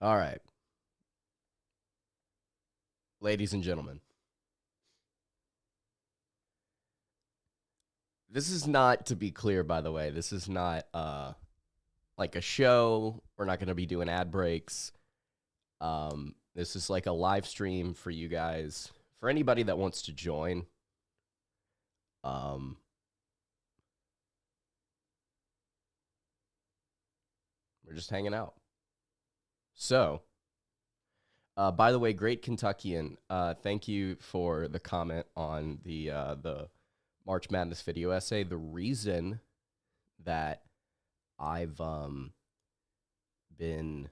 All right, ladies and gentlemen, this is not, to be clear, by the way, this is not like a show. We're not going to be doing ad breaks. This is like a live stream for you guys, for anybody that wants to join. Um, we're just hanging out. So, by the way, great Kentuckian, thank you for the comment on the March Madness video essay. The reason that I've been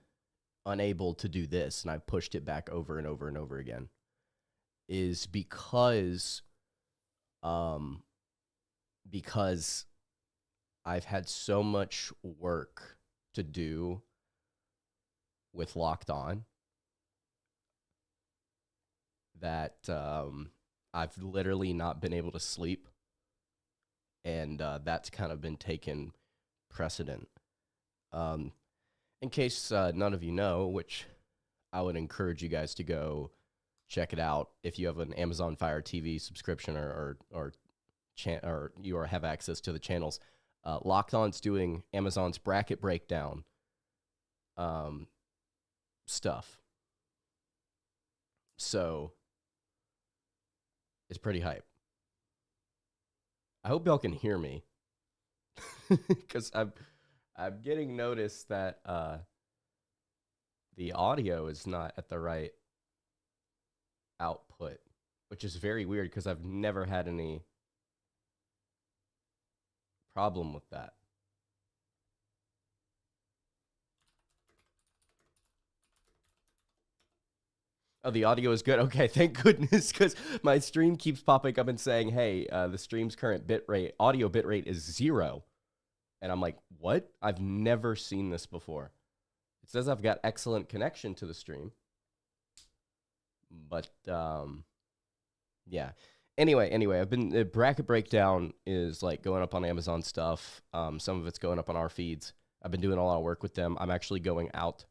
unable to do this, and I've pushed it back over and over and over again, is um because I've had so much work to do with Locked On that I've literally not been able to sleep, and that's kind of been taken precedent. Um, in case none of you know, which I would encourage you guys to go check it out if you have an Amazon Fire TV subscription or you have access to the channels. Locked On's doing Amazon's bracket breakdown stuff, so it's pretty hype. I hope y'all can hear me because I'm getting notice that the audio is not at the right output, which is very weird because I've never had any problem with that. Oh, the audio is good. Okay, thank goodness, because my stream keeps popping up and saying, "Hey, the stream's current audio bitrate is 0," and I'm like, "What? I've never seen this before." It says I've got excellent connection to the stream, but yeah. Anyway, I've been bracket breakdown is like going up on Amazon stuff. Some of it's going up on our feeds. I've been doing a lot of work with them. I'm actually going out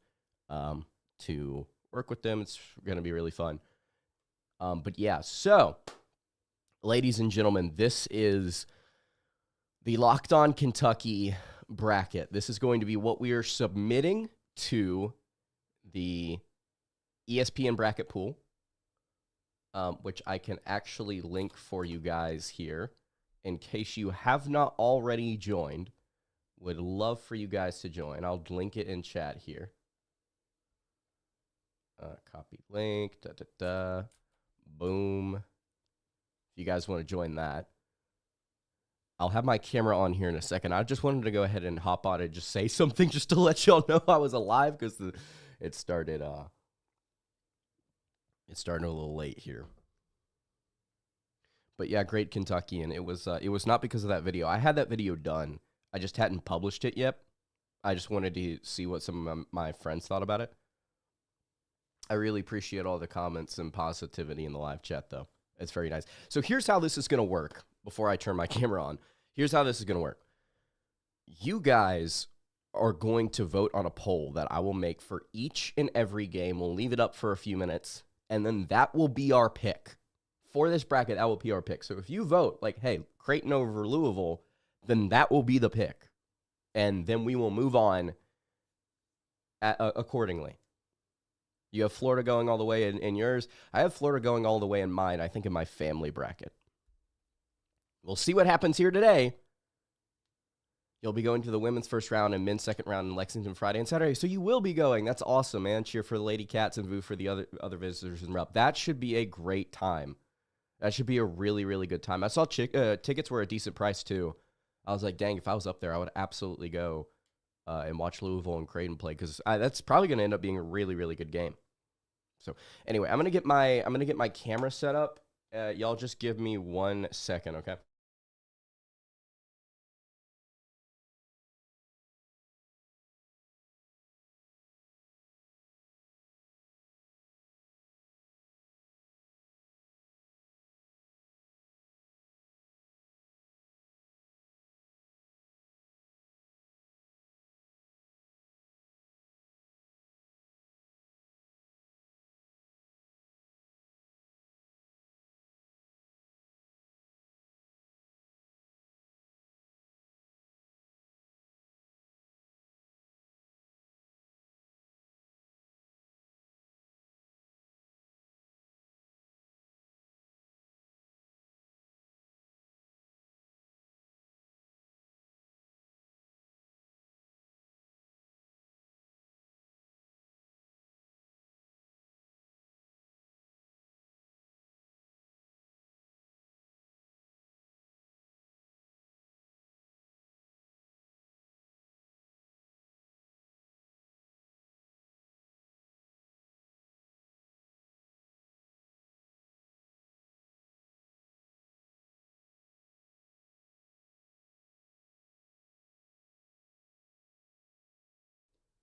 to work with them. It's going to be really fun. But yeah, so ladies and gentlemen, this is the Locked On Kentucky bracket. This is going to be what we are submitting to the ESPN bracket pool, which I can actually link for you guys here in case you have not already joined. Would love for you guys to join. I'll link it in chat here. Copy link, boom. If you guys want to join that, I'll have my camera on here in a second. I just wanted to go ahead and hop on and just say something just to let y'all know I was alive because it started a little late here. But yeah, great Kentucky, and it was not because of that video. I had that video done. I just hadn't published it yet. I just wanted to see what some of my friends thought about it. I really appreciate all the comments and positivity in the live chat, though. It's very nice. So here's how this is going to work before I turn my camera on. Here's how this is going to work. You guys are going to vote on a poll that I will make for each and every game. We'll leave it up for a few minutes, and then that will be our pick. For this bracket, that will be our pick. So if you vote like, hey, Creighton over Louisville, then that will be the pick. And then we will move on accordingly. You have Florida going all the way in yours. I have Florida going all the way in mine, I think, in my family bracket. We'll see what happens here today. You'll be going to the women's first round and men's second round in Lexington Friday and Saturday. So you will be going. That's awesome, man. Cheer for the Lady Cats and boo for the other visitors in route. That should be a great time. That should be a really, really good time. I saw tickets were a decent price, too. I was like, dang, if I was up there, I would absolutely go and watch Louisville and Creighton play because that's probably going to end up being a really, really good game. So anyway, I'm gonna get my camera set up. Y'all just give me 1 second, okay?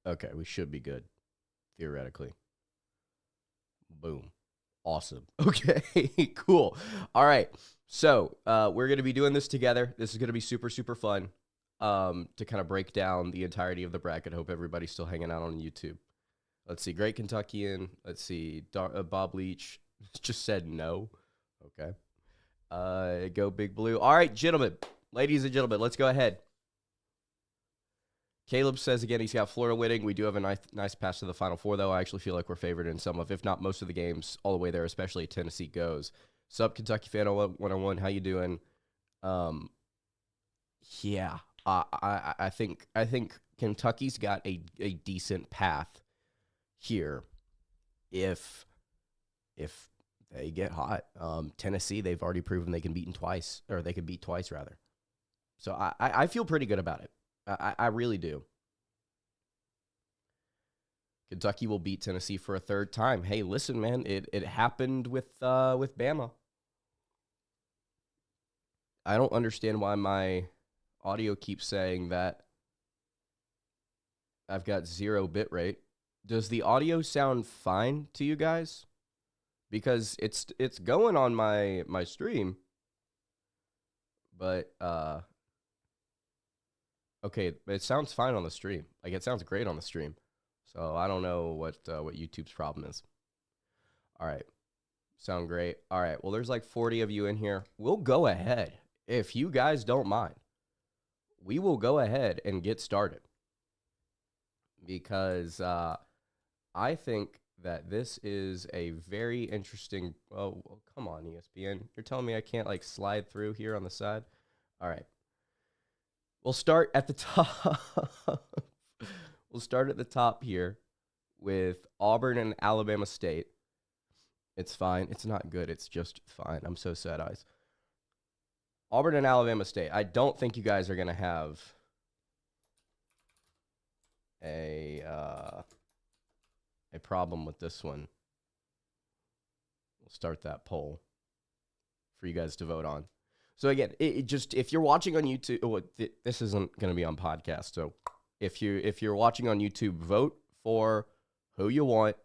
Okay, we should be good, theoretically. Boom. Awesome. Okay, cool. All right. So we're going to be doing this together. This is going to be super, super fun to kind of break down the entirety of the bracket. Hope everybody's still hanging out on YouTube. Let's see. Great Kentuckian. Let's see. Bob Leach just said no. Okay. Go Big Blue. All right, gentlemen. Ladies and gentlemen, let's go ahead. Caleb says again he's got Florida winning. We do have a nice pass to the Final Four, though. I actually feel like we're favored in some of, if not most of the games, all the way there, especially Tennessee goes. Sup, Kentucky Fan 101, how you doing? Yeah, I think Kentucky's got a decent path here if they get hot. Tennessee, they've already proven they can beat twice, rather. So I feel pretty good about it. I really do. Kentucky will beat Tennessee for a third time. Hey, listen, man, it happened with Bama. I don't understand why my audio keeps saying that I've got 0 bit rate. Does the audio sound fine to you guys? Because it's going on my stream, but okay, it sounds fine on the stream. Like, it sounds great on the stream. So I don't know what YouTube's problem is. All right. Sound great. All right. Well, there's like 40 of you in here. We'll go ahead. If you guys don't mind, we will go ahead and get started. Because I think that this is a very interesting... Oh, come on, ESPN. You're telling me I can't, like, slide through here on the side? All right. We'll start at the top. We'll start at the top here with Auburn and Alabama State. It's fine. It's not good. It's just fine. I'm so sad eyes. Auburn and Alabama State. I don't think you guys are going to have a problem with this one. We'll start that poll for you guys to vote on. So again, it just, if you're watching on YouTube, this isn't going to be on podcast. So if you're watching on YouTube, vote for who you want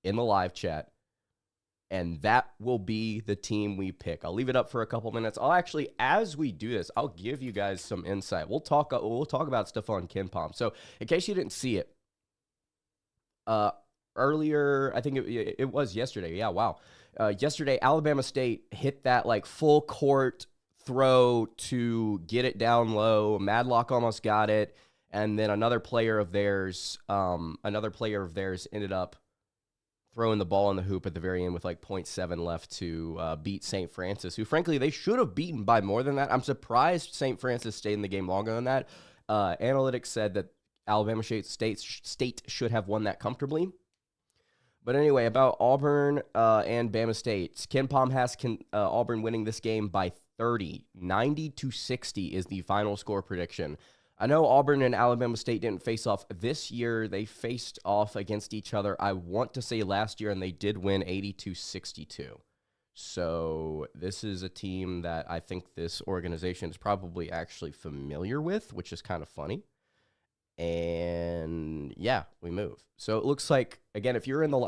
in the live chat, and that will be the team we pick. I'll leave it up for a couple minutes. I'll actually, as we do this, I'll give you guys some insight. We'll talk about stuff on KenPom. So in case you didn't see it, earlier, I think it was yesterday. Yeah, wow. Yesterday, Alabama State hit that like full court throw to get it down low. Madlock almost got it, and then another player of theirs ended up throwing the ball in the hoop at the very end with like 0.7 left to beat St. Francis, who frankly they should have beaten by more than that. I'm surprised St. Francis stayed in the game longer than that. Analytics said that Alabama State should have won that comfortably. But anyway, about Auburn and Bama State, KenPom has Auburn winning this game by 30. 90-60 is the final score prediction. I know Auburn and Alabama State didn't face off this year. They faced off against each other, I want to say last year, and they did win 82-62. So this is a team that I think this organization is probably actually familiar with, which is kind of funny. And yeah, we move. So it looks like, again, if you are in the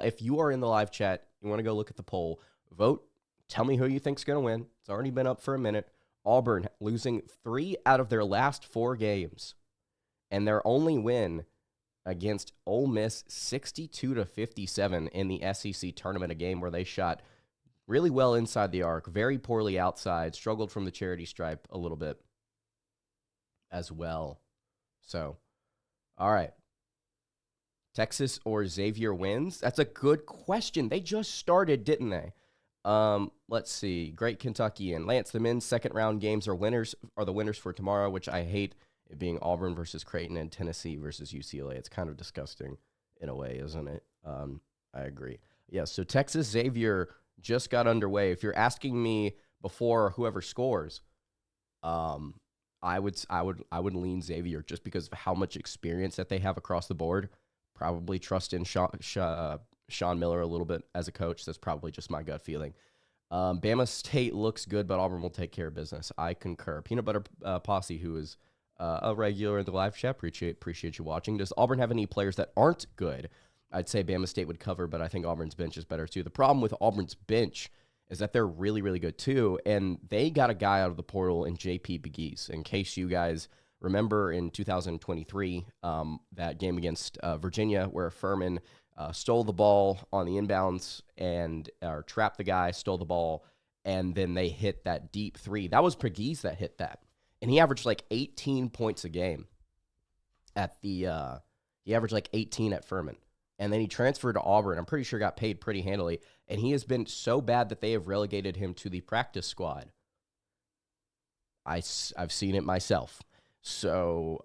live chat, you want to go look at the poll, vote, tell me who you think's going to win. It's already been up for a minute. Auburn losing 3 out of their last 4 games, and their only win against Ole Miss 62-57 in the SEC tournament, a game where they shot really well inside the arc, very poorly outside, struggled from the charity stripe a little bit as well. So, all right. Texas or Xavier wins? That's a good question. They just started, didn't they? Let's see. Great Kentucky and Lance, the men's second round games are the winners for tomorrow, which I hate it being Auburn versus Creighton and Tennessee versus UCLA. It's kind of disgusting in a way, isn't it? I agree. Yeah, so Texas Xavier just got underway. If you're asking me before whoever scores, I would lean Xavier just because of how much experience that they have across the board. Probably trust in Sean Miller a little bit as a coach. That's probably just my gut feeling. Bama State looks good, but Auburn will take care of business. I concur. Peanut Butter Posse, who is a regular in the live chat. Appreciate you watching. Does Auburn have any players that aren't good? I'd say Bama State would cover, but I think Auburn's bench is better too. The problem with Auburn's bench is that they're really, really good too, and they got a guy out of the portal in J.P. Begees. In case you guys remember in 2023, that game against Virginia where Furman stole the ball on the inbounds or trapped the guy, stole the ball, and then they hit that deep three. That was Begees that hit that, and he averaged like 18 points a game he averaged like 18 at Furman. And then he transferred to Auburn. I'm pretty sure got paid pretty handily. And he has been so bad that they have relegated him to the practice squad. I've seen it myself. So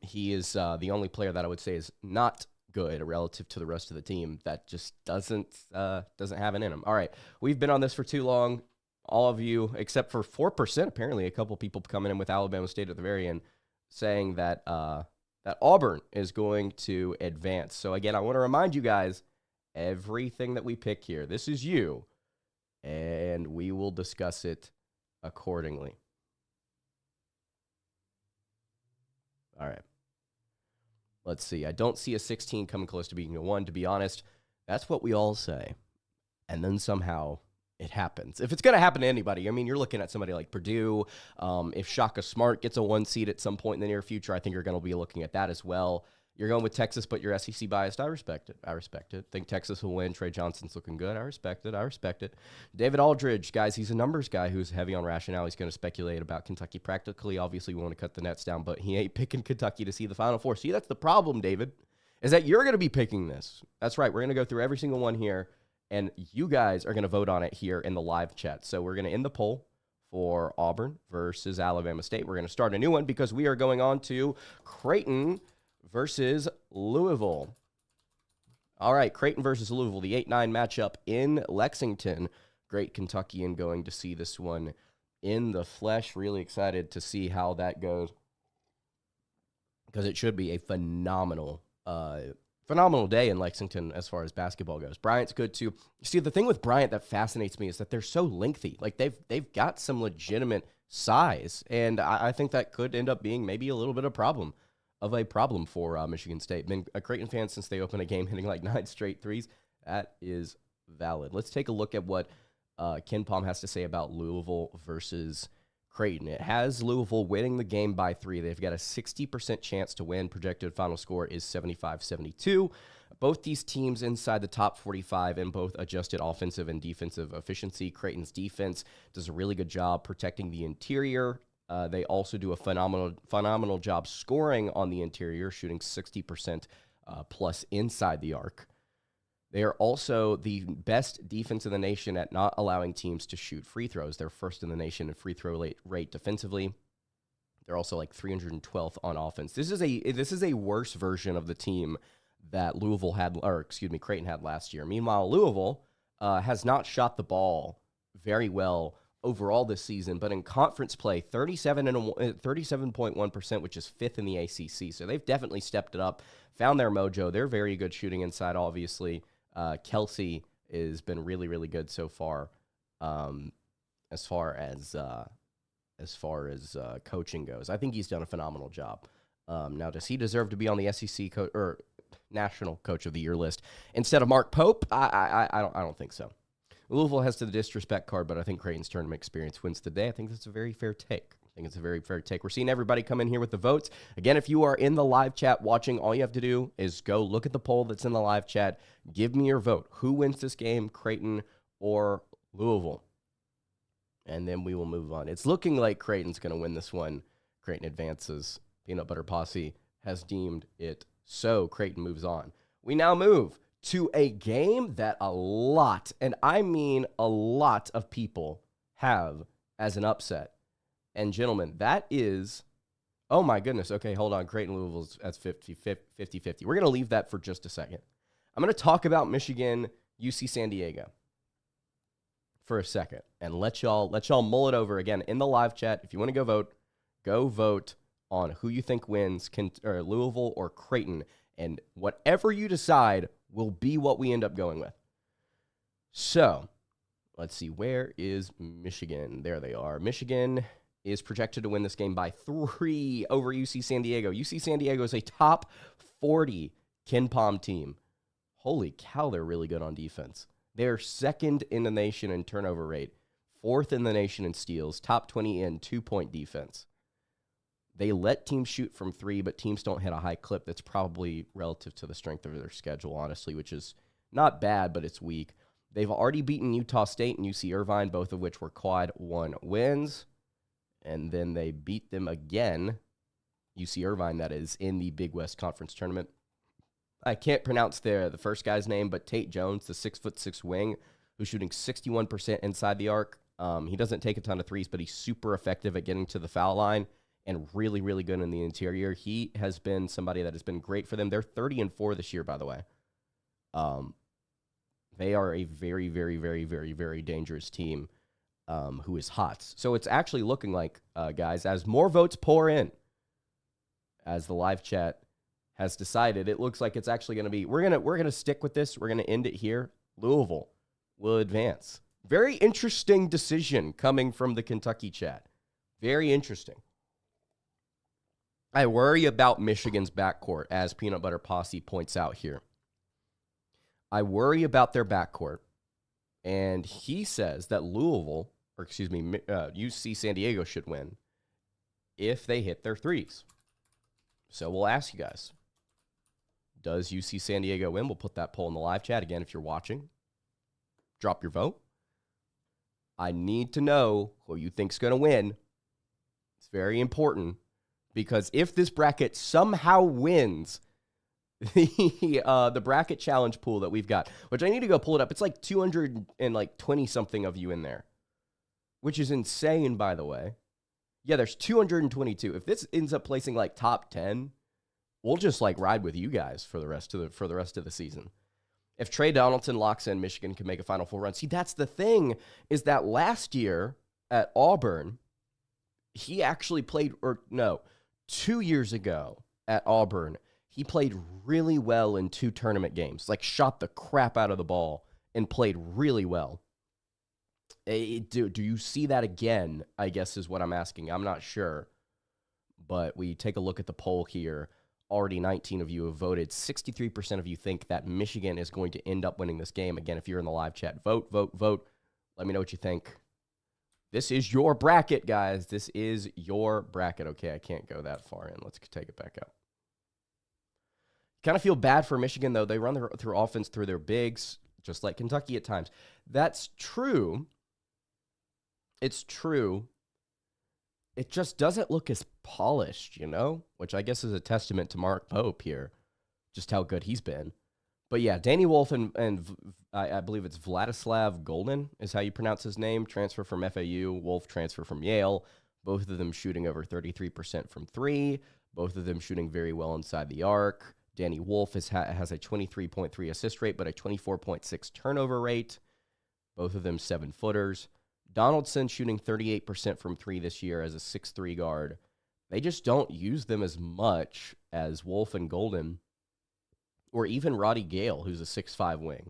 he is the only player that I would say is not good relative to the rest of the team that just doesn't have it in him. All right, we've been on this for too long. All of you, except for 4%, apparently a couple people coming in with Alabama State at the very end, saying that that Auburn is going to advance. So, again, I want to remind you guys, everything that we pick here, this is you, and we will discuss it accordingly. All right. Let's see. I don't see a 16 coming close to being a 1, to be honest. That's what we all say. And then somehow it happens. If it's going to happen to anybody, I mean, you're looking at somebody like Purdue. If Shaka Smart gets a 1 seed at some point in the near future, I think you're going to be looking at that as well. You're going with Texas, but you're SEC biased. I respect it. Think Texas will win. Trey Johnson's looking good. I respect it. David Aldridge, guys, he's a numbers guy who's heavy on rationale. He's going to speculate about Kentucky practically. Obviously, we want to cut the nets down, but he ain't picking Kentucky to see the Final Four. See, that's the problem, David, is that you're going to be picking this. That's right. We're going to go through every single one here. And you guys are going to vote on it here in the live chat. So we're going to end the poll for Auburn versus Alabama State. We're going to start a new one because we are going on to Creighton versus Louisville. All right, Creighton versus Louisville, the 8-9 matchup in Lexington. Great Kentuckian going to see this one in the flesh. Really excited to see how that goes because it should be a phenomenal day in Lexington as far as basketball goes. Bryant's good too. You see, the thing with Bryant that fascinates me is that they're so lengthy. Like they've got some legitimate size, and I think that could end up being maybe a little bit of a problem for Michigan State. Been a Creighton fan since they opened a game hitting like 9 straight threes. That is valid. Let's take a look at what Ken Palm has to say about Louisville versus Creighton. It has Louisville winning the game by 3. They've got a 60% chance to win. Projected final score is 75-72. Both these teams inside the top 45 in both adjusted offensive and defensive efficiency. Creighton's defense does a really good job protecting the interior. They also do a phenomenal job scoring on the interior, shooting 60% plus inside the arc. They are also the best defense in the nation at not allowing teams to shoot free throws. They're first in the nation in free throw rate defensively. They're also like 312th on offense. This is a worse version of the team that Creighton had last year. Meanwhile, Louisville has not shot the ball very well overall this season, but in conference play, 37.1%, which is 5th in the ACC. So they've definitely stepped it up, found their mojo. They're very good shooting inside, obviously. Kelsey has been really, really good so far, as far as coaching goes. I think he's done a phenomenal job. Now, does he deserve to be on the SEC or National Coach of the Year list instead of Mark Pope? I don't think so. Louisville has to the disrespect card, but I think Creighton's tournament experience wins today. I think that's a very fair take. We're seeing everybody come in here with the votes. Again, if you are in the live chat watching, all you have to do is go look at the poll that's in the live chat. Give me your vote. Who wins this game, Creighton or Louisville? And then we will move on. It's looking like Creighton's going to win this one. Creighton advances. Peanut Butter Posse has deemed it so. Creighton moves on. We now move to a game that a lot, and I mean a lot of people have as an upset. And gentlemen, that is, oh my goodness. Okay, hold on. Creighton Louisville's that's 50-50. We're going to leave that for just a second. I'm going to talk about Michigan, UC San Diego for a second and let y'all mull it over again in the live chat. If you want to go vote on who you think wins, Louisville or Creighton, and whatever you decide will be what we end up going with. So, let's see. Where is Michigan? There they are. Michigan is projected to win this game by 3 over UC San Diego. UC San Diego is a top 40 KenPom team. Holy cow, they're really good on defense. They're second in the nation in turnover rate, fourth in the nation in steals, top 20 in 2-point defense. They let teams shoot from 3, but teams don't hit a high clip. That's probably relative to the strength of their schedule, honestly, which is not bad, but it's weak. They've already beaten Utah State and UC Irvine, both of which were quad 1 wins. And then they beat them again, UC Irvine, that is, in the Big West Conference Tournament. I can't pronounce the first guy's name, but Tate Jones, the 6'6" wing, who's shooting 61% inside the arc. He doesn't take a ton of threes, but he's super effective at getting to the foul line and really, really good in the interior. He has been somebody that has been great for them. They're 30-4 this year, by the way. They are a very, very, very, very, very dangerous team who is hot. So it's actually looking like, guys, as more votes pour in, as the live chat has decided, it looks like it's actually going to be, we're gonna stick with this. We're going to end it here. Louisville will advance. Very interesting decision coming from the Kentucky chat. Very interesting. I worry about Michigan's backcourt, as Peanut Butter Posse points out here. I worry about their backcourt, and he says that UC San Diego should win if they hit their threes. So we'll ask you guys, does UC San Diego win? We'll put that poll in the live chat again if you're watching. Drop your vote. I need to know who you think's going to win. It's very important, because if this bracket somehow wins the bracket challenge pool that we've got, which I need to go pull it up. It's like 220 something of you in there, which is insane, by the way. Yeah, there's 222. If this ends up placing like top 10, we'll just like ride with you guys for the rest of the season. If Trey Donaldson locks in, Michigan can make a Final Four run. See, that's the thing, is that last year at Auburn, he actually played, 2 years ago at Auburn, he played really well in 2 tournament games, like shot the crap out of the ball and played really well. Do you see that again, I guess is what I'm asking. I'm not sure. But we take a look at the poll here. Already 19 of you have voted. 63% of you think that Michigan is going to end up winning this game. Again, if you're in the live chat, vote. Let me know what you think. This is your bracket, guys. This is your bracket. Okay, I can't go that far in. Let's take it back up. Kind of feel bad for Michigan, though. They run through offense through their bigs, just like Kentucky at times. That's true. It's true. It just doesn't look as polished, which I guess is a testament to Mark Pope here, just how good he's been. But yeah, Danny Wolf and I believe it's Vladislav Golden is how you pronounce his name, transfer from FAU, Wolf transfer from Yale, both of them shooting over 33% from 3, both of them shooting very well inside the arc. Danny Wolf has a 23.3 assist rate, but a 24.6 turnover rate. Both of them 7-footers. Donaldson shooting 38% from 3 this year as a 6'3 guard. They just don't use them as much as Wolf and Golden, or even Roddy Gale, who's a 6'5 wing.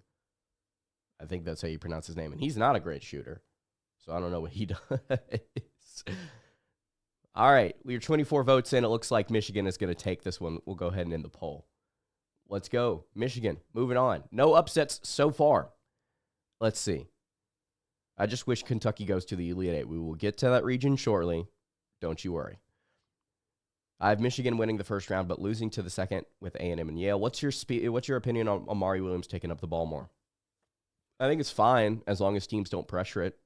I think that's how you pronounce his name, and he's not a great shooter, so I don't know what he does. All right, we are 24 votes in. It looks like Michigan is going to take this one. We'll go ahead and end the poll. Let's go. Michigan, moving on. No upsets so far. Let's see. I just wish Kentucky goes to the Elite Eight. We will get to that region shortly. Don't you worry. I have Michigan winning the first round, but losing to the second with A&M and Yale. What's your opinion on Amari Williams taking up the ball more? I think it's fine as long as teams don't pressure it.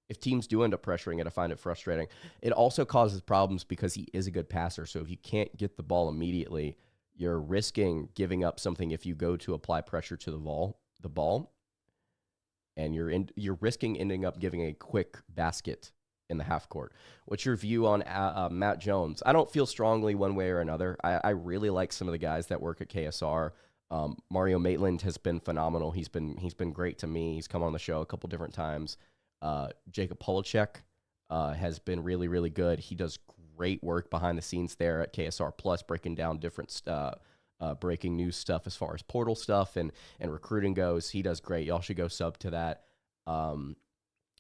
If teams do end up pressuring it, I find it frustrating. It also causes problems because he is a good passer. So if you can't get the ball immediately, you're risking giving up something if you go to apply pressure to the ball, and you're risking ending up giving a quick basket in the half court. What's your view on Matt Jones? I don't feel strongly one way or another. I really like some of the guys that work at KSR. Mario Maitland has been phenomenal. He's been great to me. He's come on the show a couple different times. Jacob Polachek has been really, really good. He does great work behind the scenes there at KSR Plus, breaking down different breaking news stuff as far as portal stuff and recruiting goes. He does great. Y'all should go sub to that.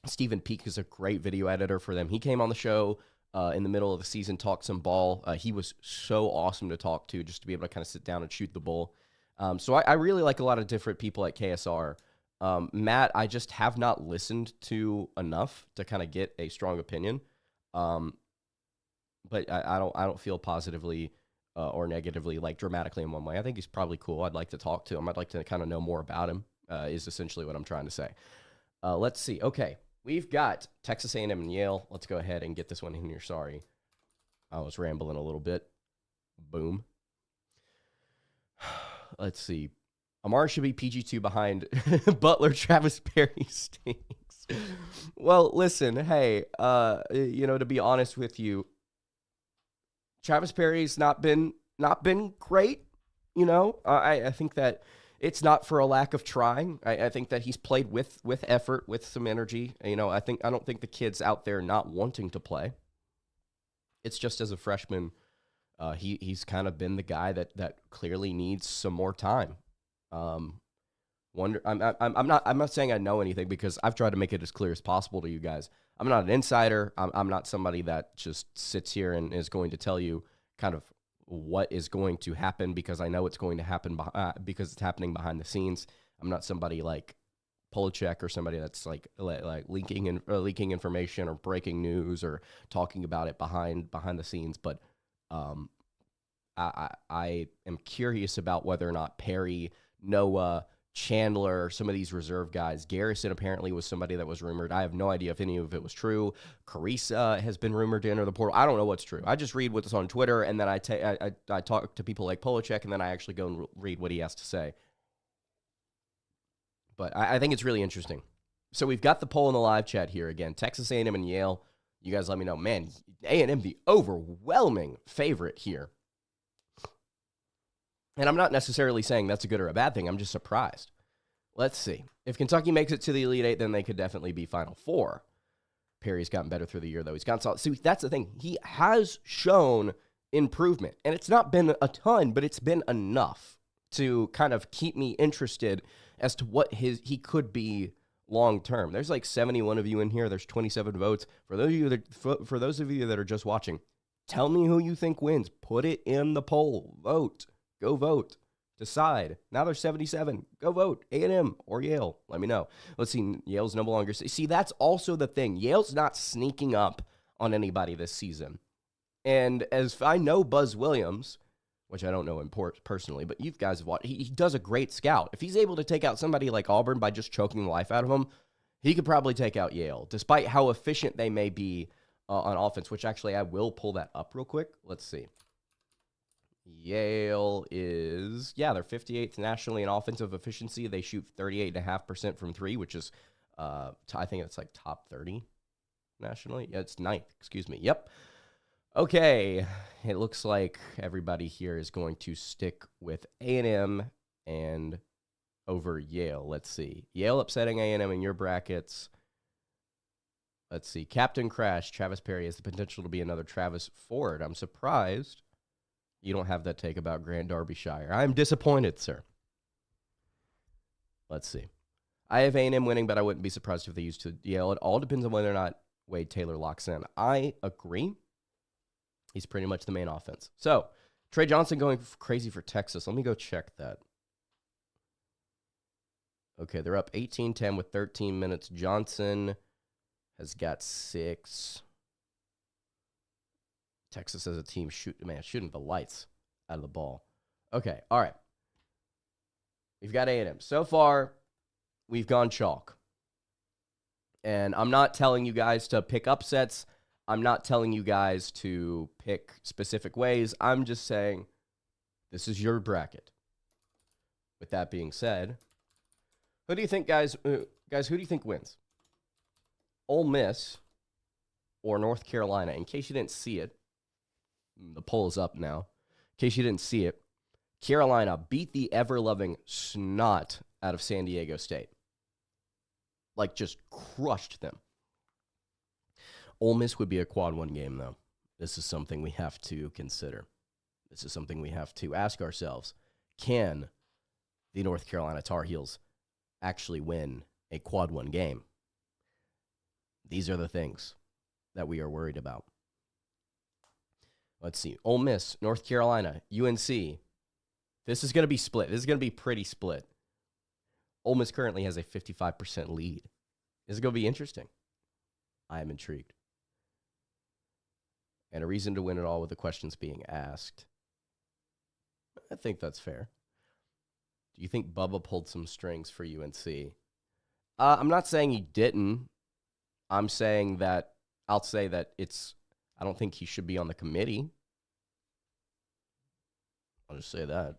Stephen Peak is a great video editor for them. He came on the show in the middle of the season, talked some ball. He was so awesome to talk to, just to be able to kind of sit down and shoot the bull. So I really like a lot of different people at KSR. Matt, I just have not listened to enough to kind of get a strong opinion. But I don't feel positively or negatively, like dramatically in one way. I think he's probably cool. I'd like to talk to him. I'd like to kind of know more about him, is essentially what I'm trying to say. Let's see. Okay, we've got Texas A&M and Yale. Let's go ahead and get this one in here. Sorry, I was rambling a little bit. Boom. Let's see. Amar should be PG2 behind Butler. Travis Perry stinks. Well, listen, hey, to be honest with you, Travis Perry's not been great. I think that it's not for a lack of trying. I think that he's played with effort, with some energy. I don't think the kid's out there not wanting to play. It's just as a freshman, he's kind of been the guy that clearly needs some more time. I'm not saying I know anything, because I've tried to make it as clear as possible to you guys. I'm not an insider. I'm not somebody that just sits here and is going to tell you kind of what is going to happen, because I know it's going to happen because it's happening behind the scenes. I'm not somebody like Polachek or somebody that's like leaking information or breaking news or talking about it behind the scenes. But I am curious about whether or not Perry, Noah, Chandler, some of these reserve guys. Garrison apparently was somebody that was rumored. I have no idea if any of it was true. Carissa has been rumored to enter the portal. I don't know what's true. I just read what's on Twitter, and then I talk to people like Polachek, and then I actually go and read what he has to say. But I think it's really interesting. So we've got the poll in the live chat here again. Texas A&M and Yale. You guys let me know. Man, A&M the overwhelming favorite here. And I'm not necessarily saying that's a good or a bad thing. I'm just surprised. Let's see. If Kentucky makes it to the Elite Eight, then they could definitely be Final Four. Perry's gotten better through the year, though. He's gotten solid. See, that's the thing. He has shown improvement. And it's not been a ton, but it's been enough to kind of keep me interested as to what he could be long term. There's like 71 of you in here. There's 27 votes. For those of you that are just watching, tell me who you think wins. Put it in the poll. Vote. Go vote. Decide. Now there's 77. Go vote. A&M or Yale. Let me know. Let's see. Yale's no longer. See, that's also the thing. Yale's not sneaking up on anybody this season. And as I know Buzz Williams, which I don't know him personally, but you guys have watched, he does a great scout. If he's able to take out somebody like Auburn by just choking the life out of him, he could probably take out Yale, despite how efficient they may be on offense, which actually I will pull that up real quick. Let's see. Yale is, they're 58th nationally in offensive efficiency. They shoot 38.5% from three, which is, I think it's like top 30 nationally. Yeah, it's 9th, excuse me. Yep. Okay, it looks like everybody here is going to stick with A&M and over Yale. Let's see. Yale upsetting A&M in your brackets. Let's see. Captain Crash, Travis Perry has the potential to be another Travis Ford. I'm surprised you don't have that take about Grand Derbyshire. I'm disappointed, sir. Let's see. I have A&M winning, but I wouldn't be surprised if they used to Yale. It all depends on whether or not Wade Taylor locks in. I agree. He's pretty much the main offense. So, Trey Johnson going crazy for Texas. Let me go check that. Okay, they're up 18-10 with 13 minutes. Johnson has got 6. Texas as a team shooting the lights out of the ball. Okay, all right. We've got A&M. So far, we've gone chalk. And I'm not telling you guys to pick upsets. I'm not telling you guys to pick specific ways. I'm just saying this is your bracket. With that being said, who do you think, guys, who do you think wins? Ole Miss or North Carolina? In case you didn't see it, the poll is up now. In case you didn't see it, Carolina beat the ever-loving snot out of San Diego State. Like, just crushed them. Ole Miss would be a quad one game, though. This is something we have to consider. This is something we have to ask ourselves. Can the North Carolina Tar Heels actually win a quad one game? These are the things that we are worried about. Let's see. Ole Miss, North Carolina, UNC. This is going to be split. This is going to be pretty split. Ole Miss currently has a 55% lead. This is going to be interesting. I am intrigued. And a reason to win it all with the questions being asked. I think that's fair. Do you think Bubba pulled some strings for UNC? I'm not saying he didn't. I'm saying that I'll say that I don't think he should be on the committee. I'll just say that.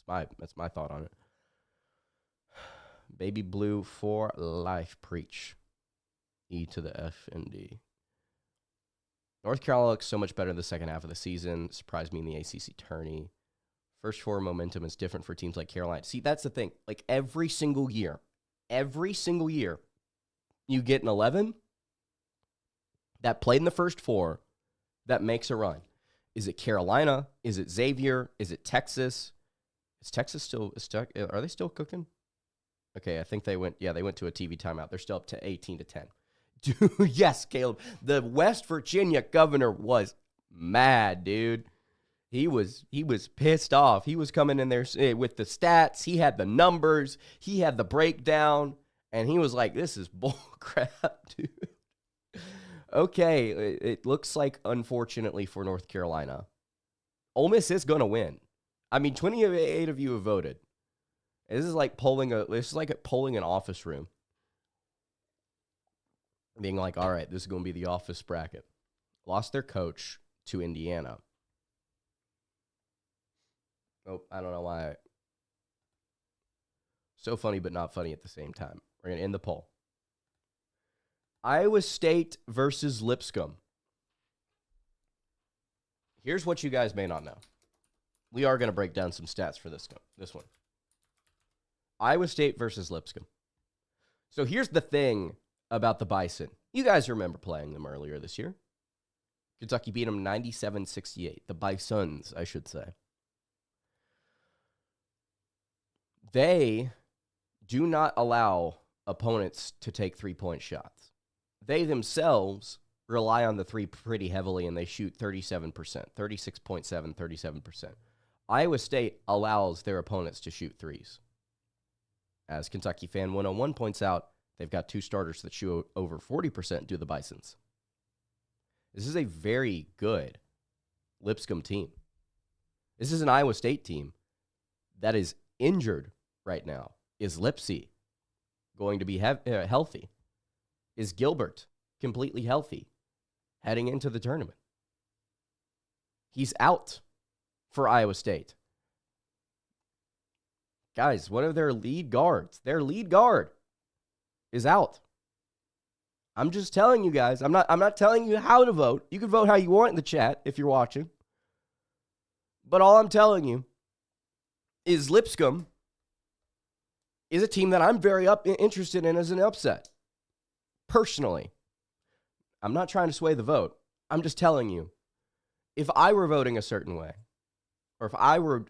That's my thought on it. Baby Blue for life, preach. E to the F and D. North Carolina looks so much better in the second half of the season. Surprised me in the ACC tourney. First four momentum is different for teams like Carolina. See, that's the thing. Like every single year, you get an 11 that played in the first four that makes a run. Is it Carolina? Is it Xavier? Is it Texas? Is Texas still stuck? Are they still cooking? Okay, I think they went to a TV timeout. They're still up to 18-10. Dude, yes, Caleb. The West Virginia governor was mad, dude. He was pissed off. He was coming in there with the stats. He had the numbers. He had the breakdown. And he was like, this is bull crap, dude. Okay, it looks like, unfortunately for North Carolina, Ole Miss is going to win. I mean, 28 of you have voted. This is like polling an office room. Being like, all right, this is going to be the office bracket. Lost their coach to Indiana. Oh, I don't know why. So funny, but not funny at the same time. We're going to end the poll. Iowa State versus Lipscomb. Here's what you guys may not know. We are going to break down some stats for this one. Iowa State versus Lipscomb. So here's the thing about the Bison. You guys remember playing them earlier this year. Kentucky beat them 97-68. The Bisons, I should say. They do not allow opponents to take three-point shots. They themselves rely on the three pretty heavily, and they shoot 37%, 36.7, 37%. Iowa State allows their opponents to shoot threes. As Kentucky Fan 101 points out, they've got two starters that shoot over 40% to the Bisons. This is a very good Lipscomb team. This is an Iowa State team that is injured right now. Is Lipsy going to be healthy? Is Gilbert completely healthy heading into the tournament? He's out for Iowa State. Guys, one of their lead guard is out. I'm just telling you guys. I'm not telling you how to vote. You can vote how you want in the chat if you're watching. But all I'm telling you is Lipscomb is a team that I'm very interested in as an upset. Personally. I'm not trying to sway the vote. I'm just telling you, if I were voting a certain way, or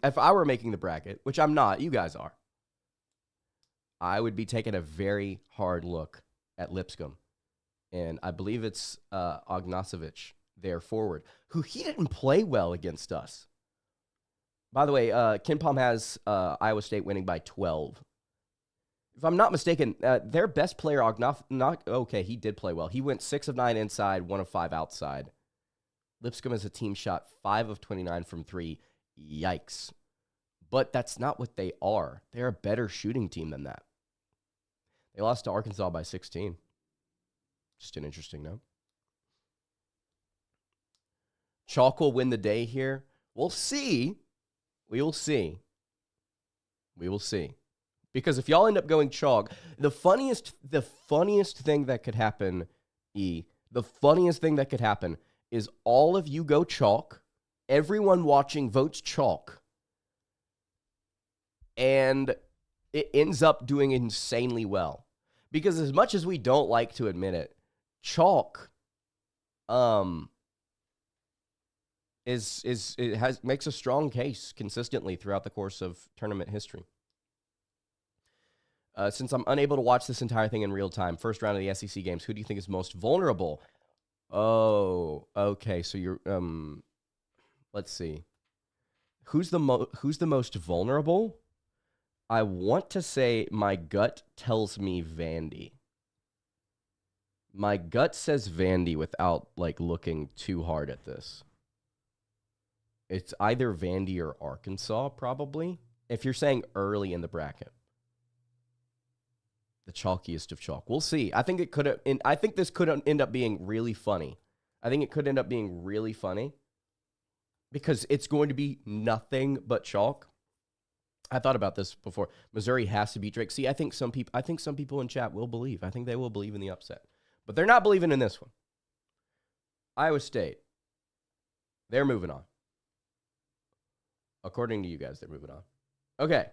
if I were making the bracket, which I'm not, you guys are, I would be taking a very hard look at Lipscomb. And I believe it's Ognasevich, their forward, who he didn't play well against us. By the way, Ken Palm has Iowa State winning by 12. If I'm not mistaken, their best player, he did play well. He went 6 of 9 inside, 1 of 5 outside. Lipscomb as a team shot 5 of 29 from 3. Yikes. But that's not what they are. They're a better shooting team than that. They lost to Arkansas by 16. Just an interesting note. Chalk will win the day here. We'll see. We will see. Because if y'all end up going chalk, the funniest thing that could happen, is all of you go chalk, everyone watching votes chalk, and it ends up doing insanely well. Because as much as we don't like to admit it, chalk makes a strong case consistently throughout the course of tournament history. Since I'm unable to watch this entire thing in real time, first round of the SEC games, who do you think is most vulnerable? Oh, okay. So you're let's see. Who's the most vulnerable? I want to say my gut tells me Vandy. My gut says Vandy without like looking too hard at this. It's either Vandy or Arkansas, probably. If you're saying early in the bracket. The chalkiest of chalk. We'll see. I think it could have. I think this could end up being really funny. I think it could end up being really funny because it's going to be nothing but chalk. I thought about this before. Missouri has to beat Drake. See, I think some people in chat will believe. I think they will believe in the upset, but they're not believing in this one. Iowa State. They're moving on. According to you guys, they're moving on. Okay.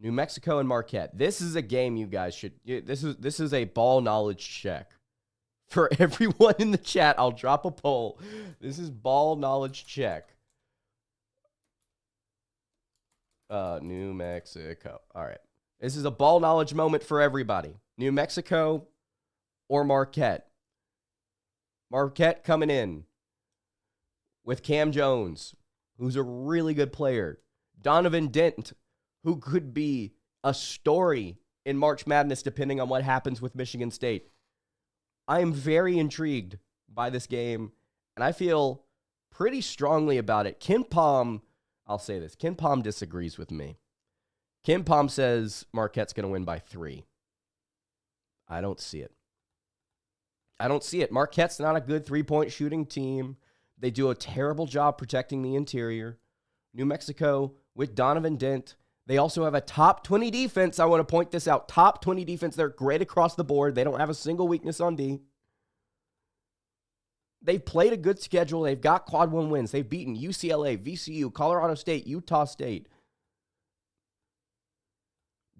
New Mexico and Marquette. This is a game you guys should. This is a ball knowledge check for everyone in the chat. I'll drop a poll. This is ball knowledge check. New Mexico. All right. This is a ball knowledge moment for everybody. New Mexico or Marquette. Marquette coming in with Cam Jones, who's a really good player. Donovan Dent, who could be a story in March Madness depending on what happens with Michigan State. I am very intrigued by this game, and I feel pretty strongly about it. Ken Palm, I'll say this. Ken Palm disagrees with me. Ken Palm says Marquette's going to win by 3. I don't see it. Marquette's not a good three-point shooting team. They do a terrible job protecting the interior. New Mexico, with Donovan Dent, they also have a top 20 defense. I want to point this out. Top 20 defense. They're great across the board. They don't have a single weakness on D. They've played a good schedule. They've got quad 1 wins. They've beaten UCLA, VCU, Colorado State, Utah State.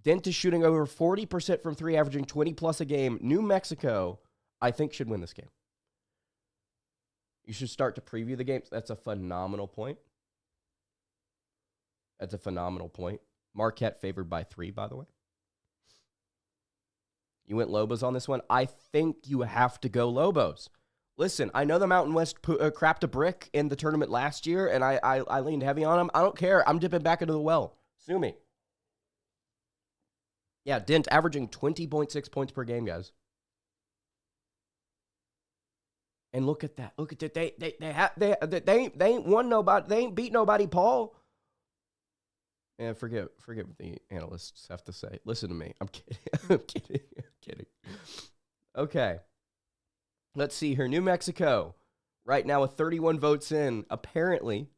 Dent is shooting over 40% from 3, averaging 20-plus a game. New Mexico, I think, should win this game. You should start to preview the games. That's a phenomenal point. Marquette favored by 3, by the way. You went Lobos on this one. I think you have to go Lobos. Listen, I know the Mountain West crapped a brick in the tournament last year, and I leaned heavy on them. I don't care. I'm dipping back into the well. Sue me. Yeah, Dent averaging 20.6 points per game, guys. And look at that. Look at that. They ain't won nobody. They ain't beat nobody, Paul. And forget what the analysts have to say. Listen to me. I'm kidding. I'm kidding. Okay. Let's see here. New Mexico, right now with 31 votes in, apparently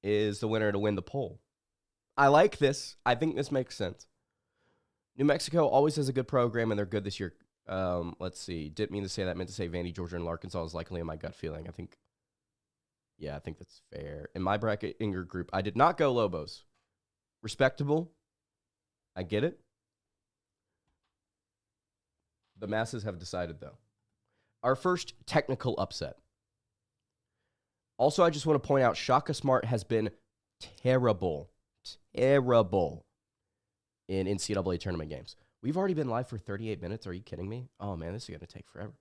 is the winner to win the poll. I like this. I think this makes sense. New Mexico always has a good program, and they're good this year. Let's see. Didn't mean to say that. Meant to say Vandy, Georgia, and Arkansas is likely in my gut feeling. I think that's fair. In my bracket, in your group, I did not go Lobos. Respectable. I get it. The masses have decided, though. Our first technical upset. Also, I just want to point out, Shaka Smart has been terrible in NCAA tournament games. We've already been live for 38 minutes. Are you kidding me? Oh, man, this is going to take forever.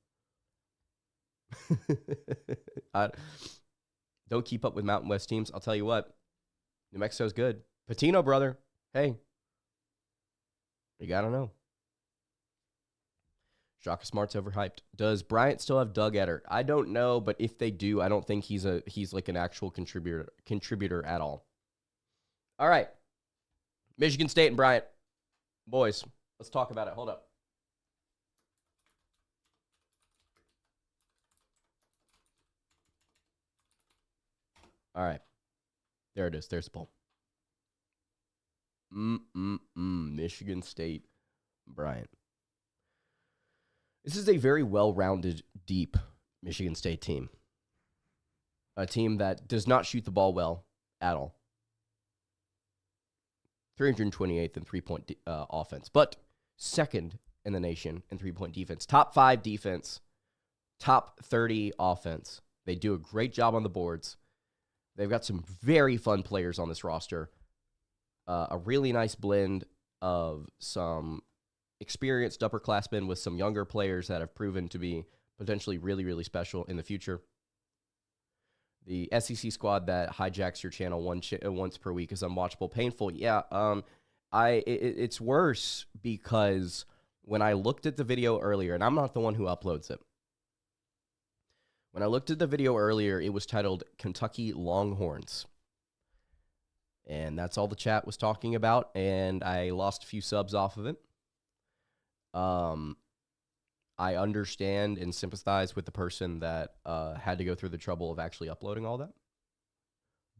Don't keep up with Mountain West teams. I'll tell you what. New Mexico's good. Patino, brother. Hey. You got to know. Shaka Smart's overhyped. Does Bryant still have Doug Eddard? I don't know, but if they do, I don't think he's like an actual contributor at all. All right. Michigan State and Bryant. Boys, let's talk about it. Hold up. All right. There it is. There's the poll. Michigan State, Bryant. This is a very well-rounded, deep Michigan State team. A team that does not shoot the ball well at all. 328th in three-point offense, but second in the nation in three-point defense. Top 5 defense, top 30 offense. They do a great job on the boards. They've got some very fun players on this roster. a really nice blend of some experienced upperclassmen with some younger players that have proven to be potentially really, really special in the future. The SEC squad that hijacks your channel once per week is unwatchable, painful. Yeah, it's worse because when I looked at the video earlier, and I'm not the one who uploads it. When I looked at the video earlier, it was titled Kentucky Longhorns. And that's all the chat was talking about, and I lost a few subs off of it. I understand and sympathize with the person that had to go through the trouble of actually uploading all that.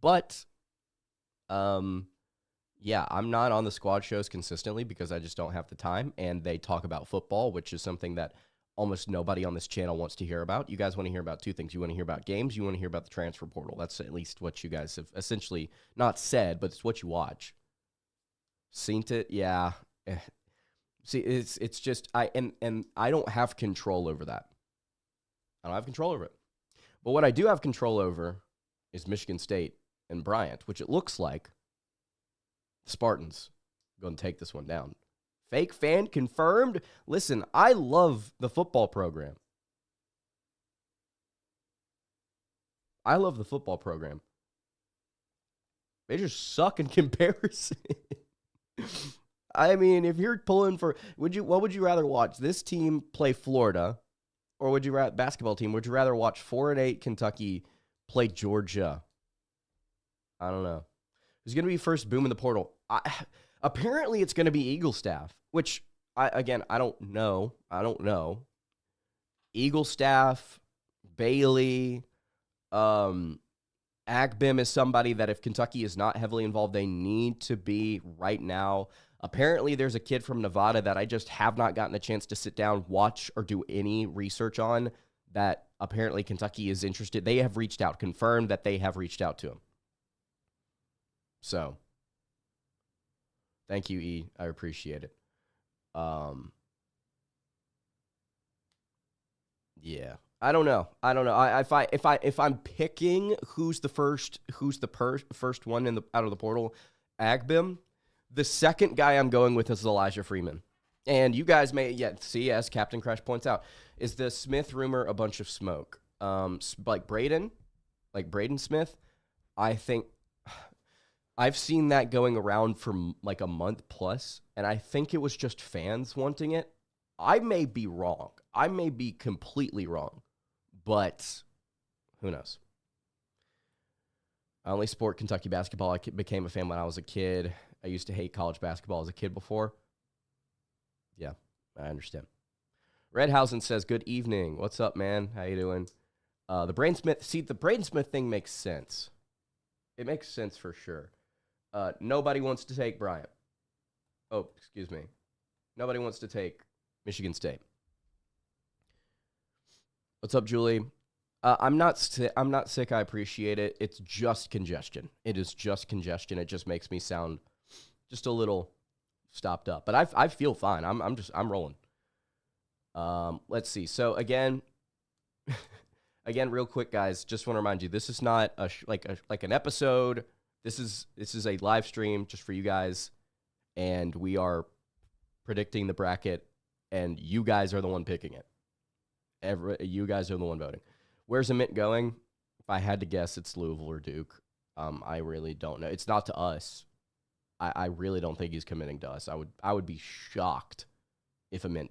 But, yeah, I'm not on the squad shows consistently because I just don't have the time, and they talk about football, which is something that almost nobody on this channel wants to hear about. You guys want to hear about two things. You want to hear about games. You want to hear about the transfer portal. That's at least what you guys have essentially not said, but it's what you watch. Seen it? Yeah. See, it's just I don't have control over that. I don't have control over it. But what I do have control over is Michigan State and Bryant, which it looks like the Spartans are going to take this one down. Fake fan confirmed. Listen, I love the football program. I love the football program. They just suck in comparison. I mean, if you're pulling for, what would you rather watch? This team play Florida, or would you basketball team? Would you rather watch 4-8 Kentucky play Georgia? I don't know. Who's going to be first boom in the portal? Apparently, it's going to be Eagle staff, which I don't know. Eagle staff, Bailey, Agbim is somebody that if Kentucky is not heavily involved, they need to be right now. Apparently, there's a kid from Nevada that I just have not gotten a chance to sit down, watch, or do any research on that apparently Kentucky is interested. They have reached out, confirmed that they have reached out to him. So, thank you, E. I appreciate it. Yeah. I don't know. If I'm picking who's the first one out of the portal, Agbim. The second guy I'm going with is Elijah Freeman. And you guys may see, as Captain Crash points out, is the Smith rumor a bunch of smoke? Like Braden Smith, I think I've seen that going around for like a month plus, and I think it was just fans wanting it. I may be wrong. I may be completely wrong, but who knows? I only support Kentucky basketball. I became a fan when I was a kid. I used to hate college basketball as a kid before. Yeah, I understand. Redhausen says, good evening. What's up, man? How you doing? The Braden Smith thing makes sense. It makes sense for sure. Nobody wants to take Bryant. Oh, excuse me. Nobody wants to take Michigan State. What's up, Julie? I'm not sick. I appreciate it. It's just congestion. It is just congestion. It just makes me sound just a little stopped up. But I feel fine. I'm rolling. Let's see. So again, real quick, guys. Just want to remind you, this is not like an episode. This is a live stream just for you guys, and we are predicting the bracket, and you guys are the one picking it. You guys are the one voting. Where's the mint going? If I had to guess, it's Louisville or Duke. I really don't know. It's not to us. I really don't think he's committing to us. I would be shocked if a mint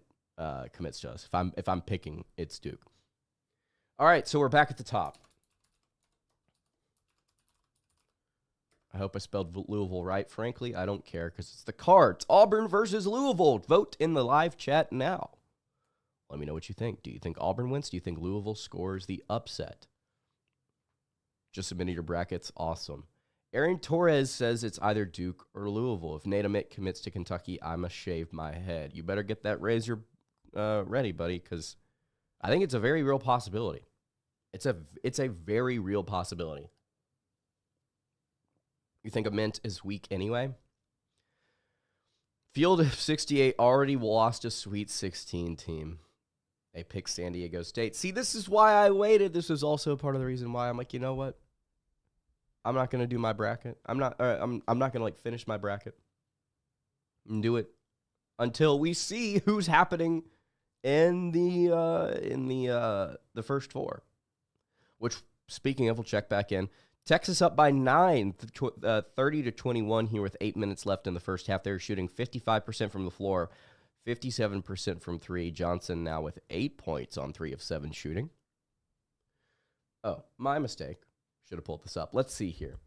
commits to us. If I'm picking, it's Duke. All right, so we're back at the top. I hope I spelled Louisville right. Frankly, I don't care because it's the Cards. Auburn versus Louisville. Vote in the live chat now. Let me know what you think. Do you think Auburn wins? Do you think Louisville scores the upset? Just submitted your brackets. Awesome. Aaron Torres says it's either Duke or Louisville. If Nate Amit commits to Kentucky, I must shave my head. You better get that razor ready, buddy, because I think it's a very real possibility. It's a very real possibility. You think Mint is weak anyway? Field of 68 already lost a Sweet 16 team. They picked San Diego State. See, this is why I waited. This is also part of the reason why I'm like, you know what? I'm not gonna do my bracket. I'm not gonna like finish my bracket and do it until we see who's happening in the first four. Which, speaking of, we'll check back in. Texas up by 9, 30-21 here with 8 minutes left in the first half. They're shooting 55% from the floor, 57% from three. Johnson now with 8 points on 3 of 7 shooting. Oh, my mistake. Should have pulled this up. Let's see here.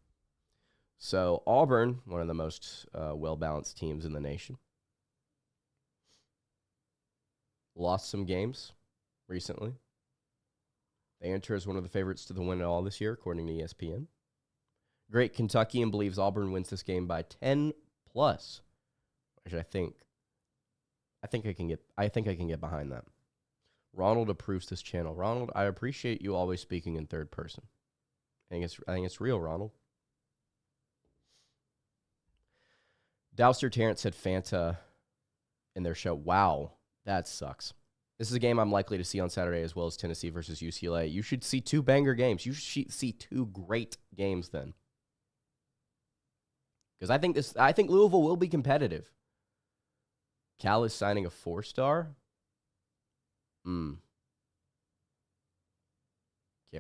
So Auburn, one of the most well-balanced teams in the nation, lost some games recently. They enter as one of the favorites to the win it all this year, according to ESPN. Great Kentuckian believes Auburn wins this game by 10 plus, which I think I can get behind that. Ronald approves this channel. Ronald, I appreciate you always speaking in third person. I think it's real, Ronald. Dowster Terrence said Fanta in their show. Wow, that sucks. This is a game I'm likely to see on Saturday as well as Tennessee versus UCLA. You should see 2 banger games. You should see 2 great games then. Because I think Louisville will be competitive. Cal is signing a 4-star. Can't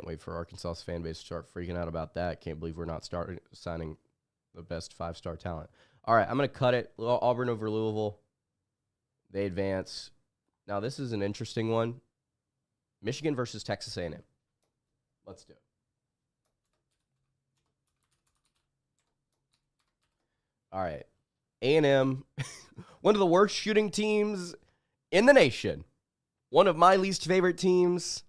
wait for Arkansas's fan base to start freaking out about that. Can't believe we're not signing the best 5-star talent. All right, I'm going to cut it. Auburn over Louisville. They advance. Now, this is an interesting one. Michigan versus Texas A&M. Let's do it. All right. A&M, one of the worst shooting teams in the nation. One of my least favorite teams.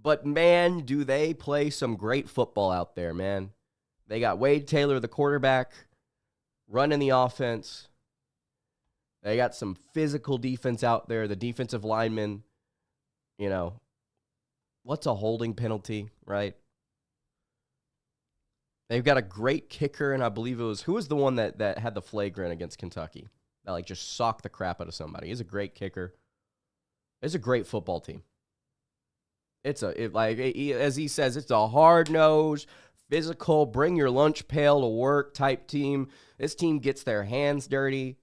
But, man, do they play some great football out there, man. They got Wade Taylor, the quarterback, running the offense. They got some physical defense out there. The defensive linemen, what's a holding penalty, right? They've got a great kicker, and I believe who was the one that had the flagrant against Kentucky? That, just socked the crap out of somebody. He's a great kicker. It's a great football team. As he says, it's a hard-nosed, physical, bring your lunch pail to work type team. This team gets their hands dirty.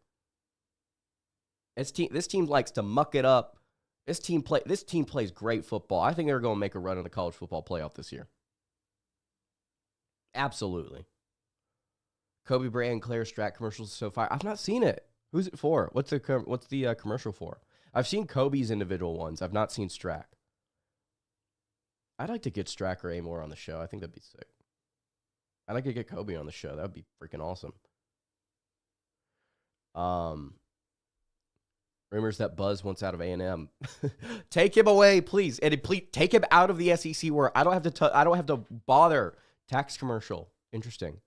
This team likes to muck it up. This team plays great football. I think they're going to make a run in the college football playoff this year. Absolutely. Kobe Bryant and Claire Strack commercials so far. I've not seen it. Who's it for? What's the commercial for? I've seen Kobe's individual ones. I've not seen Strack. I'd like to get Strack or Amore on the show. I think that'd be sick. I'd like to get Kobe on the show. That would be freaking awesome. Rumors that Buzz wants out of A&M. Take him away, please. And please take him out of the SEC where I don't have to bother. Tax commercial. Interesting.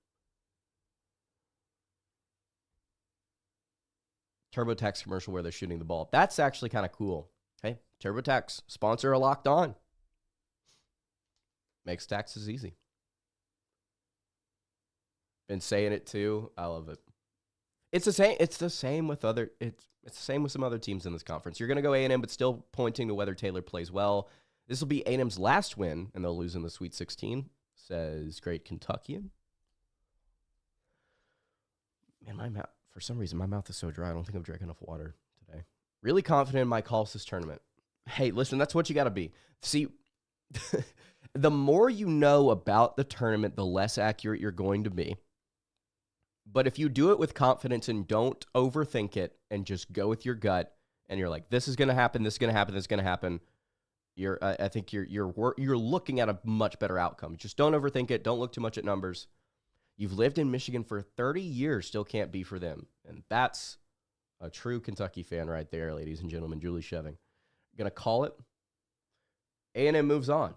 TurboTax commercial where they're shooting the ball. That's actually kind of cool. Hey, TurboTax, sponsor a Locked On. Makes taxes easy. Been saying it too. I love it. It's the same. It's the same with some other teams in this conference. You're going to go A&M, but still pointing to whether Taylor plays well. This will be A&M's last win, and they'll lose in the Sweet 16, says Great Kentuckian. Man, for some reason, my mouth is so dry. I don't think I've drank enough water today. Really confident in my calls this tournament. Hey, listen, that's what you got to be. See, the more you know about the tournament, the less accurate you're going to be. But if you do it with confidence and don't overthink it and just go with your gut, and you're like, this is going to happen, this is going to happen, this is going to happen, I think you're looking at a much better outcome. Just don't overthink it. Don't look too much at numbers. You've lived in Michigan for 30 years, still can't be for them. And that's a true Kentucky fan right there, ladies and gentlemen. Julie Sheving. Going to call it. A&M moves on.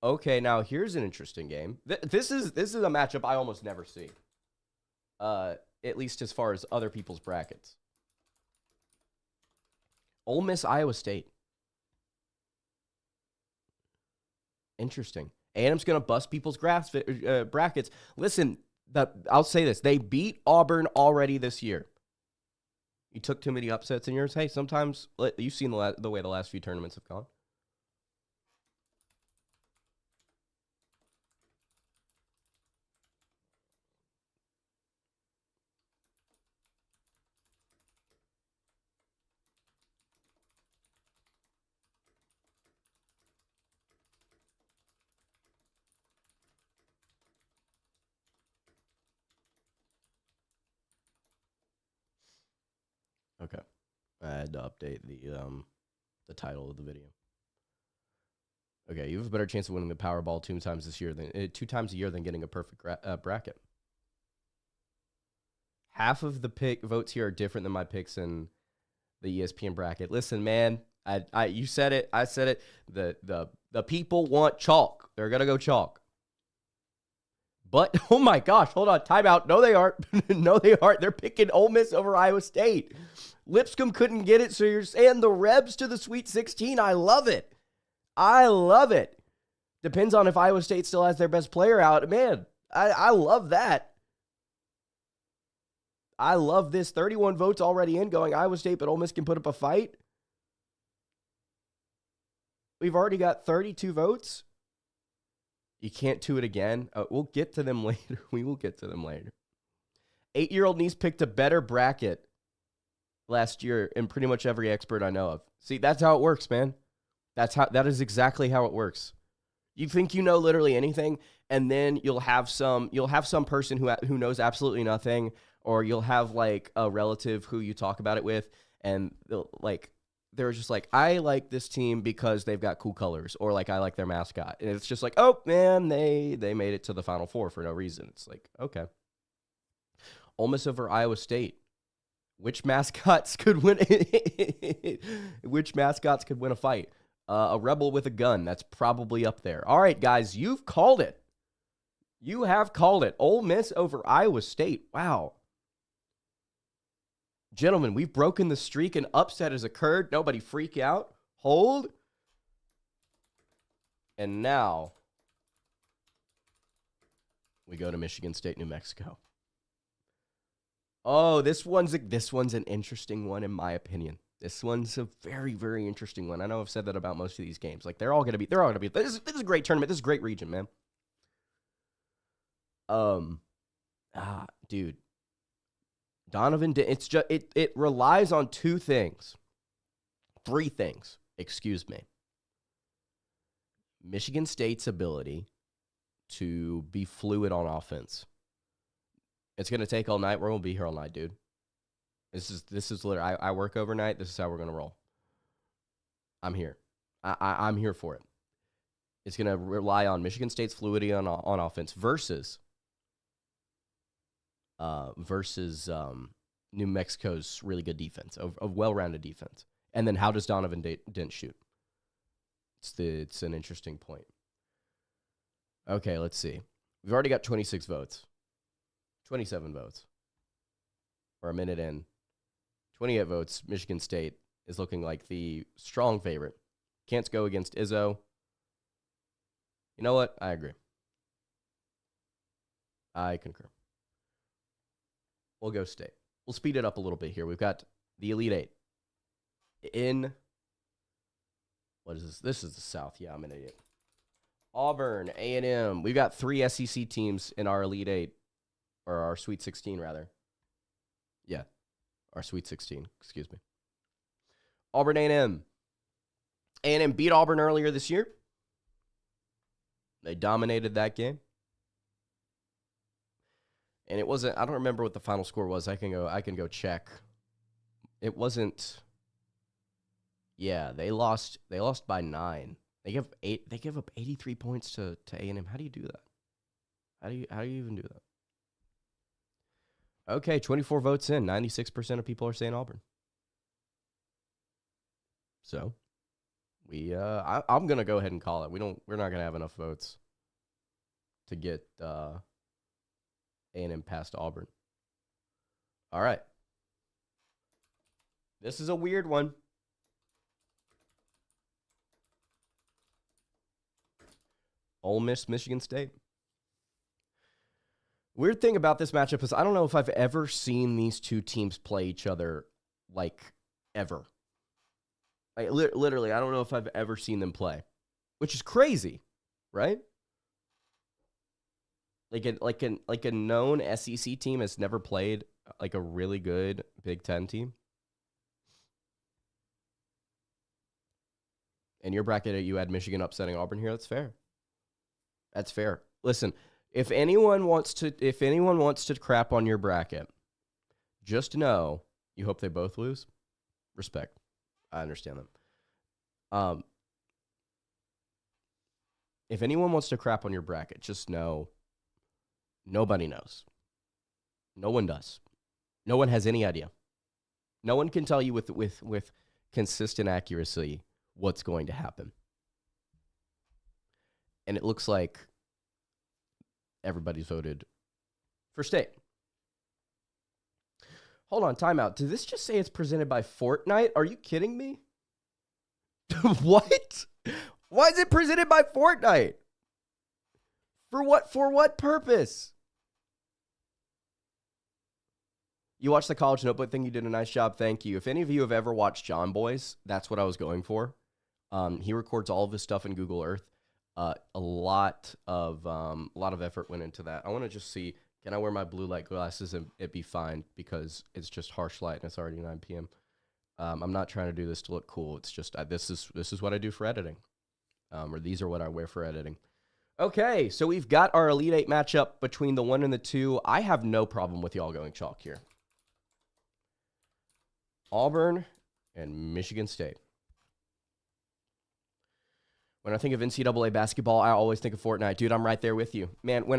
Okay, now here's an interesting game. This is a matchup I almost never see. At least as far as other people's brackets. Ole Miss, Iowa State. Interesting. A&M's going to bust people's brackets. Listen, I'll say this. They beat Auburn already this year. You took too many upsets in yours. Hey, sometimes you've seen the way the last few tournaments have gone. Okay. I had to update the title of the video. Okay, you have a better chance of winning the Powerball 2 times a year than getting a perfect bracket. Half of the pick votes here are different than my picks in the ESPN bracket. Listen, man, you said it. I said it. The people want chalk. They're gonna go chalk. But oh my gosh, hold on, timeout. No, they aren't. No, they aren't. They're picking Ole Miss over Iowa State. Lipscomb couldn't get it, so you're saying the Rebs to the Sweet 16. I love it. I love it. Depends on if Iowa State still has their best player out. Man, I love that. I love this. 31 votes already in going Iowa State, but Ole Miss can put up a fight. We've already got 32 votes. You can't do it again. We'll get to them later. We will get to them later. 8-year-old niece picked a better bracket last year in pretty much every expert I know of. See, that's how it works, man. That is exactly how it works. You think you know literally anything, and then you'll have some person who knows absolutely nothing, or you'll have like a relative who you talk about it with, and they're just like, I like this team because they've got cool colors, or like I like their mascot, and it's just like, oh man, they made it to the Final Four for no reason. It's like, okay, Ole Miss over Iowa State. Which mascots could win? Which mascots could win a fight? A rebel with a gun. That's probably up there. All right, guys, you've called it. You have called it. Ole Miss over Iowa State. Wow. Gentlemen, we've broken the streak. An upset has occurred. Nobody freak out. Hold. And now we go to Michigan State, New Mexico. Oh, this one's an interesting one in my opinion. This one's a very, very interesting one. I know I've said that about most of these games. Like they're all gonna be. This is a great tournament. This is a great region, man. Dude, Donovan. It relies on three things. Excuse me. Michigan State's ability to be fluid on offense. It's gonna take all night. We're gonna be here all night, dude. This is literally, I work overnight. This is how we're going to roll. I'm here. I'm here for it. It's going to rely on Michigan State's fluidity on offense versus New Mexico's really good defense, a well-rounded defense. And then how does Donovan Dent shoot? It's an interesting point. Okay, let's see. We've already got 26 votes. 27 votes. We're a minute in. 28 votes. Michigan State is looking like the strong favorite. Can't go against Izzo. You know what? I agree. I concur. We'll go State. We'll speed it up a little bit here. We've got the Elite Eight. What is this? This is the South. Yeah, I'm an idiot. Auburn, A&M. We've got 3 SEC teams in our Elite Eight, or our Sweet 16, rather. Yeah. Our Sweet 16, excuse me. Auburn A&M. A&M beat Auburn earlier this year. They dominated that game. And it wasn't, I don't remember what the final score was. I can go check. It wasn't, yeah, they lost by 9. They give up 83 points to A&M. How do you do that? How do you even do that? Okay, 24 votes in. 96% of people are saying Auburn. So, I'm gonna go ahead and call it. We're not gonna have enough votes to get A&M past Auburn. All right, this is a weird one. Ole Miss, Michigan State. Weird thing about this matchup is I don't know if I've ever seen these two teams play each other, like, ever. Like, literally, I don't know if I've ever seen them play, which is crazy, right? Like a known SEC team has never played like a really good Big Ten team. In your bracket, you had Michigan upsetting Auburn here. That's fair. That's fair. Listen. If anyone wants to crap on your bracket, just know You hope they both lose? Respect. I understand them. Um, if anyone wants to crap on your bracket, just know nobody knows. No one does. No one has any idea. No one can tell you with consistent accuracy what's going to happen. And it looks like everybody's voted for state. Hold on, timeout. Did this just say it's presented by Fortnite? Are you kidding me? What? Why is it presented by Fortnite? For what purpose? You watched the College Notebook thing. You did a nice job. Thank you. If any of you have ever watched John Boys, that's what I was going for. He records all of his stuff in Google Earth. A lot of effort went into that. I want to just see, can I wear my blue light glasses and it be fine because it's just harsh light and it's already 9 p.m. I'm not trying to do this to look cool. It's just this is what I do for editing, or these are what I wear for editing. Okay, so we've got our Elite Eight matchup between the 1 and the 2. I have no problem with y'all going chalk here. Auburn and Michigan State. When I think of NCAA basketball, I always think of Fortnite. Dude, I'm right there with you. Man, when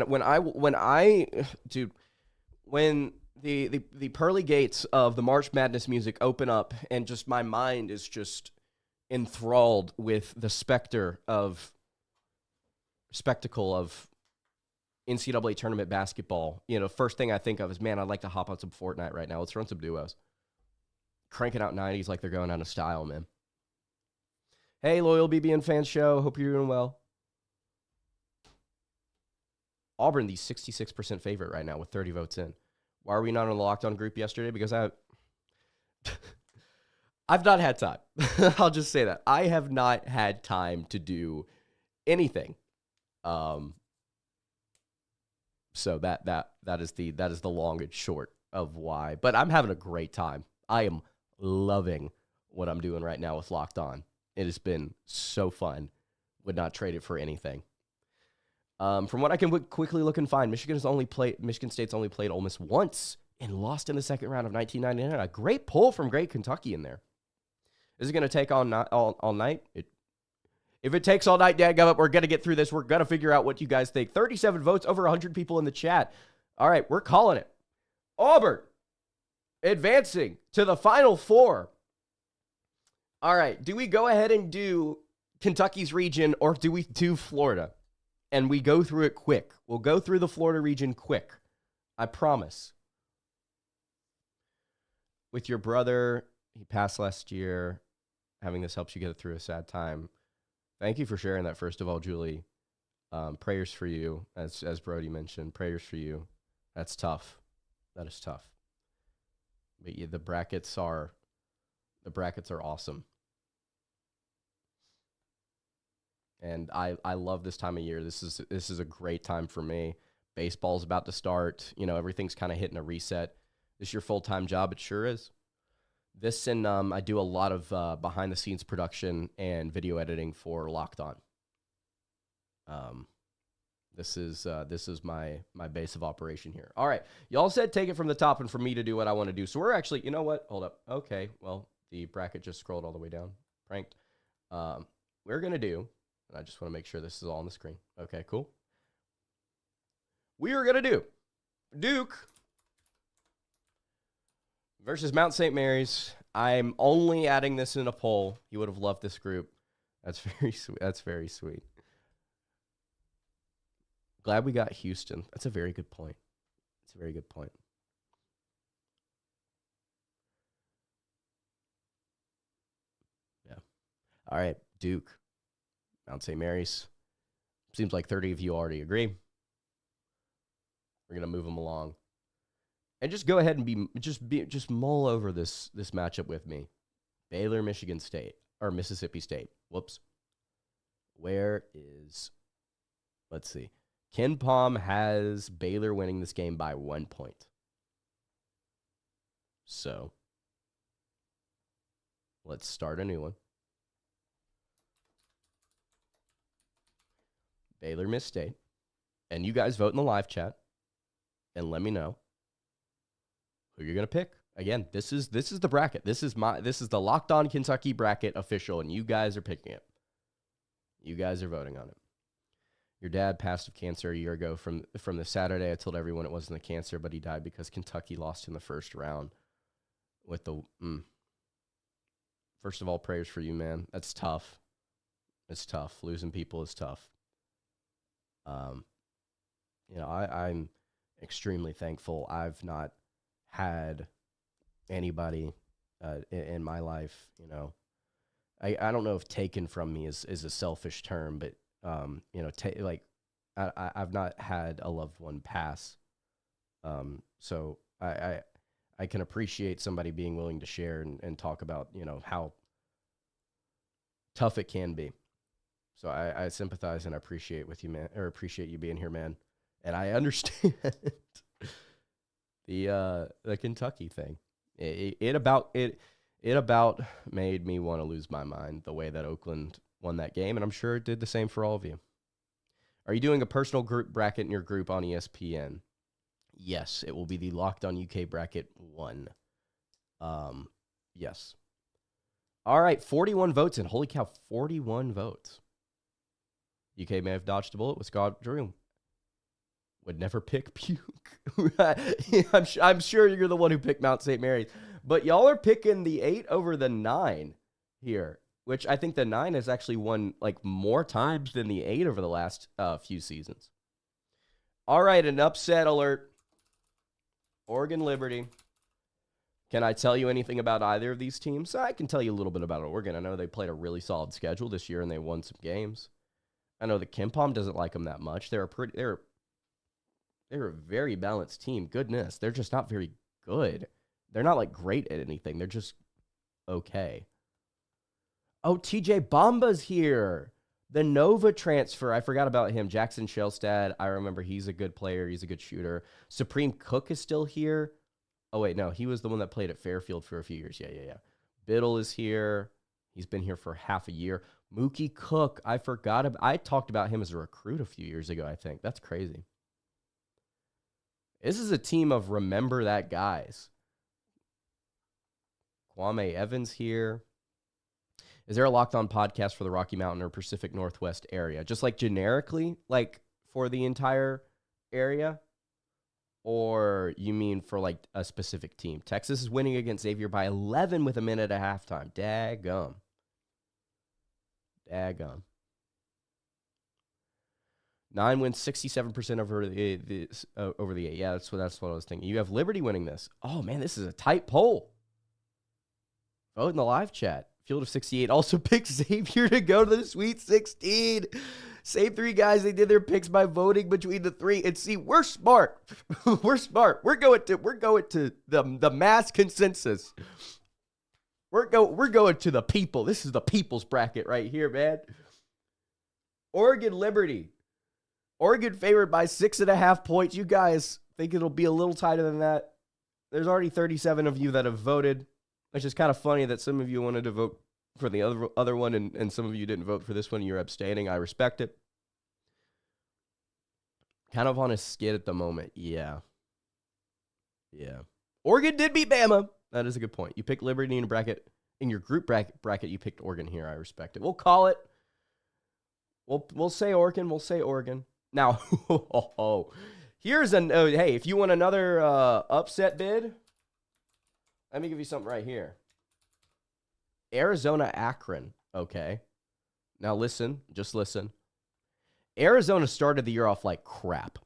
the pearly gates of the March Madness music open up and just my mind is just enthralled with the spectacle of NCAA tournament basketball, first thing I think of is, man, I'd like to hop on some Fortnite right now. Let's run some duos. Cranking out 90s like they're going out of style, man. Hey, loyal BBN fans show. Hope you're doing well. Auburn, the 66% favorite right now with 30 votes in. Why are we not on the Locked On group yesterday? Because I've not had time. I'll just say that. I have not had time to do anything. So that is the long and short of why. But I'm having a great time. I am loving what I'm doing right now with Locked On. It has been so fun. Would not trade it for anything. From what I can quickly look and find, Michigan State's only played Ole Miss once and lost in the second round of 1999. A great pull from great Kentucky in there. Is it going to take all night? If it takes all night, dadgummit, we're going to get through this. We're going to figure out what you guys think. 37 votes, over 100 people in the chat. All right, we're calling it. Auburn advancing to the Final Four. All right, do we go ahead and do Kentucky's region or do we do Florida? And we go through it quick. We'll go through the Florida region quick. I promise. With your brother, he passed last year. Having this helps you get through a sad time. Thank you for sharing that, first of all, Julie. Prayers for you, as Brody mentioned. Prayers for you. That's tough. That is tough. But yeah, the brackets are awesome. And I love this time of year. This is a great time for me. Baseball's about to start. Everything's kind of hitting a reset. This your full-time job? It sure is. This and I do a lot of behind-the-scenes production and video editing for Locked On. This is my base of operation here. All right, y'all said take it from the top and for me to do what I want to do. So we're actually, you know what? Hold up. Okay, well the bracket just scrolled all the way down. Pranked. We're gonna do. And I just want to make sure this is all on the screen. Okay, cool. We are going to do Duke versus Mount St. Mary's. I'm only adding this in a poll. You would have loved this group. That's very sweet. That's very sweet. Glad we got Houston. That's a very good point. That's a very good point. Yeah. All right, Duke. Mount St. Mary's. Seems like 30 of you already agree. We're going to move them along. And just go ahead and just mull over this matchup with me. Baylor, Michigan State, or Mississippi State. Whoops. Where is, let's see. Ken Palm has Baylor winning this game by 1 point. So, let's start a new one. Baylor, Miss State. And you guys vote in the live chat and let me know who you're going to pick. Again, this is the bracket. This is the Locked On Kentucky bracket official, and you guys are picking it. You guys are voting on it. Your dad passed of cancer a year ago. From the Saturday, I told everyone it wasn't the cancer, but he died because Kentucky lost in the first round. With the First of all, prayers for you, man. That's tough. It's tough. Losing people is tough. I'm extremely thankful. I've not had anybody in my life, I don't know if taken from me is a selfish term, but I've not had a loved one pass. So I can appreciate somebody being willing to share and talk about, how tough it can be. So I sympathize and appreciate with you, man, or appreciate you being here, man. And I understand the Kentucky thing. It about made me want to lose my mind the way that Oakland won that game, and I'm sure it did the same for all of you. Are you doing a personal group bracket in your group on ESPN? Yes, it will be the Locked On UK bracket 1. Yes. All right, 41 votes, and holy cow, 41 votes. UK may have dodged a bullet with Scott Drew. Would never pick Puke. I'm sure you're the one who picked Mount St. Mary's. But y'all are picking the 8 over the 9 here, which I think the 9 has actually won more times than the 8 over the last few seasons. All right, an upset alert. Oregon Liberty. Can I tell you anything about either of these teams? I can tell you a little bit about Oregon. I know they played a really solid schedule this year, and they won some games. I know that KenPom doesn't like them that much. They're a very balanced team. Goodness, they're just not very good. They're not great at anything. They're just okay. Oh, TJ Bamba's here. The Nova transfer. I forgot about him. Jackson Shellstad. I remember he's a good player. He's a good shooter. Supreme Cook is still here. Oh, wait, no. He was the one that played at Fairfield for a few years. Yeah. Biddle is here. He's been here for half a year. Mookie Cook. I talked about him as a recruit a few years ago, I think. That's crazy. This is a team of remember that guys. Kwame Evans here. Is there a Locked On podcast for the Rocky Mountain or Pacific Northwest area? Just generically, for the entire area? Or you mean for a specific team? Texas is winning against Xavier by 11 with a minute at halftime. Daggum. 9 wins, 67% over the 8. Yeah, that's what I was thinking. You have Liberty winning this. Oh man, this is a tight poll. Vote in the live chat. Field of 68 also picked Xavier to go to the Sweet 16. Same 3 guys. They did their picks by voting between the 3. And see, we're smart. We're smart. We're going to the mass consensus. We're going to the people. This is the people's bracket right here, man. Oregon Liberty. Oregon favored by 6.5 points. You guys think it'll be a little tighter than that? There's already 37 of you that have voted. It's just kind of funny that some of you wanted to vote for the other one and some of you didn't vote for this one. You're abstaining. I respect it. Kind of on a skid at the moment. Yeah. Oregon did beat Bama. That is a good point. You picked Liberty in a bracket. In your group bracket, you picked Oregon here. I respect it. We'll call it. We'll say Oregon. We'll say Oregon. Now, hey, if you want another upset bid, let me give you something right here. Arizona Akron. Okay. Now just listen. Arizona started the year off like crap.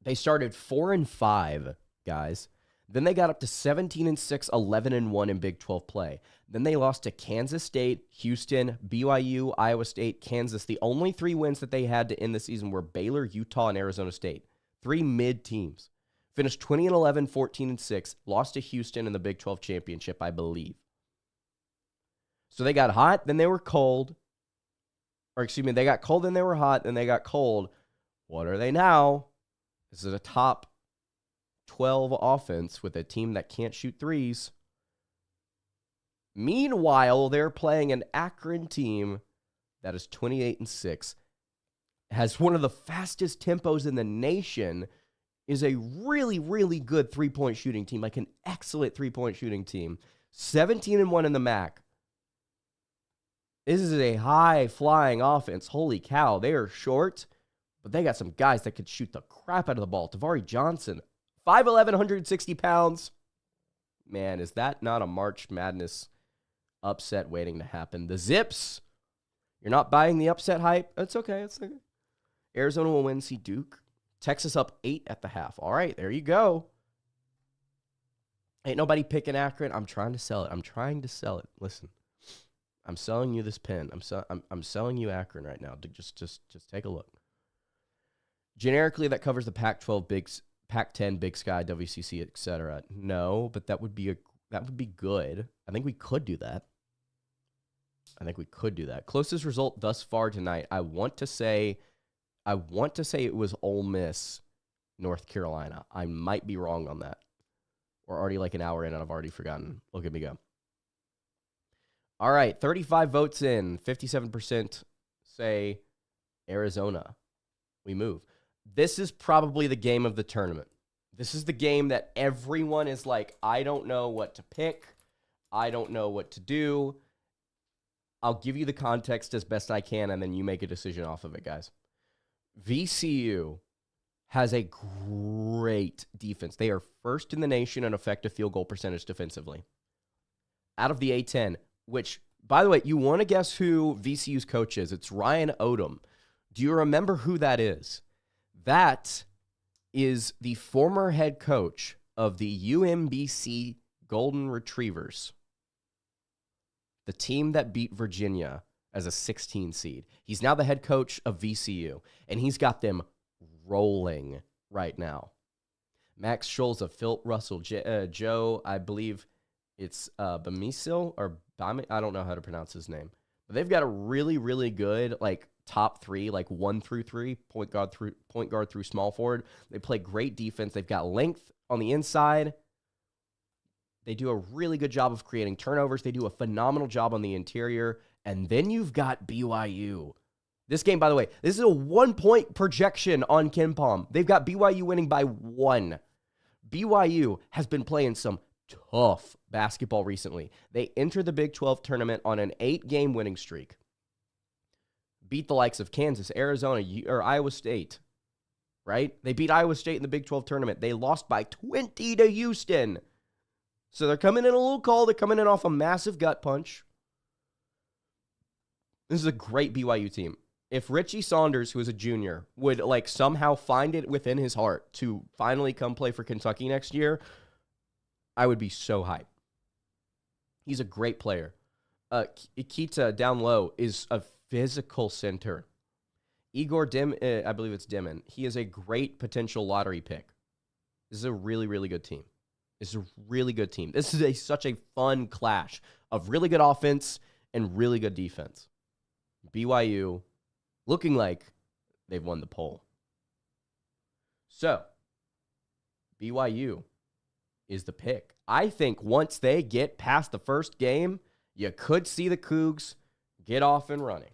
They started 4-5, guys. Then they got up to 17-6, 11-1 in Big 12 play. Then they lost to Kansas State, Houston, BYU, Iowa State, Kansas. The only 3 wins that they had to end the season were Baylor, Utah, and Arizona State. 3 mid teams. Finished 20-11, 14-6, lost to Houston in the Big 12 championship, I believe. So they got hot, then they were cold. They got cold, then they were hot, then they got cold. What are they now? This is a top 12 offense with a team that can't shoot threes. Meanwhile, they're playing an Akron team that is 28-6, has one of the fastest tempos in the nation, is a really, really good three-point shooting team, like an excellent three-point shooting team. 17-1 in the MAC. This is a high-flying offense. Holy cow, they are short, but they got some guys that could shoot the crap out of the ball. Tavari Johnson, 5'11", 160 pounds. Man, is that not a March Madness upset waiting to happen? The Zips, you're not buying the upset hype? It's okay. It's okay. Arizona will win. See Duke. Texas up 8 at the half. All right, there you go. Ain't nobody picking Akron. I'm trying to sell it. Listen, I'm selling you this pen. I'm selling you Akron right now. Just take a look. Generically, that covers the Pac-12 Pac-10, Big Sky, WCC, etc. No, but that would be good. I think we could do that. Closest result thus far tonight. I want to say it was Ole Miss, North Carolina. I might be wrong on that. We're already like an hour in and I've already forgotten. Look at me go. All right, 35 votes in, 57% say Arizona. We move. This is probably the game of the tournament. This is the game that everyone is like, I don't know what to pick. I don't know what to do. I'll give you the context as best I can, and then you make a decision off of it, guys. VCU has a great defense. They are first in the nation in effective field goal percentage defensively. Out of the A-10, which, by the way, you want to guess who VCU's coach is? It's Ryan Odom. Do you remember who that is? That is the former head coach of the UMBC Golden Retrievers, the team that beat Virginia as a 16 seed. He's now the head coach of VCU, and he's got them rolling right now. Max Scholza, Phil Russell, Joe, I believe it's Bamisil or Bami, I don't know how to pronounce his name. But they've got a really, really good top three, 1 through 3, point guard through small forward. They play great defense. They've got length on the inside. They do a really good job of creating turnovers. They do a phenomenal job on the interior. And then you've got BYU. This game, by the way, this is a 1-point projection on KenPom. They've got BYU winning by 1. BYU has been playing some tough basketball recently. They entered the Big 12 tournament on an 8-game winning streak. Beat the likes of Kansas, Arizona, or Iowa State, right? They beat Iowa State in the Big 12 tournament. They lost by 20 to Houston. So they're coming in a little cold. They're coming in off a massive gut punch. This is a great BYU team. If Richie Saunders, who is a junior, would somehow find it within his heart to finally come play for Kentucky next year, I would be so hyped. He's a great player. Ikita down low is a physical center. Igor I believe it's Dimon. He is a great potential lottery pick. This is a really, really good team. This is such a fun clash of really good offense and really good defense. BYU looking like they've won the poll. So, BYU is the pick. I think once they get past the first game, you could see the Cougs get off and running.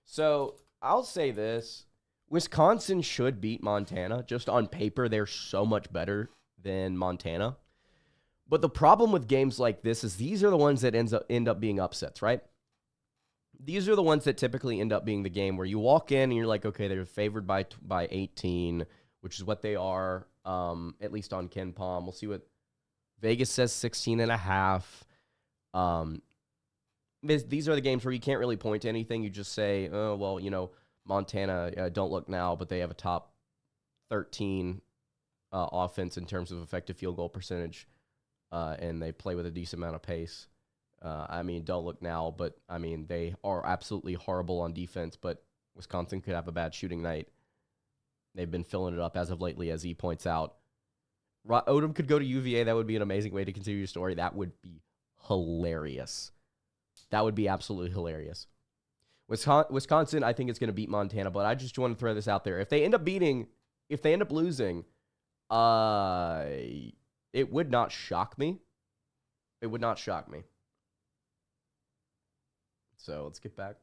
So, I'll say this. Wisconsin should beat Montana. Just on paper, they're so much better than Montana. But the problem with games like this is these are the ones that end up being upsets, right? These are the ones that typically end up being the game where you walk in and you're like, okay, they're favored by 18, which is what they are, at least on KenPom. We'll see what Vegas says, 16.5. These are the games where you can't really point to anything. You just say, oh, well, Montana, don't look now, but they have a top 13 offense in terms of effective field goal percentage, and they play with a decent amount of pace. Don't look now, but, they are absolutely horrible on defense, but Wisconsin could have a bad shooting night. They've been filling it up as of lately, as he points out. Odom could go to UVA. That would be an amazing way to continue your story. That would be hilarious. That would be absolutely hilarious. Wisconsin, I think, is going to beat Montana, but I just want to throw this out there. If they end up losing, it would not shock me. It would not shock me. So let's get back.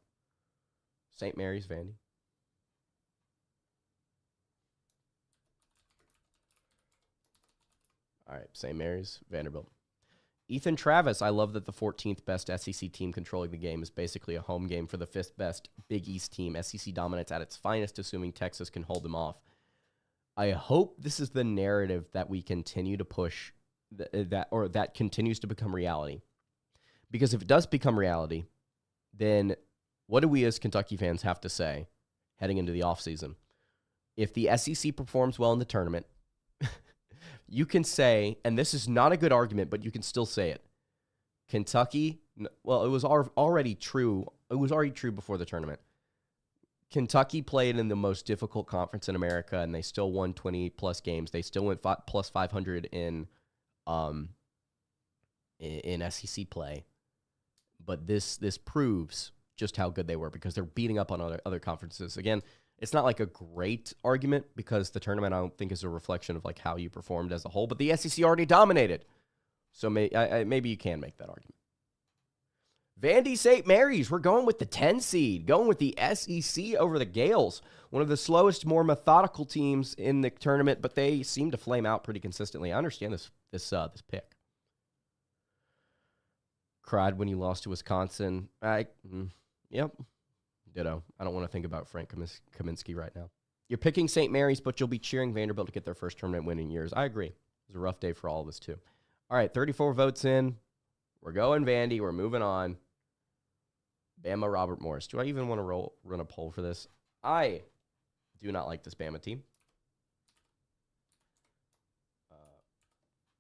St. Mary's, Vandy. All right, St. Mary's, Vanderbilt. Ethan Travis, I love that the 14th best SEC team controlling the game is basically a home game for the 5th best Big East team. SEC dominance at its finest, assuming Texas can hold them off. I hope this is the narrative that we continue to push, that continues to become reality. Because if it does become reality, then what do we as Kentucky fans have to say heading into the offseason? If the SEC performs well in the tournament, you can say, and this is not a good argument, but you can still say it. Kentucky, well, it was already true. It was already true before the tournament. Kentucky played in the most difficult conference in America, and they still won 20-plus games. They still went plus 500 in SEC play. But this proves just how good they were because they're beating up on other conferences. Again, it's not like a great argument because the tournament I don't think is a reflection of like how you performed as a whole, but the SEC already dominated. So maybe you can make that argument. Vandy St. Mary's, we're going with the 10 seed, going with the SEC over the Gales. One of the slowest, more methodical teams in the tournament, but they seem to flame out pretty consistently. I understand this pick. Cried when you lost to Wisconsin. Yep. Ditto. I don't want to think about Frank Kaminsky right now. You're picking St. Mary's, but you'll be cheering Vanderbilt to get their first tournament win in years. I agree. It was a rough day for all of us, too. All right, 34 votes in. We're going Vandy. We're moving on. Bama, Robert Morris. Do I even want to run a poll for this? I do not like this Bama team.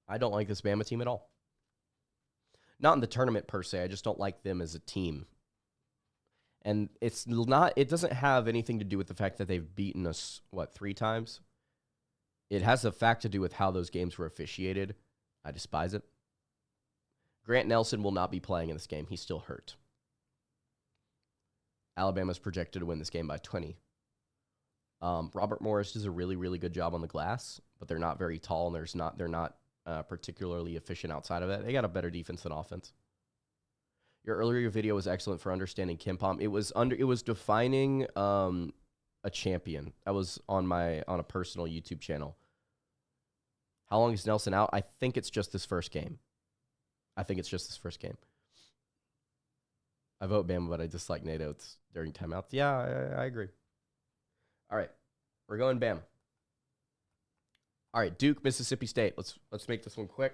I don't like this Bama team at all. Not in the tournament per se. I just don't like them as a team. And it doesn't have anything to do with the fact that they've beaten us, 3 times? It has a fact to do with how those games were officiated. I despise it. Grant Nelson will not be playing in this game. He's still hurt. Alabama's projected to win this game by 20. Robert Morris does a really, really good job on the glass, but they're not very tall, and they're not particularly efficient outside of it. They got a better defense than offense. Your earlier video was excellent for understanding KenPom. It was defining a champion. That was on a personal YouTube channel. How long is Nelson out? I think it's just this first game. I vote Bama, but I dislike NATO. It's during timeouts. Yeah, I agree. All right, we're going Bama. All right, Duke, Mississippi State. Let's make this one quick.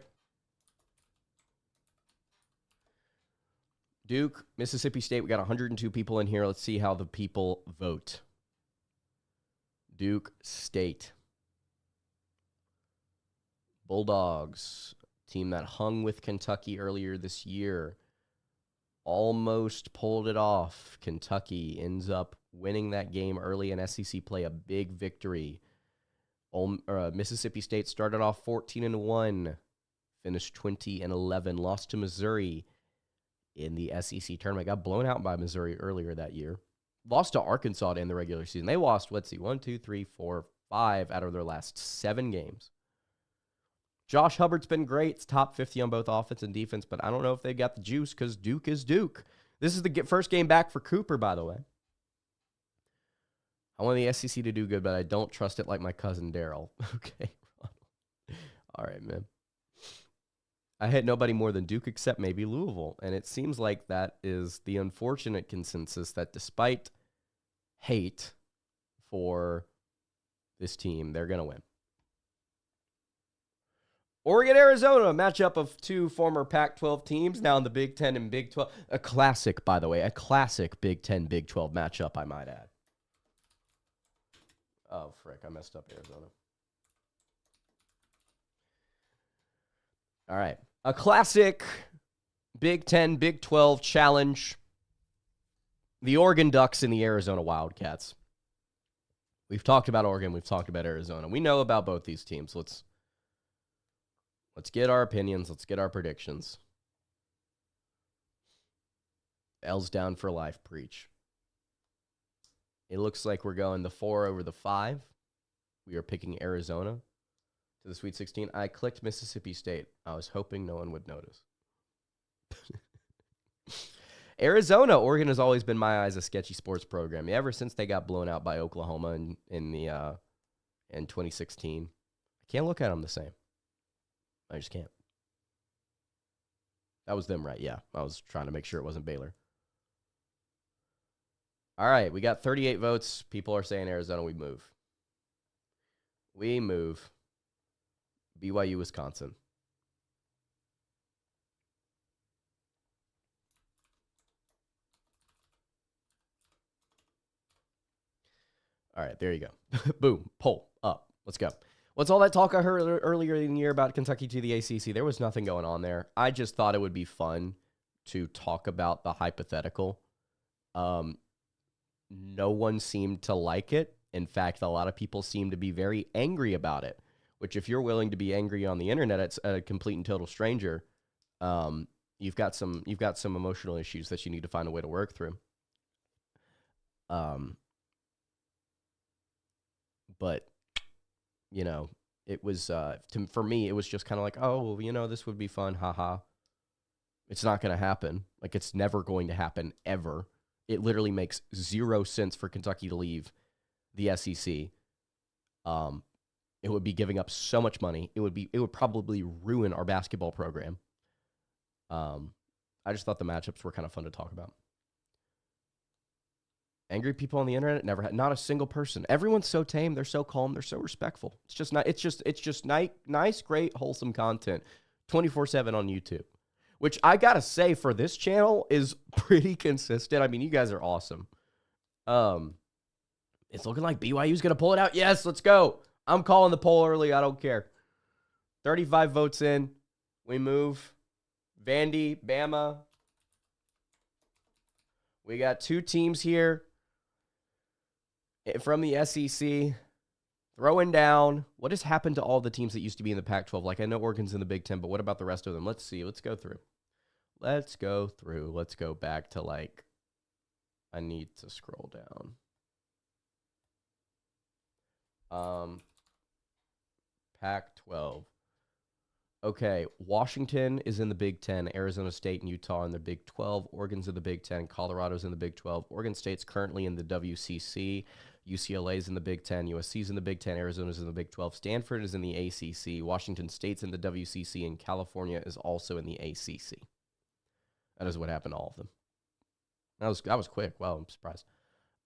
Duke, Mississippi State. We got 102 people in here. Let's see how the people vote. Duke State. Bulldogs, team that hung with Kentucky earlier this year. Almost pulled it off. Kentucky ends up winning that game early in SEC play, a big victory. Mississippi State started off 14-1, finished 20-11, lost to Missouri in the SEC tournament. Got blown out by Missouri earlier that year. Lost to Arkansas in the regular season. They lost, 1, 2, 3, 4, 5 out of their last 7 games. Josh Hubbard's been great. It's top 50 on both offense and defense, but I don't know if they got the juice because Duke is Duke. This is the first game back for Cooper, by the way. I want the SEC to do good, but I don't trust it like my cousin Daryl. Okay. All right, man. I hit nobody more than Duke except maybe Louisville, and it seems like that is the unfortunate consensus that despite hate for this team, they're going to win. Oregon, Arizona, a matchup of 2 former Pac-12 teams, now in the Big Ten and Big 12. A classic, by the way, a classic Big Ten, Big 12 matchup, I might add. Oh, frick, I messed up Arizona. All right. A classic Big 10, Big 12 challenge. The Oregon Ducks and the Arizona Wildcats. We've talked about Oregon. We've talked about Arizona. We know about both these teams. Let's get our opinions. Let's get our predictions. L's down for life. Preach. It looks like we're going the 4 over the 5. We are picking Arizona to the Sweet 16. I clicked Mississippi State. I was hoping no one would notice. Arizona, Oregon has always been my eyes a sketchy sports program. Ever since they got blown out by Oklahoma in 2016, I can't look at them the same. I just can't. That was them, right? Yeah. I was trying to make sure it wasn't Baylor. All right. We got 38 votes. People are saying Arizona, we move. We move. BYU, Wisconsin. All right, there you go. Boom, poll up. Let's go. What's all that talk I heard earlier in the year about Kentucky to the ACC? There was nothing going on there. I just thought it would be fun to talk about the hypothetical. No one seemed to like it. In fact, a lot of people seem to be very angry about it, which if you're willing to be angry on the internet, it's a complete and total stranger. You've got some emotional issues that you need to find a way to work through. But, you know, it was, for me, it was just kind of like, oh, you know, this would be fun, haha. It's not going to happen. Like, it's never going to happen, ever. It literally makes 0 sense for Kentucky to leave the SEC. It would be giving up so much money. It would probably ruin our basketball program. I just thought the matchups were kind of fun to talk about. Angry people on the internet never had, not a single person. Everyone's so tame. They're so calm. They're so respectful. It's just not. It's just nice, great, wholesome content, 24/7 on YouTube, which I gotta say for this channel is pretty consistent. I mean, you guys are awesome. It's looking like BYU's gonna pull it out. Yes, let's go. I'm calling the poll early. I don't care. 35 votes in. We move. Vandy, Bama. We got 2 teams here from the SEC throwing down. What has happened to all the teams that used to be in the Pac-12? Like, I know Oregon's in the Big Ten, but what about the rest of them? Let's see. Let's go through. Let's go back to, like, I need to scroll down. Pac-12. Okay, Washington is in the Big Ten, Arizona State and Utah in the Big 12, Oregon's in the Big 10, Colorado's in the Big 12, Oregon State's currently in the WCC, UCLA's in the Big 10, USC's in the Big 10, Arizona's in the Big 12, Stanford is in the ACC, Washington State's in the WCC, and California is also in the ACC. That is what happened to all of them. That was quick. Wow, I'm surprised.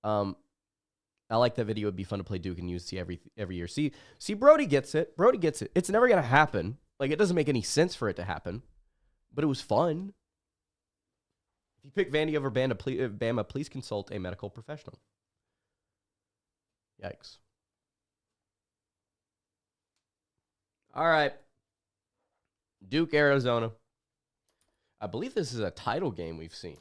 I like that video. It'd be fun to play Duke and UC every year. See, Brody gets it. Brody gets it. It's never going to happen. Like, it doesn't make any sense for it to happen, but it was fun. If you pick Vandy over Bama, please consult a medical professional. Yikes. All right. Duke, Arizona. I believe this is a title game we've seen.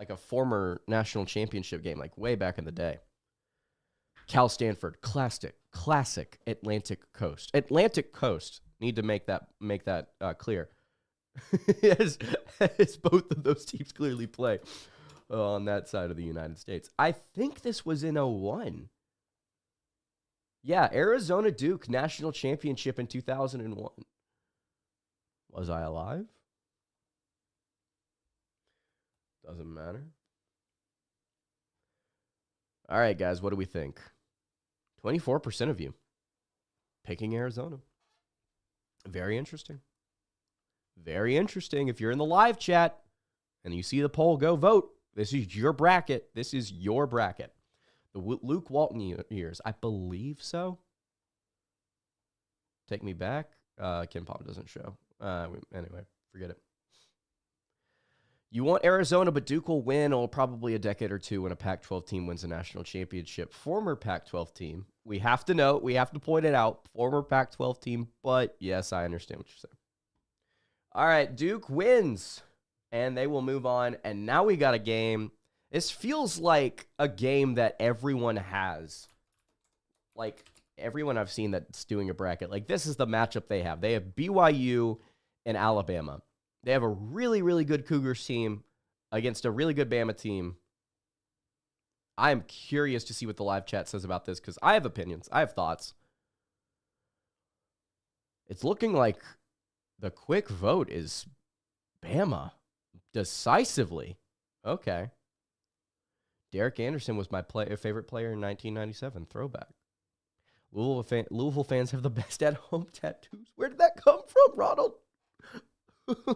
Like a former national championship game, like way back in the day. Cal Stanford, classic Atlantic Coast. Atlantic Coast. Need to make that clear. as both of those teams clearly play on that side of the United States. I think this was in 2001. Yeah, Arizona Duke national championship in 2001. Was I alive? Doesn't matter. All right, guys, what do we think? 24% of you picking Arizona. Very interesting. Very interesting. If you're in the live chat and you see the poll, go vote. This is your bracket. This is your bracket. The Luke Walton years. I believe so. Take me back. Ken Pop doesn't show. Anyway, forget it. You want Arizona, but Duke will win probably a decade or two when a Pac-12 team wins a national championship. Former Pac-12 team. We have to note, we have to point it out. Former Pac-12 team, but yes, I understand what you're saying. All right, Duke wins, and they will move on. And now we got a game. This feels like a game that everyone has. Like, everyone I've seen that's doing a bracket. Like, this is the matchup they have. They have BYU and Alabama. They have a really, really good Cougars team against a really good Bama team. I am curious to see what the live chat says about this because I have opinions. I have thoughts. It's looking like the quick vote is Bama decisively. Okay. Derek Anderson was my favorite player in 1997. Throwback. Louisville fans have the best at-home tattoos. Where did that come from, Ronald?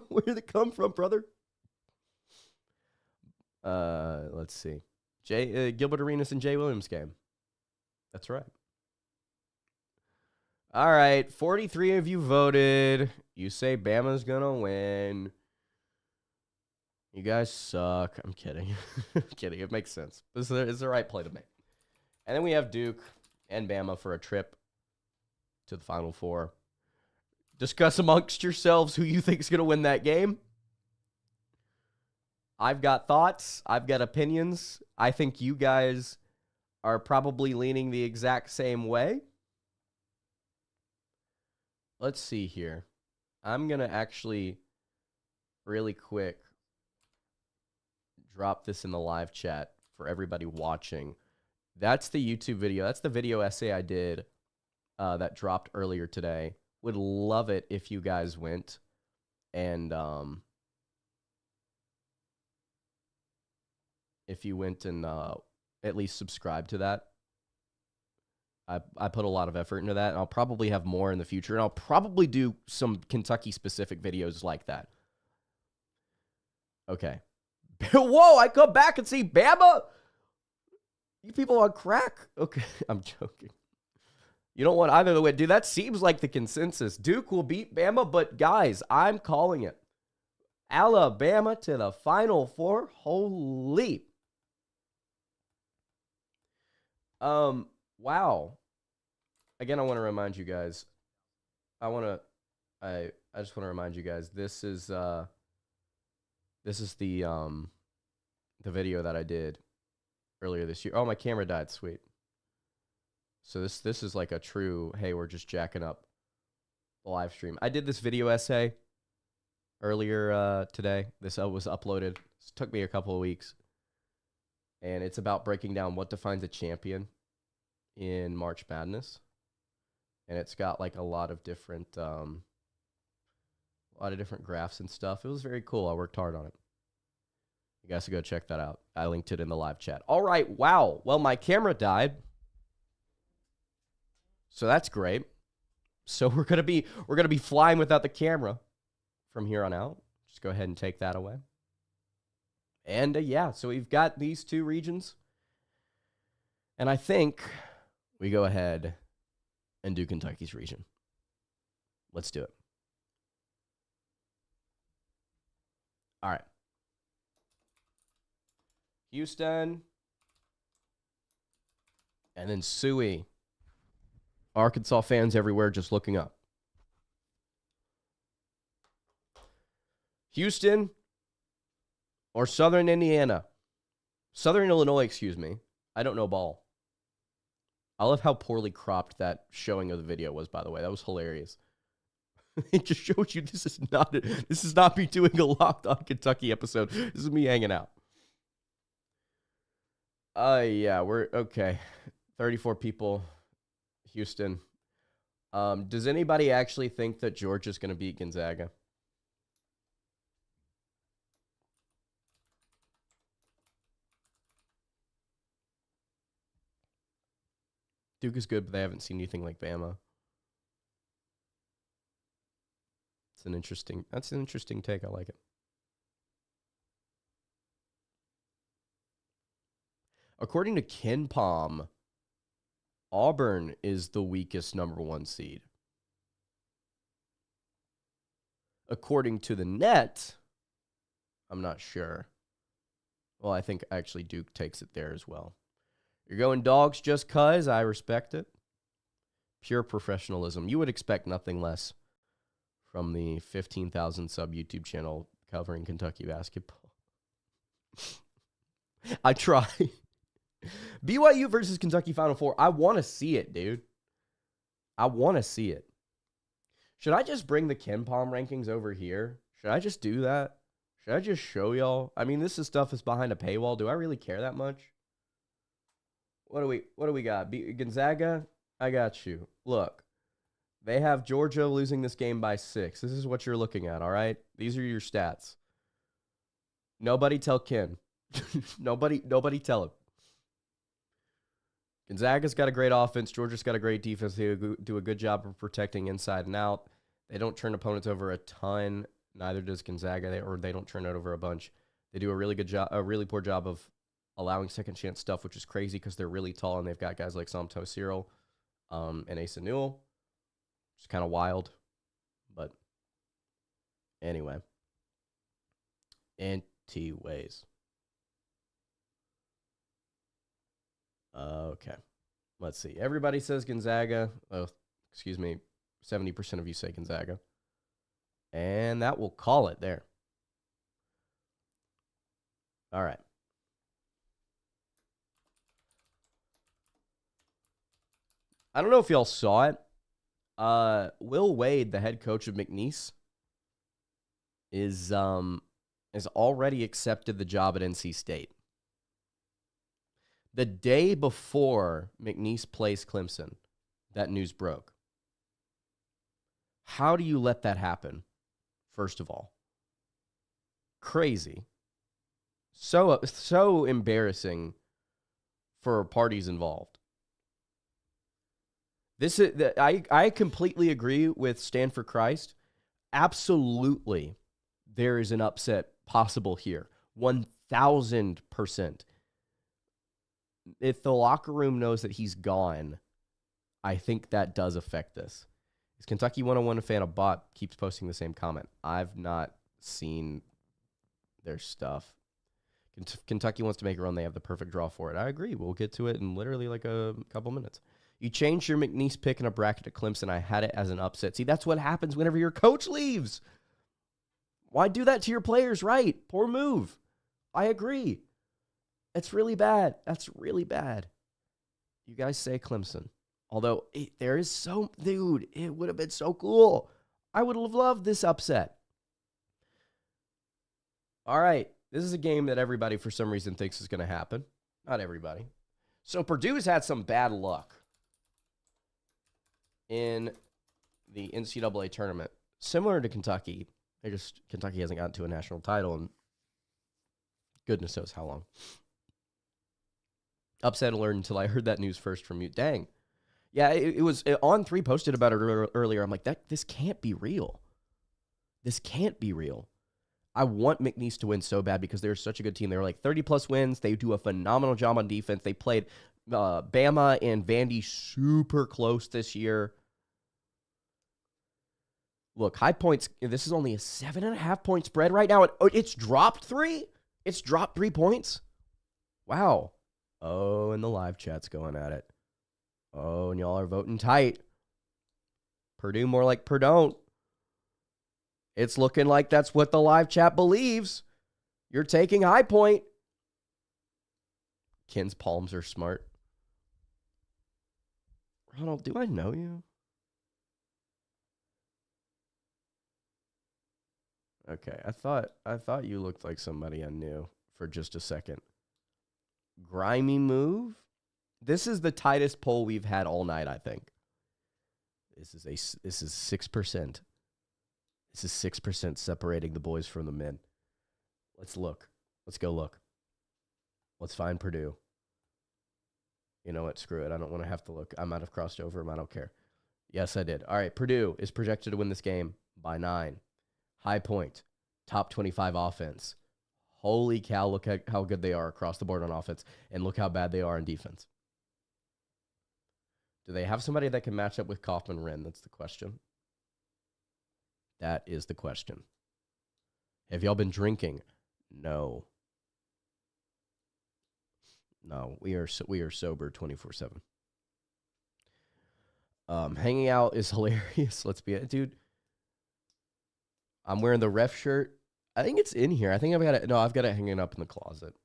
Where did it come from, brother? Let's see. Gilbert Arenas and Jay Williams game. That's right. All right, 43 of you voted. You say Bama's gonna win. You guys suck. I'm kidding. I'm kidding. It makes sense. This is the right play to make. And then we have Duke and Bama for a trip to the Final Four. Discuss amongst yourselves who you think is going to win that game. I've got thoughts. I've got opinions. I think you guys are probably leaning the exact same way. Let's see here. I'm going to actually really quick drop this in the live chat for everybody watching. That's the YouTube video. That's the video essay I did that dropped earlier today. Would love it if you guys went and if you went and at least subscribe to that. I put a lot of effort into that, and I'll probably have more in the future, and I'll probably do some Kentucky-specific videos like that. Okay. Whoa, I come back and see Bama? You people on crack? Okay, I'm joking. You don't want either of the way. Dude, that seems like the consensus. Duke will beat Bama, but guys, I'm calling it. Alabama to the Final Four. Holy. Wow. Again, I want to remind you guys. I just want to remind you guys. This is the video that I did earlier this year. Oh, my camera died. Sweet. So this is like a true, hey, we're just jacking up the live stream. I did this video essay earlier today. This was uploaded. It took me a couple of weeks. And it's about breaking down what defines a champion in March Madness. And it's got like a lot of different graphs and stuff. It was very cool. I worked hard on it. You guys should go check that out. I linked it in the live chat. All right, wow. Well, my camera died. So that's great. So we're gonna be flying without the camera from here on out. Just go ahead and take that away. And yeah, so we've got these two regions. And I think we go ahead and do Kentucky's region. Let's do it. All right. Houston. And then Suey. Arkansas fans everywhere just looking up. Houston or Southern Indiana? Southern Illinois, excuse me. I don't know ball. I love how poorly cropped that showing of the video was, by the way. That was hilarious. It just shows you this is not me doing a Locked On Kentucky episode. This is me hanging out. Yeah, we're okay. 34 people. Houston. Does anybody actually think that Georgia's going to beat Gonzaga? Duke is good, but they haven't seen anything like Bama. That's an interesting take. I like it. According to Ken Palm, Auburn is the weakest number 1 seed. According to the net, I'm not sure. Well, I think actually Duke takes it there as well. You're going dogs just 'cause. I respect it. Pure professionalism. You would expect nothing less from the 15,000 sub YouTube channel covering Kentucky basketball. I try. BYU versus Kentucky Final Four. I want to see it, dude. I want to see it. Should I just bring the Ken Palm rankings over here? Should I just do that? Should I just show y'all? I mean, this is stuff is behind a paywall. Do I really care that much? What do we got? Gonzaga, I got you. Look, they have Georgia losing this game by 6. This is what you're looking at, all right? These are your stats. Nobody tell Ken. Nobody tell him. Gonzaga's got a great offense. Georgia's got a great defense. They do a good job of protecting inside and out. They don't turn opponents over a ton. Neither does Gonzaga, they don't turn it over a bunch. They do a really good job, a really poor job of allowing second chance stuff, which is crazy because they're really tall and they've got guys like Somto Cyril and Asa Newell. It's kind of wild, but anyway. Ways. Okay. Let's see. Everybody says Gonzaga. Oh, excuse me. 70% of you say Gonzaga. And that will call it there. All right. I don't know if y'all saw it. Will Wade, the head coach of McNeese, is already accepted the job at NC State. The day before McNeese plays Clemson, that news broke. How do you let that happen? First of all, crazy. So embarrassing for parties involved. I completely agree with Stand for Christ. Absolutely, there is an upset possible here. 1,000%. If the locker room knows that he's gone, I think that does affect this. Is Kentucky 101 a fan of Bot? Keeps posting the same comment. I've not seen their stuff. Kentucky wants to make a run. They have the perfect draw for it. I agree. We'll get to it in literally like a couple minutes. You changed your McNeese pick in a bracket at Clemson. I had it as an upset. See, that's what happens whenever your coach leaves. Why do that to your players, right? Poor move. I agree. It's really bad. That's really bad. You guys say Clemson. Although, it would have been so cool. I would have loved this upset. All right. This is a game that everybody, for some reason, thinks is going to happen. Not everybody. So, Purdue has had some bad luck in the NCAA tournament. Similar to Kentucky. Kentucky hasn't gotten to a national title in goodness knows how long. Upset alert until I heard that news first from you. Dang. Yeah, it was On3 posted about it earlier. I'm like, this can't be real. This can't be real. I want McNeese to win so bad because they're such a good team. They were like 30-plus wins. They do a phenomenal job on defense. They played Bama and Vandy super close this year. Look, High Points, this is only a 7.5-point spread right now. It's dropped 3? It's dropped 3 points? Wow. Oh, and the live chat's going at it. Oh, and y'all are voting tight. Purdue more like Purdue. It's looking like that's what the live chat believes. You're taking High Point. Ken's palms are smart. Ronald, do I know you? Okay, I thought you looked like somebody I knew for just a second. Grimy move? This is the tightest poll we've had all night, I think. This is 6%. This is 6% separating the boys from the men. Let's look. Let's go look. Let's find Purdue. You know what? Screw it. I don't want to have to look. I might have crossed over him. I don't care. Yes, I did. All right. Purdue is projected to win this game by 9. High Point, top 25 offense. Holy cow, look at how good they are across the board on offense, and look how bad they are in defense. Do they have somebody that can match up with Kaufman-Wren? That's the question. That is the question. Have y'all been drinking? No. No, we are sober 24/7. Hanging out is hilarious. Let's be it, dude. I'm wearing the ref shirt. I think it's in here. I think I've got it hanging up in the closet.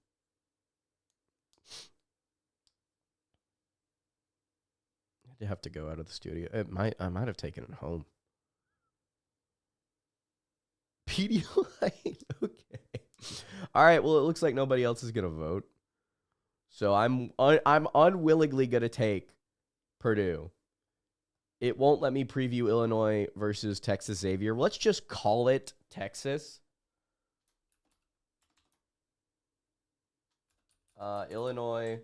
I have to go out of the studio. I might have taken it home. Pedialyte. Okay. All right. Well, it looks like nobody else is gonna vote, so I'm unwillingly gonna take Purdue. It won't let me preview Illinois versus Texas Xavier. Let's just call it Texas. Illinois,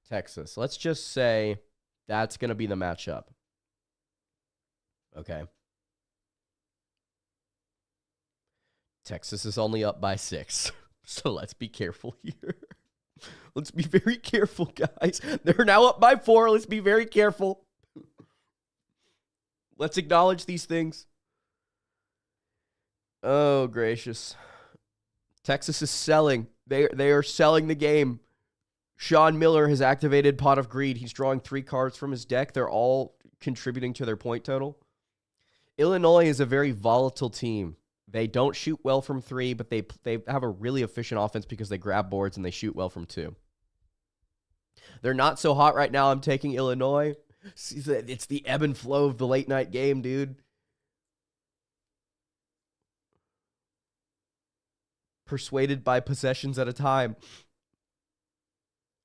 Texas. Let's just say that's going to be the matchup. Okay. Texas is only up by 6. So let's be careful here. Let's be very careful, guys. They're now up by 4. Let's be very careful. Let's acknowledge these things. Oh, gracious. Texas is selling. They are selling the game. Sean Miller has activated Pot of Greed. He's drawing 3 cards from his deck. They're all contributing to their point total. Illinois is a very volatile team. They don't shoot well from 3, but they have a really efficient offense because they grab boards and they shoot well from 2. They're not so hot right now. I'm taking Illinois. It's the ebb and flow of the late night game, dude. Persuaded by possessions at a time.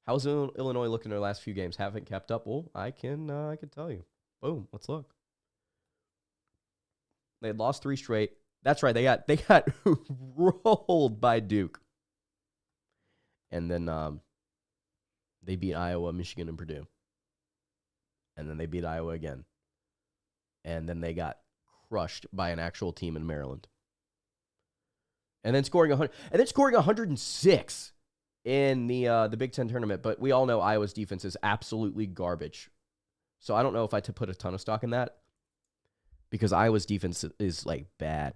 How's Illinois looking in their last few games? Haven't kept up. Well, I can tell you. Boom. Let's look. They had lost 3 straight. That's right. They got rolled by Duke. And then they beat Iowa, Michigan, and Purdue. And then they beat Iowa again. And then they got crushed by an actual team in Maryland. And then scoring 106 in the Big Ten tournament. But we all know Iowa's defense is absolutely garbage. So I don't know if I put a ton of stock in that. Because Iowa's defense is like bad.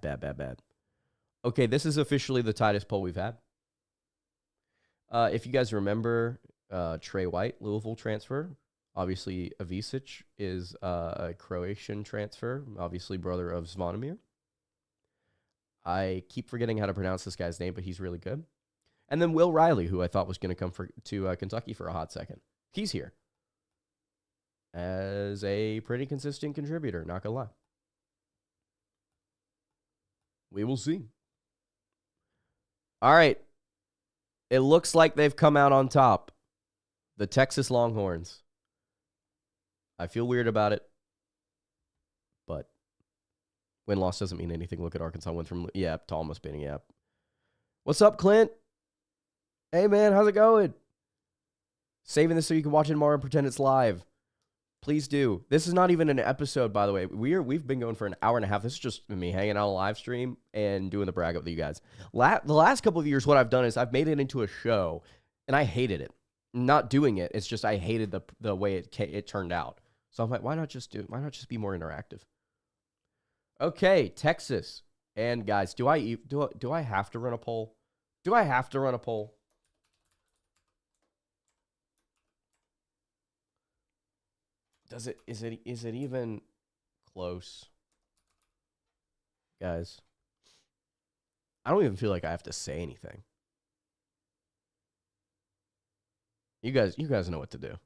Okay, this is officially the tightest poll we've had. If you guys remember, Trey White, Louisville transfer. Obviously, Avicic is a Croatian transfer. Obviously, brother of Zvonimir. I keep forgetting how to pronounce this guy's name, but he's really good. And then Will Riley, who I thought was going to come to Kentucky for a hot second. He's here as a pretty consistent contributor, not going to lie. We will see. All right. It looks like they've come out on top. The Texas Longhorns. I feel weird about it. But win-loss doesn't mean anything. Look at Arkansas went from, to almost beating, What's up, Clint? Hey, man, how's it going? Saving this so you can watch it tomorrow and pretend it's live. Please do. This is not even an episode, by the way. We've been going for an hour and a half. This is just me hanging out on a live stream and doing the brag up with you guys. The last couple of years, what I've done is I've made it into a show, and I hated it. Not doing it. It's just I hated the way it turned out. So I'm like, why not just be more interactive? Okay, Texas. And guys, do I have to run a poll? Do I have to run a poll? Is it even close? Guys, I don't even feel like I have to say anything. You guys know what to do.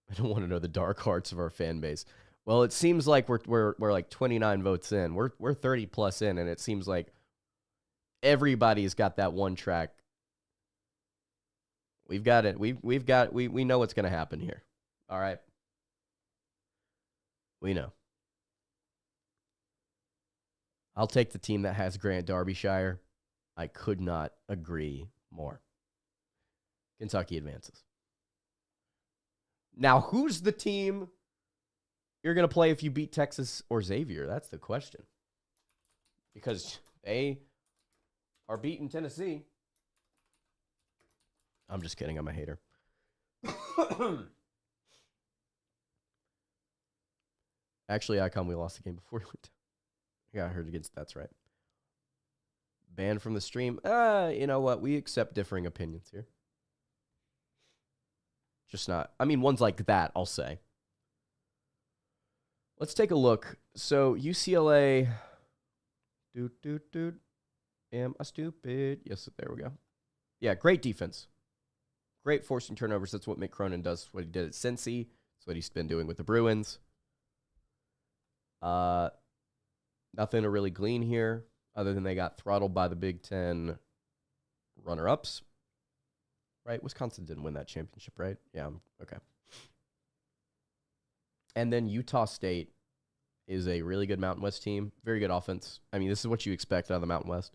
I don't want to know the dark hearts of our fan base. Well, it seems like we're like 29 votes in. We're 30 plus in, and it seems like everybody's got that one track. We've got it. We know what's going to happen here. All right. We know. I'll take the team that has Grant Derbyshire. I could not agree more. Kentucky advances. Now, who's the team you're going to play if you beat Texas or Xavier? That's the question. Because they are beating Tennessee. I'm just kidding. I'm a hater. Actually, Icon, we lost the game before we went down. Yeah, I heard against that's right. Banned from the stream. You know what? We accept differing opinions here. Just not. I mean, ones like that, I'll say. Let's take a look. So, UCLA. Am I stupid? Yes, there we go. Yeah, great defense. Great forcing turnovers. That's what Mick Cronin does. What he did at Cincy. That's what he's been doing with the Bruins. Nothing to really glean here other than they got throttled by the Big Ten runner-ups. Right? Wisconsin didn't win that championship, right? Yeah, okay. And then Utah State is a really good Mountain West team. Very good offense. I mean, this is what you expect out of the Mountain West.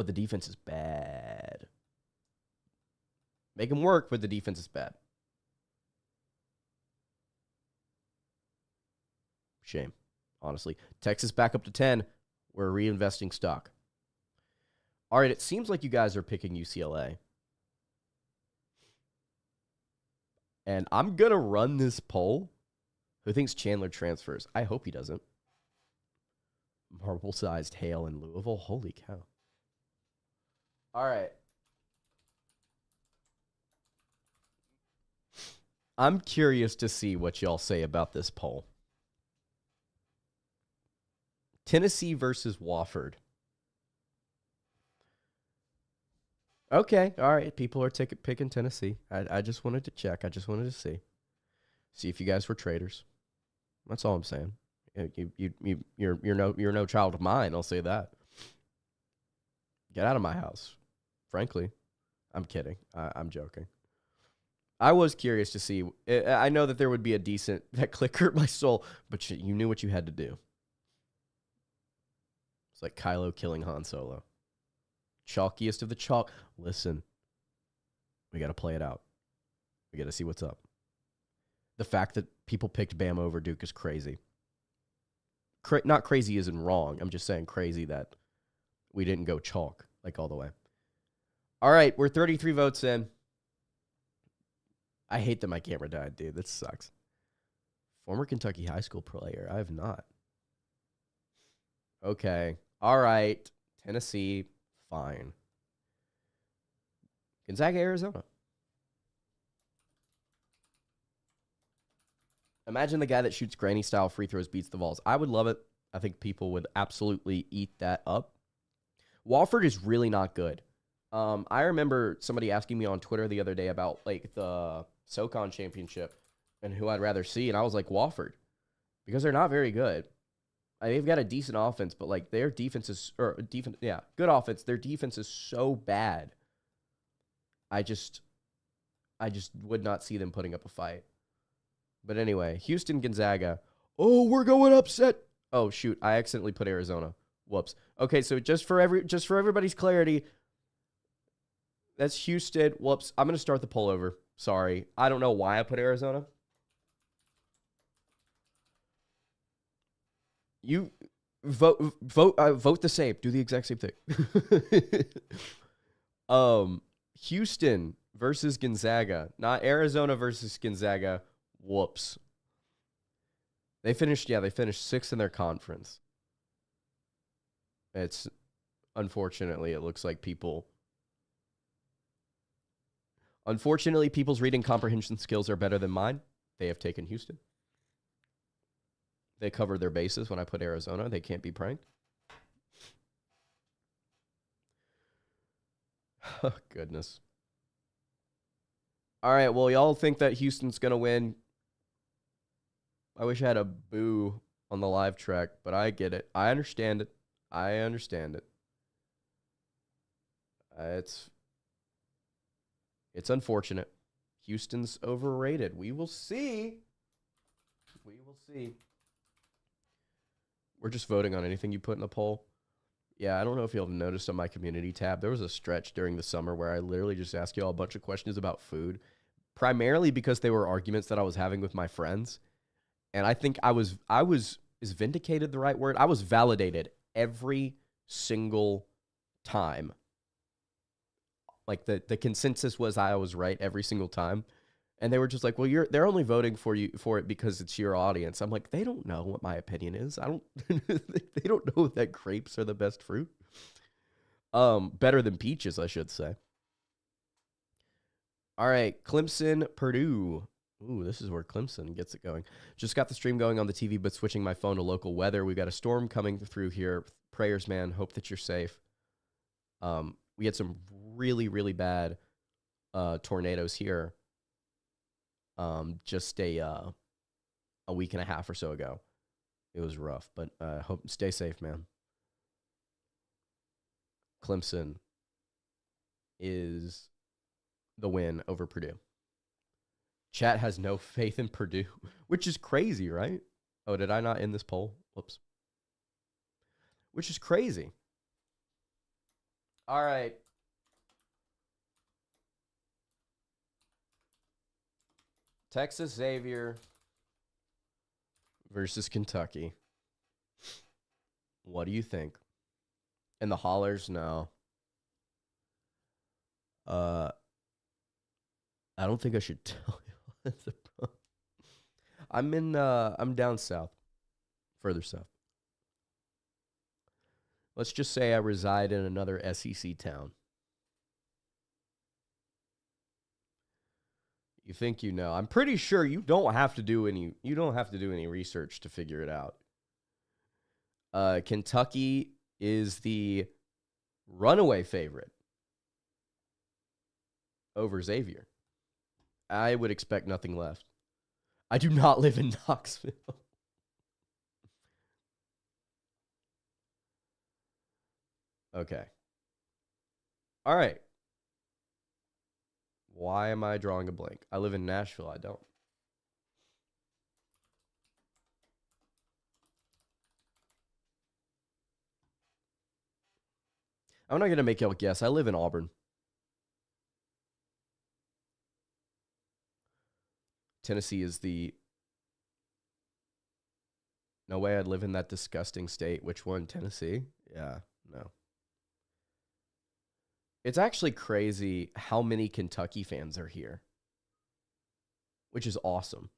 but the defense is bad. Make them work, but the defense is bad. Shame, honestly. Texas back up to 10. We're reinvesting stock. All right, it seems like you guys are picking UCLA. And I'm going to run this poll. Who thinks Chandler transfers? I hope he doesn't. Marble-sized hail in Louisville. Holy cow. All right. I'm curious to see what y'all say about this poll. Tennessee versus Wofford. Okay, all right. People are picking Tennessee. I just wanted to check. I just wanted to see if you guys were traitors. That's all I'm saying. You're no child of mine. I'll say that. Get out of my house. Frankly, I'm kidding. I'm joking. I was curious to see. I know that there would be a decent. That click hurt my soul, but you knew what you had to do. It's like Kylo killing Han Solo. Chalkiest of the chalk. Listen, we got to play it out. We got to see what's up. The fact that people picked Bama over Duke is crazy. Not crazy isn't wrong. I'm just saying crazy that we didn't go chalk like all the way. All right, we're 33 votes in. I hate that my camera died, dude. That sucks. Former Kentucky high school player. I have not. Okay. All right. Tennessee. Fine. Gonzaga, Arizona. Imagine the guy that shoots granny-style free throws beats the Vols. I would love it. I think people would absolutely eat that up. Wofford is really not good. I remember somebody asking me on Twitter the other day about like the SoCon championship and who I'd rather see, and I was like Wofford because they're not very good. They've got a decent offense, but like their defense is good offense. Their defense is so bad. I just would not see them putting up a fight. But anyway, Houston, Gonzaga. Oh, we're going upset. Oh shoot, I accidentally put Arizona. Whoops. Okay, so just for everybody's clarity, that's Houston. Whoops. I'm gonna start the poll over. Sorry, I don't know why I put Arizona. You vote the same. Do the exact same thing. Houston versus Gonzaga, not Arizona versus Gonzaga. Whoops. They finished 6th in their conference. It's unfortunately, it looks like people's reading comprehension skills are better than mine. They have taken Houston. They covered their bases when I put Arizona. They can't be pranked. Oh, goodness. All right, well, y'all think that Houston's going to win. I wish I had a boo on the live track, but I get it. I understand it. It's unfortunate. Houston's overrated. We will see. We're just voting on anything you put in the poll. Yeah, I don't know if you'll have noticed on my community tab, there was a stretch during the summer where I literally just asked you all a bunch of questions about food, primarily because they were arguments that I was having with my friends. And I think is vindicated the right word? I was validated every single time. Like the consensus was I was right every single time. And they were just like, well, they're only voting for it because it's your audience. I'm like, they don't know what my opinion is. They don't know that grapes are the best fruit. Better than peaches, I should say. All right, Clemson, Purdue. Ooh, this is where Clemson gets it going. Just got the stream going on the TV, but switching my phone to local weather. We got a storm coming through here. Prayers, man. Hope that you're safe. We had some really, really bad tornadoes here. Just a week and a half or so ago. It was rough, but hope stay safe, man. Clemson is the win over Purdue. Chat has no faith in Purdue, which is crazy, right? Oh, did I not end this poll? Whoops. Which is crazy. All right. Texas Xavier versus Kentucky. What do you think? And the hollers, no. I don't think I should tell you. I'm down south, further south. Let's just say I reside in another SEC town. You think you know? I'm pretty sure you don't have to do any research to figure it out. Kentucky is the runaway favorite over Xavier. I would expect nothing left. I do not live in Knoxville. Okay. All right. Why am I drawing a blank? I live in Nashville. I don't. I'm not going to make y'all guess. I live in Auburn. Tennessee is the... No way I'd live in that disgusting state. Which one? Tennessee? Yeah, no. It's actually crazy how many Kentucky fans are here, which is awesome.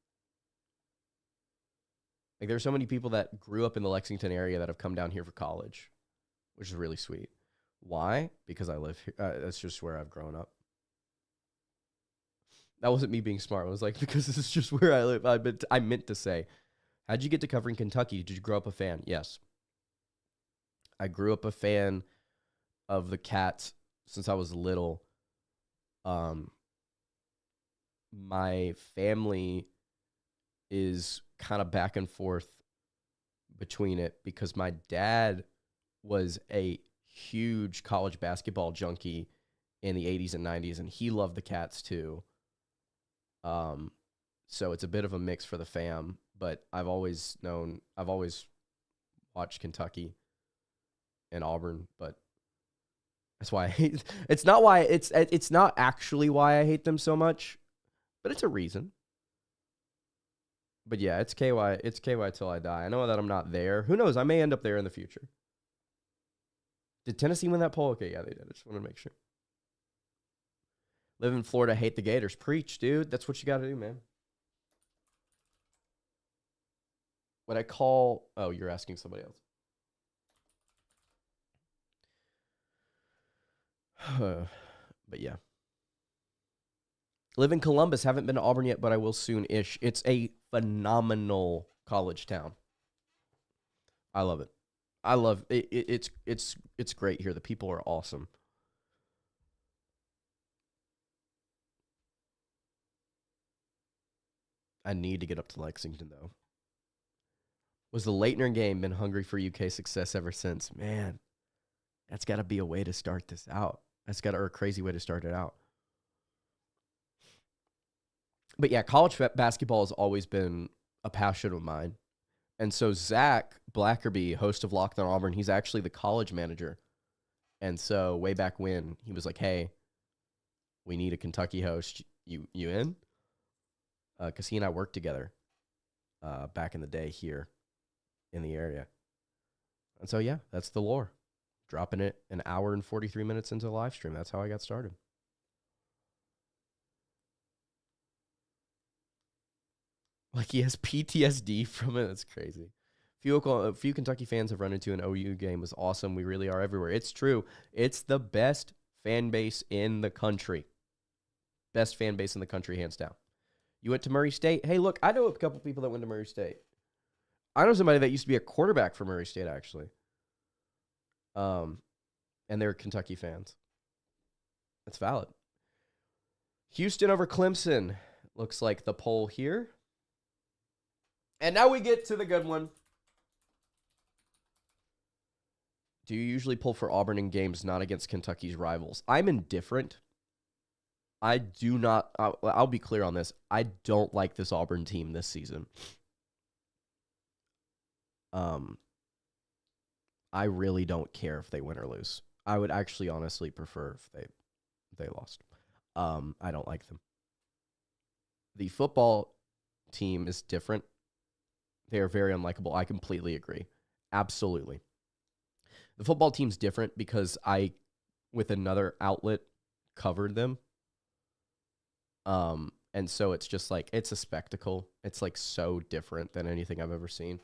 Like, there's so many people that grew up in the Lexington area that have come down here for college, which is really sweet. Why? Because I live here. That's just where I've grown up. That wasn't me being smart. I was like, because this is just where I live. I meant to say, how'd you get to covering Kentucky? Did you grow up a fan? Yes. I grew up a fan of the Cats since I was little. My family is kind of back and forth between it because my dad was a huge college basketball junkie in the 80s and 90s, and he loved the Cats too. So it's a bit of a mix for the fam, but I've always watched Kentucky and Auburn, but that's why I hate. It's not actually why I hate them so much, but it's a reason. But yeah, it's KY till I die. I know that I'm not there. Who knows? I may end up there in the future. Did Tennessee win that poll? Okay, yeah, they did. I just want to make sure. Live in Florida, hate the Gators. Preach, dude. That's what you got to do, man. What I call... Oh, you're asking somebody else. But yeah. Live in Columbus. Haven't been to Auburn yet, but I will soon-ish. It's a phenomenal college town. I love it. I love it. It's great here. The people are awesome. I need to get up to Lexington, though. Was the Leitner game been hungry for UK success ever since? Man, that's got to be a way to start this out. Or a crazy way to start it out. But yeah, college basketball has always been a passion of mine. And so Zach Blackerby, host of Locked on Auburn, he's actually the college manager. And so way back when, he was like, hey, we need a Kentucky host. You in? Because he and I worked together back in the day here in the area. And so, yeah, that's the lore. Dropping it an hour and 43 minutes into the live stream. That's how I got started. Like he has PTSD from it. That's crazy. A few Kentucky fans have run into an OU game. It was awesome. We really are everywhere. It's true. It's the best fan base in the country. Best fan base in the country, hands down. You went to Murray State. Hey, look, I know a couple people that went to Murray State. I know somebody that used to be a quarterback for Murray State, actually. And they're Kentucky fans. That's valid. Houston over Clemson. Looks like the poll here. And now we get to the good one. Do you usually pull for Auburn in games not against Kentucky's rivals? I'm indifferent. I do not... I'll be clear on this. I don't like this Auburn team this season. I really don't care if they win or lose. I would actually honestly prefer if they lost. I don't like them. The football team is different. They are very unlikable. I completely agree. Absolutely. The football team's different because I, with another outlet, covered them. And so it's just like, it's a spectacle. It's like so different than anything I've ever seen.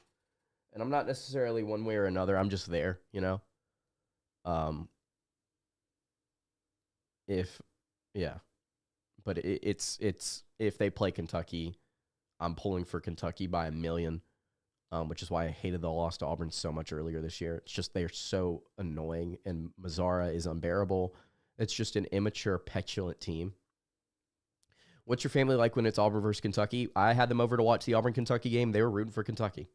And I'm not necessarily one way or another. I'm just there, you know? If, yeah. But it's if they play Kentucky, I'm pulling for Kentucky by a million, which is why I hated the loss to Auburn so much earlier this year. It's just they're so annoying, and Mazzara is unbearable. It's just an immature, petulant team. What's your family like when it's Auburn versus Kentucky? I had them over to watch the Auburn-Kentucky game. They were rooting for Kentucky.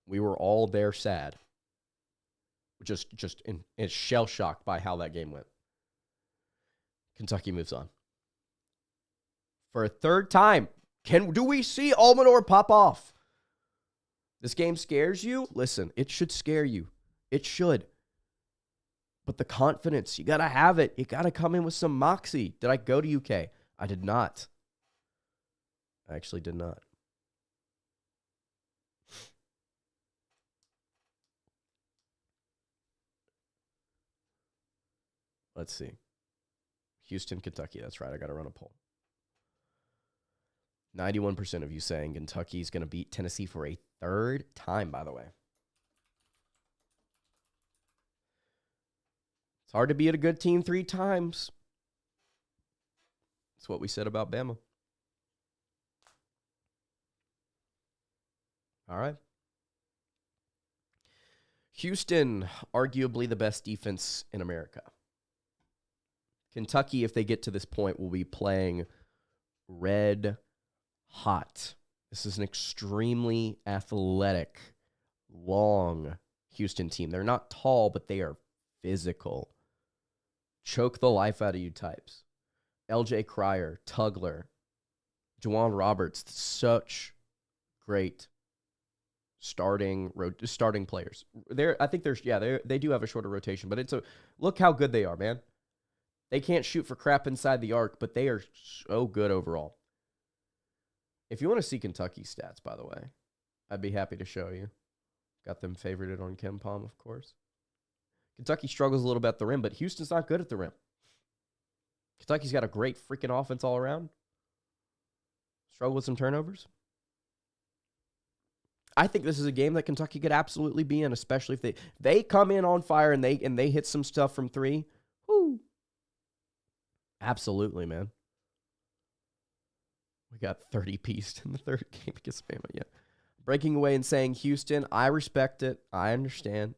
We were all there sad. Just shell-shocked by how that game went. Kentucky moves on. For a third time, do we see Almanor pop off? This game scares you? Listen, it should scare you. It should. But the confidence, you got to have it. You got to come in with some moxie. Did I go to UK? I did not. I actually did not. Let's see. Houston, Kentucky. That's right. I got to run a poll. 91% of you saying Kentucky's going to beat Tennessee for a third time, by the way. It's hard to beat a good team 3 times. That's what we said about Bama. All right. Houston, arguably the best defense in America. Kentucky, if they get to this point, will be playing red hot. This is an extremely athletic, long Houston team. They're not tall, but they are physical. Choke the life out of you types. LJ Cryer, Tugler, Juwan Roberts, such great starting players. I think they do have a shorter rotation, but look how good they are, man. They can't shoot for crap inside the arc, but they are so good overall. If you want to see Kentucky stats, by the way, I'd be happy to show you. Got them favorited on KenPom, of course. Kentucky struggles a little bit at the rim, but Houston's not good at the rim. Kentucky's got a great freaking offense all around. Struggle with some turnovers. I think this is a game that Kentucky could absolutely be in, especially if they come in on fire and they hit some stuff from 3. Woo. Absolutely, man. We got 30 pieced in the third game against Bama. Yeah. Breaking away and saying Houston, I respect it. I understand.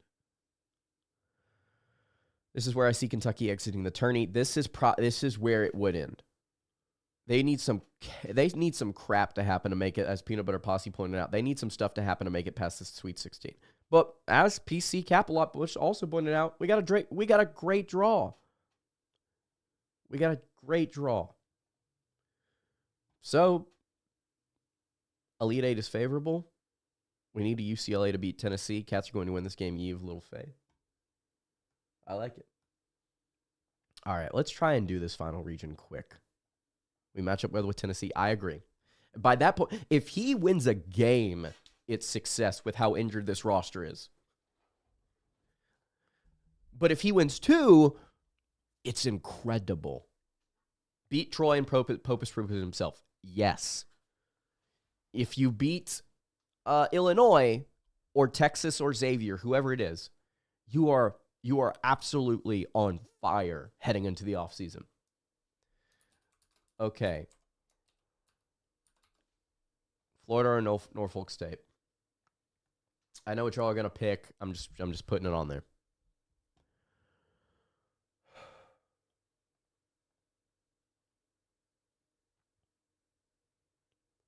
This is where I see Kentucky exiting the tourney. This is where it would end. They need some crap to happen to make it, as Peanut Butter Posse pointed out. They need some stuff to happen to make it past the Sweet 16. But as PC Capilot Bush also pointed out, we got a great draw. We got a great draw. So, Elite 8 is favorable. We need a UCLA to beat Tennessee. Cats are going to win this game. You have little faith. I like it. All right, let's try and do this final region quick. We match up well with Tennessee. I agree. By that point, if he wins a game, it's success with how injured this roster is. But if he wins 2, it's incredible. Beat Troy and Popus proven himself. Yes. If you beat Illinois or Texas or Xavier, whoever it is, you are absolutely on fire heading into the offseason. Okay. Florida or Norfolk State? I know what y'all are going to pick. I'm just putting it on there.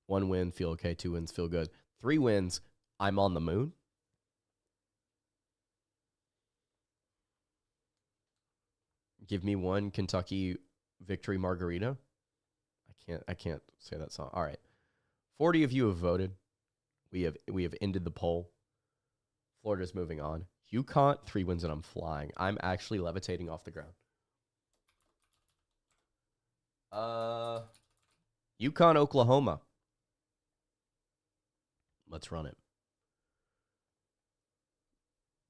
One win, feel okay. 2 wins, feel good. 3 wins, I'm on the moon. Give me one Kentucky victory margarita. I can't say that song. All right. 40 of you have voted. We have ended the poll. Florida's moving on. UConn, 3 wins and I'm flying. I'm actually levitating off the ground. UConn, Oklahoma. Let's run it.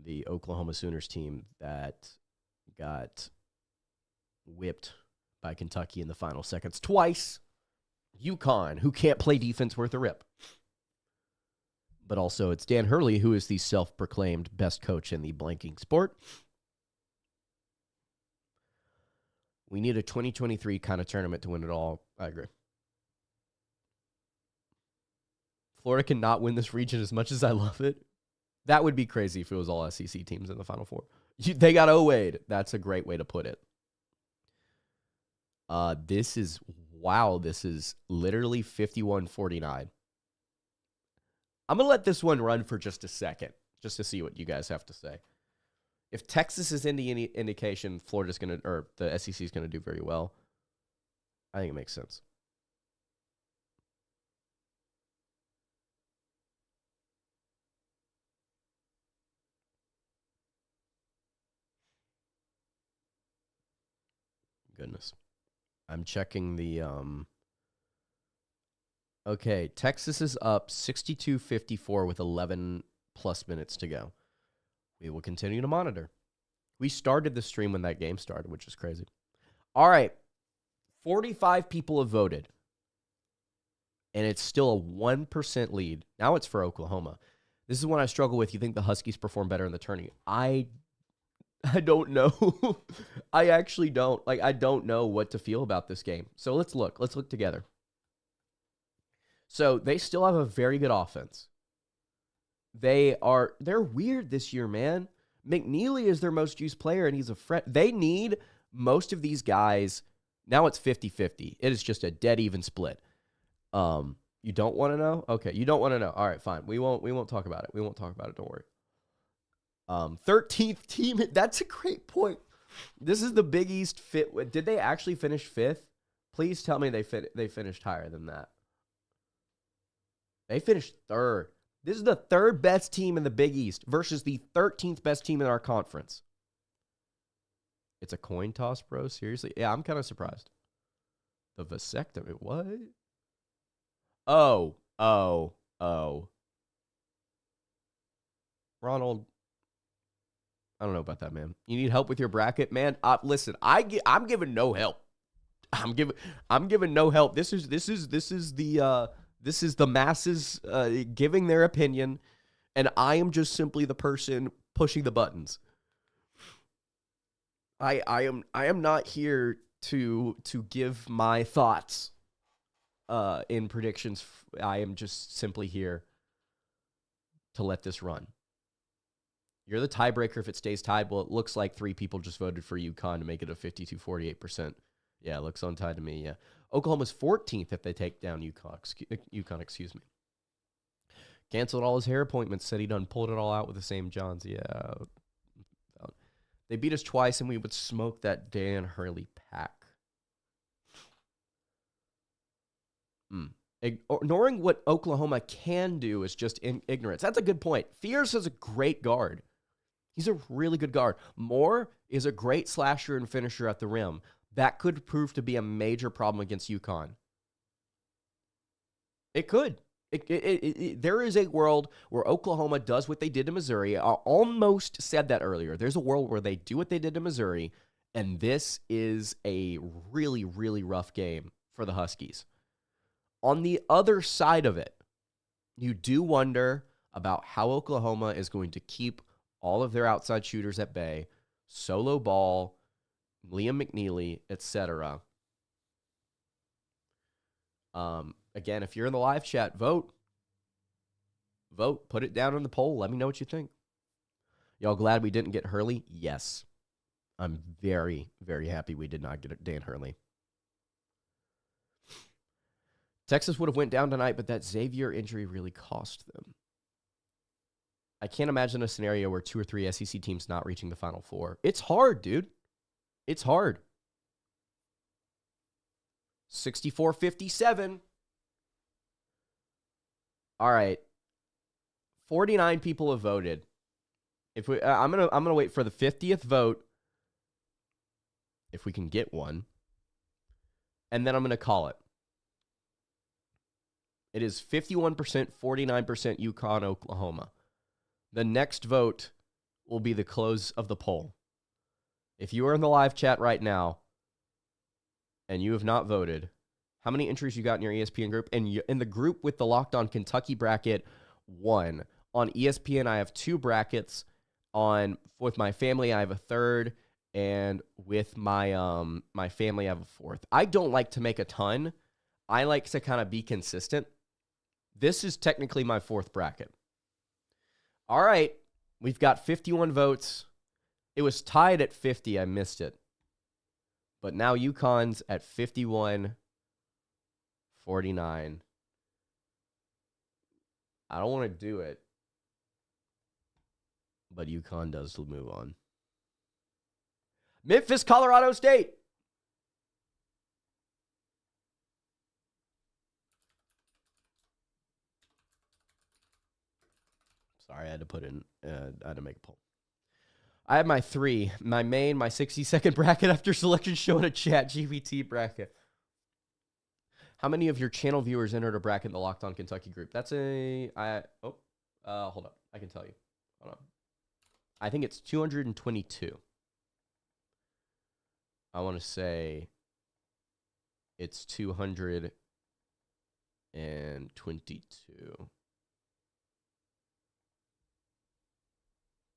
The Oklahoma Sooners team that got whipped by Kentucky in the final seconds twice. UConn, who can't play defense worth a rip. But also it's Dan Hurley, who is the self-proclaimed best coach in the blanking sport. We need a 2023 kind of tournament to win it all. I agree. Florida cannot win this region as much as I love it. That would be crazy if it was all SEC teams in the Final Four. They got O-Wade. That's a great way to put it. This is literally 51-49. I'm going to let this one run for just a second, just to see what you guys have to say. If Texas is any indication, Florida's going to, or the SEC is going to do very well, I think it makes sense. Goodness. I'm checking the, okay, Texas is up 62-54 with 11 plus minutes to go. We will continue to monitor. We started the stream when that game started, which is crazy. All right. 45 people have voted. And it's still a 1% lead. Now it's for Oklahoma. This is one I struggle with. You think the Huskies perform better in the tourney? I don't know. I actually don't. I don't know what to feel about this game. So let's look. Let's look together. So they still have a very good offense. They're weird this year, man. McNeely is their most used player, and he's a fret. They need most of these guys. Now it's 50-50. It is just a dead even split. You don't want to know? Okay, you don't want to know. All right, fine. We won't talk about it. We won't talk about it. Don't worry. 13th team. That's a great point. This is the Big East fit. Did they actually finish 5th? Please tell me they finished higher than that. They finished 3rd. This is the 3rd best team in the Big East versus the 13th best team in our conference. It's a coin toss, bro. Seriously? Yeah, I'm kind of surprised. The vasectomy. What? Oh. Ronald, I don't know about that, man. You need help with your bracket, man? Listen, I'm giving no help. I'm giving no help. This is the masses giving their opinion, and I am just simply the person pushing the buttons. I am not here to give my thoughts in predictions. I am just simply here to let this run. You're the tiebreaker if it stays tied. Well, it looks like 3 people just voted for UConn to make it a 52-48%. Yeah, it looks untied to me, yeah. Oklahoma's 14th if they take down UConn, excuse me. Canceled all his hair appointments, said he done pulled it all out with the same Johns. Yeah. They beat us twice, and we would smoke that Dan Hurley pack. Ignoring what Oklahoma can do is just ignorance. That's a good point. Fierce is a great guard. He's a really good guard. Moore is a great slasher and finisher at the rim. That could prove to be a major problem against UConn. It could. There is a world where Oklahoma does what they did to Missouri. I almost said that earlier. There's a world where they do what they did to Missouri, and this is a really, really rough game for the Huskies. On the other side of it, you do wonder about how Oklahoma is going to keep all of their outside shooters at bay, solo ball, Liam McNeely, etc. Again, if you're in the live chat, vote. Put it down on the poll. Let me know what you think. Y'all glad we didn't get Hurley? Yes. I'm very, very happy we did not get Dan Hurley. Texas would have went down tonight, but that Xavier injury really cost them. I can't imagine a scenario where 2 or 3 SEC teams not reaching the Final Four. It's hard, dude. It's hard. 64-57. All right. 49 people have voted. If we, I'm gonna wait for the 50th vote, if we can get one, and then I'm gonna call it. It is 51%, 49% UConn, Oklahoma. The next vote will be the close of the poll. If you are in the live chat right now and you have not voted, how many entries you got in your ESPN group? And in the group with the Locked On Kentucky bracket, 1. On ESPN, I have 2 brackets. With my family, I have a 3rd. And with my my family, I have a 4th. I don't like to make a ton. I like to kind of be consistent. This is technically my 4th bracket. All right. We've got 51 votes. It was tied at 50. I missed it. But now UConn's at 51-49. I don't want to do it. But UConn does move on. Memphis, Colorado State. Sorry, I had to put in, I had to make a poll. I have my 3, my main, my 60-second bracket after selection show, and a chat GPT bracket. How many of your channel viewers entered a bracket in the Locked On Kentucky group? That's hold up. I can tell you. Hold on. I think it's 222. I want to say it's 222.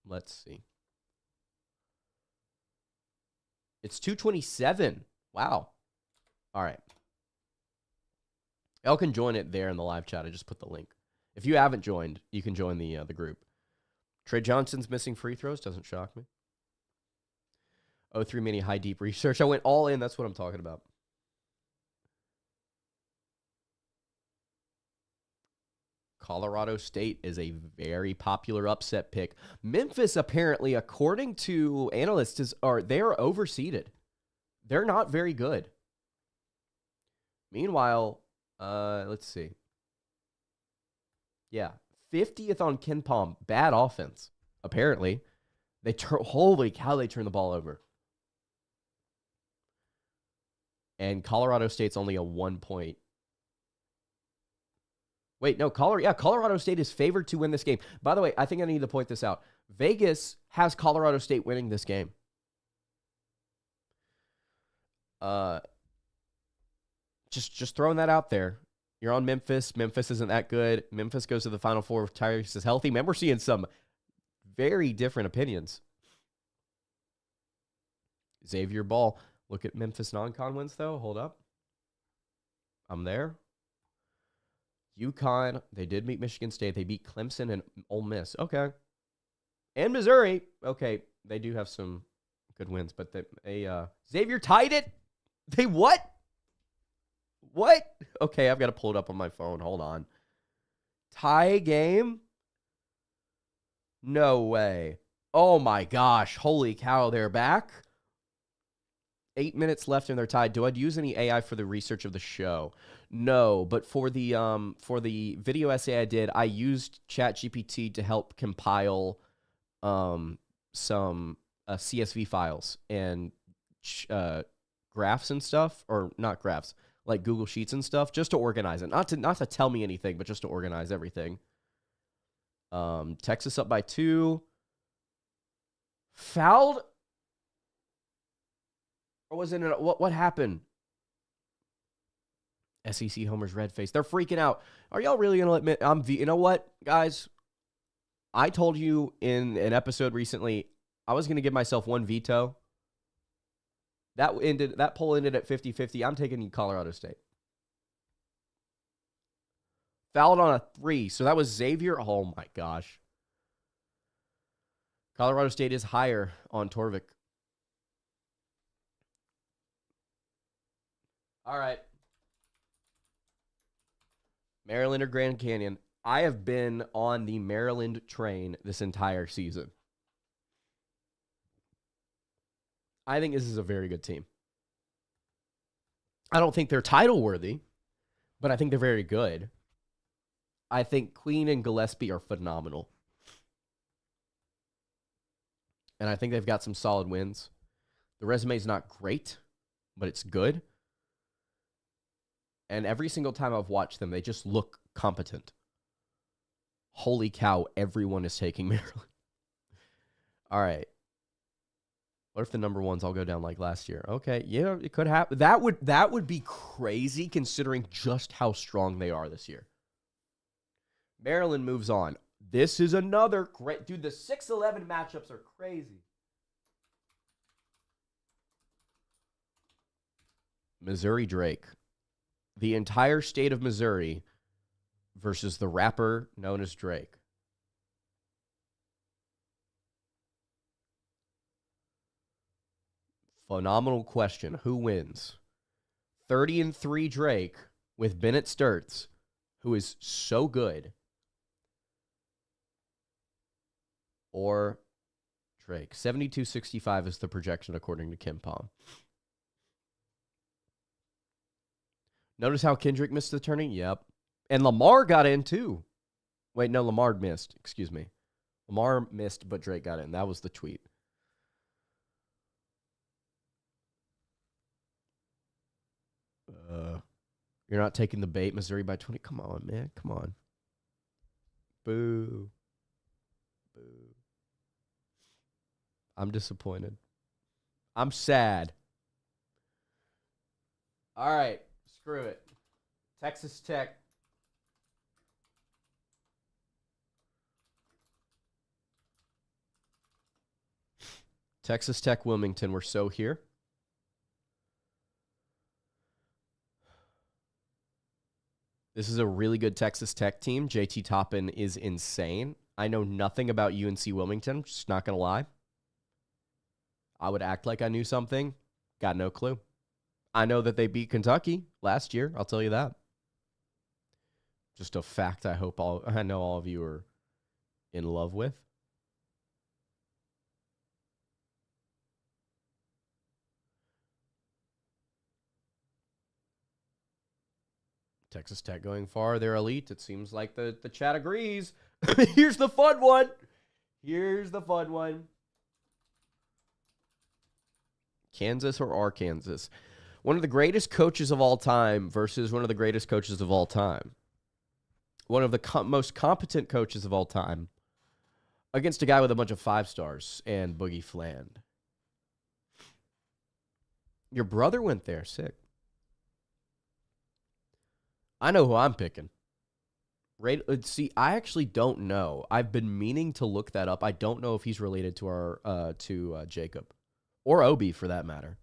Let's see. It's 227. Wow. All right. Y'all can join it there in the live chat. I just put the link. If you haven't joined, you can join the group. Trey Johnson's missing free throws. Doesn't shock me. 03 mini high deep research. I went all in. That's what I'm talking about. Colorado State is a very popular upset pick. Memphis, apparently, according to analysts, they are overseeded. They're not very good. Meanwhile, let's see. Yeah, 50th on KenPom. Bad offense. Apparently, holy cow, they turn the ball over. And Colorado State's only a 1 point. Wait, no, Colorado State is favored to win this game. By the way, I think I need to point this out. Vegas has Colorado State winning this game. Just throwing that out there. You're on Memphis. Memphis isn't that good. Memphis goes to the Final Four if Tyrese is healthy. Man, we're seeing some very different opinions. Xavier Ball. Look at Memphis non-con wins, though. Hold up. I'm there. UConn, they did beat Michigan State. They beat Clemson and Ole Miss. Okay. And Missouri. Okay, they do have some good wins, but Xavier tied it? They what? What? Okay, I've got to pull it up on my phone. Hold on. Tie game? No way. Oh my gosh. Holy cow, they're back. 8 minutes left and they're tied. Do I use any AI for the research of the show? No, but for the video essay I did, I used ChatGPT to help compile some CSV files and graphs and stuff, or not graphs, like Google Sheets and stuff, just to organize it. Not to tell me anything, but just to organize everything. Texas up by 2. Fouled? Or was it what happened? SEC homers red face. They're freaking out. Are y'all really going to let me? You know what, guys? I told you in an episode recently I was going to give myself one veto. That poll ended at 50-50. I'm taking Colorado State. Fouled on a 3. So that was Xavier. Oh my gosh. Colorado State is higher on Torvik. All right. Maryland or Grand Canyon. I have been on the Maryland train this entire season. I think this is a very good team. I don't think they're title worthy, but I think they're very good. I think Queen and Gillespie are phenomenal. and I think they've got some solid wins. The resume's not great, but it's good. And every single time I've watched them, they just look competent. Holy cow, everyone is taking Maryland. All right. What if the number ones all go down like last year? Okay, yeah, it could happen. That would be crazy considering just how strong they are this year. Maryland moves on. This is another great... Dude, the 6-11 matchups are crazy. Missouri Drake. The entire state of Missouri versus the rapper known as Drake. Phenomenal question. Who wins? 30-3 Drake with Bennett Sturts, who is so good. Or Drake. 72-65 is the projection according to Kim Palm. Notice how Kendrick missed the turning? Yep. And Lamar got in too. Wait, no, Lamar missed. Excuse me. Lamar missed, but Drake got in. That was the tweet. You're not taking the bait, Missouri by 20. Come on, man. Come on. Boo. Boo. I'm disappointed. I'm sad. All right. Screw it. Texas Tech. Texas Tech, Wilmington. We're so here. This is a really good Texas Tech team. JT Toppin is insane. I know nothing about UNC Wilmington. Just not going to lie. I would act like I knew something. Got no clue. I know that they beat Kentucky last year. I'll tell you that. Just a fact I know all of you are in love with. Texas Tech going far. They're elite. It seems like the chat agrees. Here's the fun one. Here's the fun one. Kansas or Arkansas? One of the greatest coaches of all time versus one of the greatest coaches of all time. One of the most competent coaches of all time against a guy with a bunch of 5 stars and Boogie Fland. Your brother went there. Sick. I know who I'm picking. See, I actually don't know. I've been meaning to look that up. I don't know if he's related to our Jacob or Obi for that matter.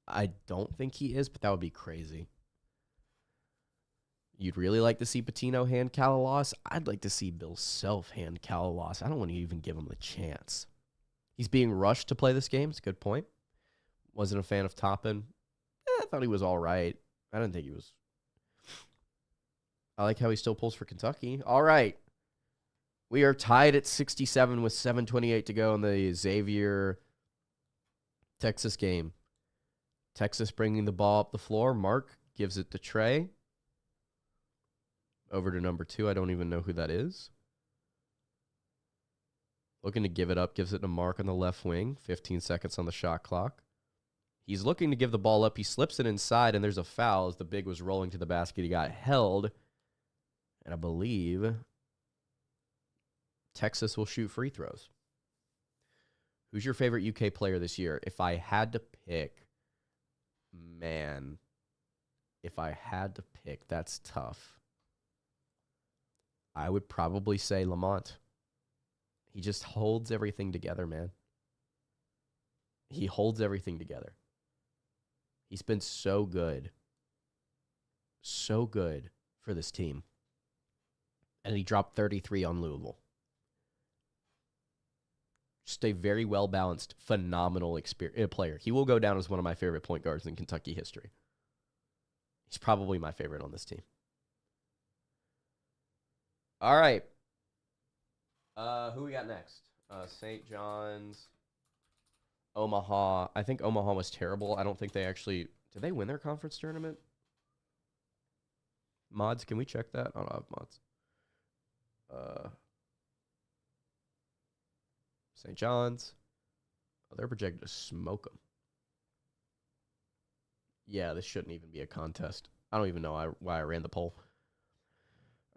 I don't think he is, but that would be crazy. You'd really like to see Patino hand Calalos? I'd like to see Bill Self hand Calalos. I don't want to even give him the chance. He's being rushed to play this game. It's a good point. Wasn't a fan of Toppin. I thought he was all right. I didn't think he was. I like how he still pulls for Kentucky. All right. We are tied at 67 with 7:28 to go in the Xavier-Texas game. Texas bringing the ball up the floor. Mark gives it to Trey. Over to number 2. I don't even know who that is. Looking to give it up. Gives it to Mark on the left wing. 15 seconds on the shot clock. He's looking to give the ball up. He slips it inside, and there's a foul as the big was rolling to the basket. He got held. And I believe Texas will shoot free throws. Who's your favorite UK player this year? If I had to pick, that's tough. I would probably say Lamont. He just holds everything together, man. He holds everything together. He's been so good. So good for this team. And he dropped 33 on Louisville. Just a very well-balanced, phenomenal player. He will go down as one of my favorite point guards in Kentucky history. He's probably my favorite on this team. All right. Who we got next? St. John's. Omaha. I think Omaha was terrible. I don't think they actually... Did they win their conference tournament? Mods, can we check that? I don't have mods. St. John's. Oh, they're projected to smoke them. Yeah, this shouldn't even be a contest. I don't even know why I ran the poll.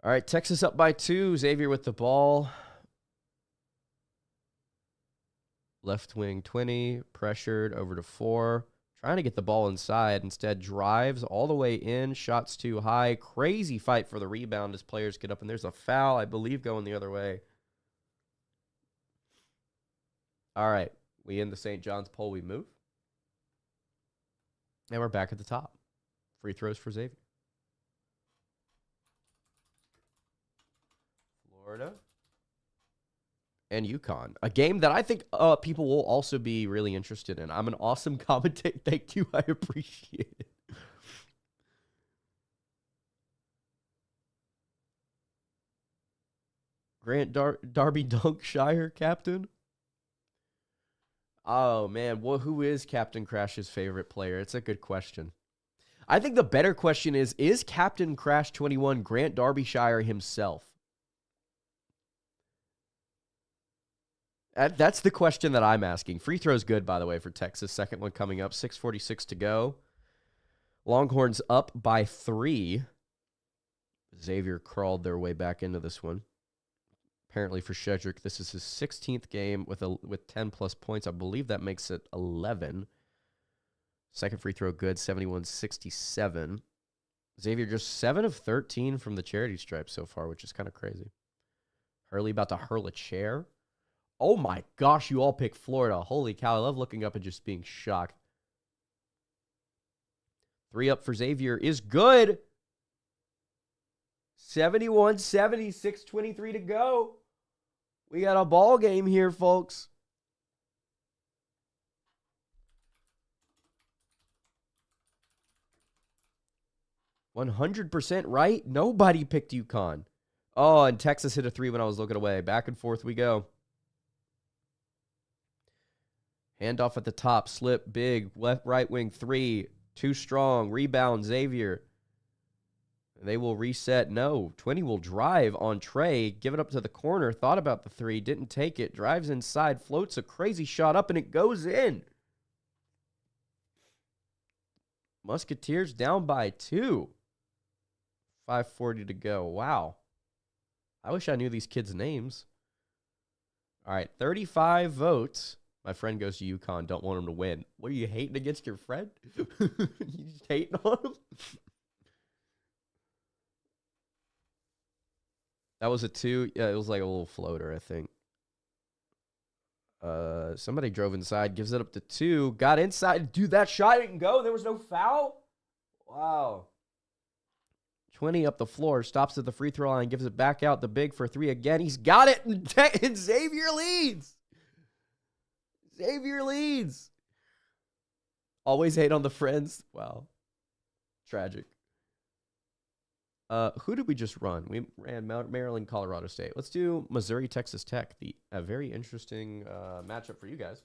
All right, Texas up by 2. Xavier with the ball. Left wing 20, pressured over to 4. Trying to get the ball inside. Instead, drives all the way in. Shots too high. Crazy fight for the rebound as players get up. And there's a foul, I believe, going the other way. All right. We end the St. John's poll. We move. And we're back at the top. Free throws for Xavier. Florida. And UConn. A game that I think people will also be really interested in. I'm an awesome commentator. Thank you. I appreciate it. Grant Darby Dunkshire, captain. Oh, man. Well, who is Captain Crash's favorite player? It's a good question. I think the better question is Captain Crash 21 Grant Darbyshire himself? That's the question that I'm asking. Free throw's good, by the way, for Texas. Second one coming up. 6:46 to go. Longhorns up by 3. Xavier crawled their way back into this one. Apparently for Shedrick, this is his 16th game with 10-plus points. I believe that makes it 11. Second free throw good, 71-67. Xavier just 7 of 13 from the charity stripe so far, which is kind of crazy. Hurley about to hurl a chair. Oh my gosh, you all pick Florida. Holy cow, I love looking up and just being shocked. 3 up for Xavier is good. 71-70, 6:23 to go. We got a ball game here, folks. %100% right. Nobody picked UConn. Oh, and Texas hit a 3 when I was looking away. Back and forth we go. Handoff at the top. Slip, big, left, right wing 3. Too strong. Rebound, Xavier. They will reset. No. 20 will drive on Trey. Give it up to the corner. Thought about the 3. Didn't take it. Drives inside. Floats a crazy shot up, and it goes in. Musketeers down by 2. 5:40 to go. Wow. I wish I knew these kids' names. All right. 35 votes. My friend goes to UConn. Don't want him to win. What, are you hating against your friend? You just hating on him? That was a 2. Yeah, it was like a little floater, I think. Somebody drove inside, gives it up to 2. Got inside. Dude, that shot didn't go. There was no foul. Wow. 20 up the floor. Stops at the free throw line. Gives it back out. The big for 3 again. He's got it. And Xavier leads. Xavier leads. Always hate on the friends. Wow. Tragic. Who did we just run? We ran Maryland, Colorado State. Let's do Missouri, Texas Tech. A very interesting matchup for you guys.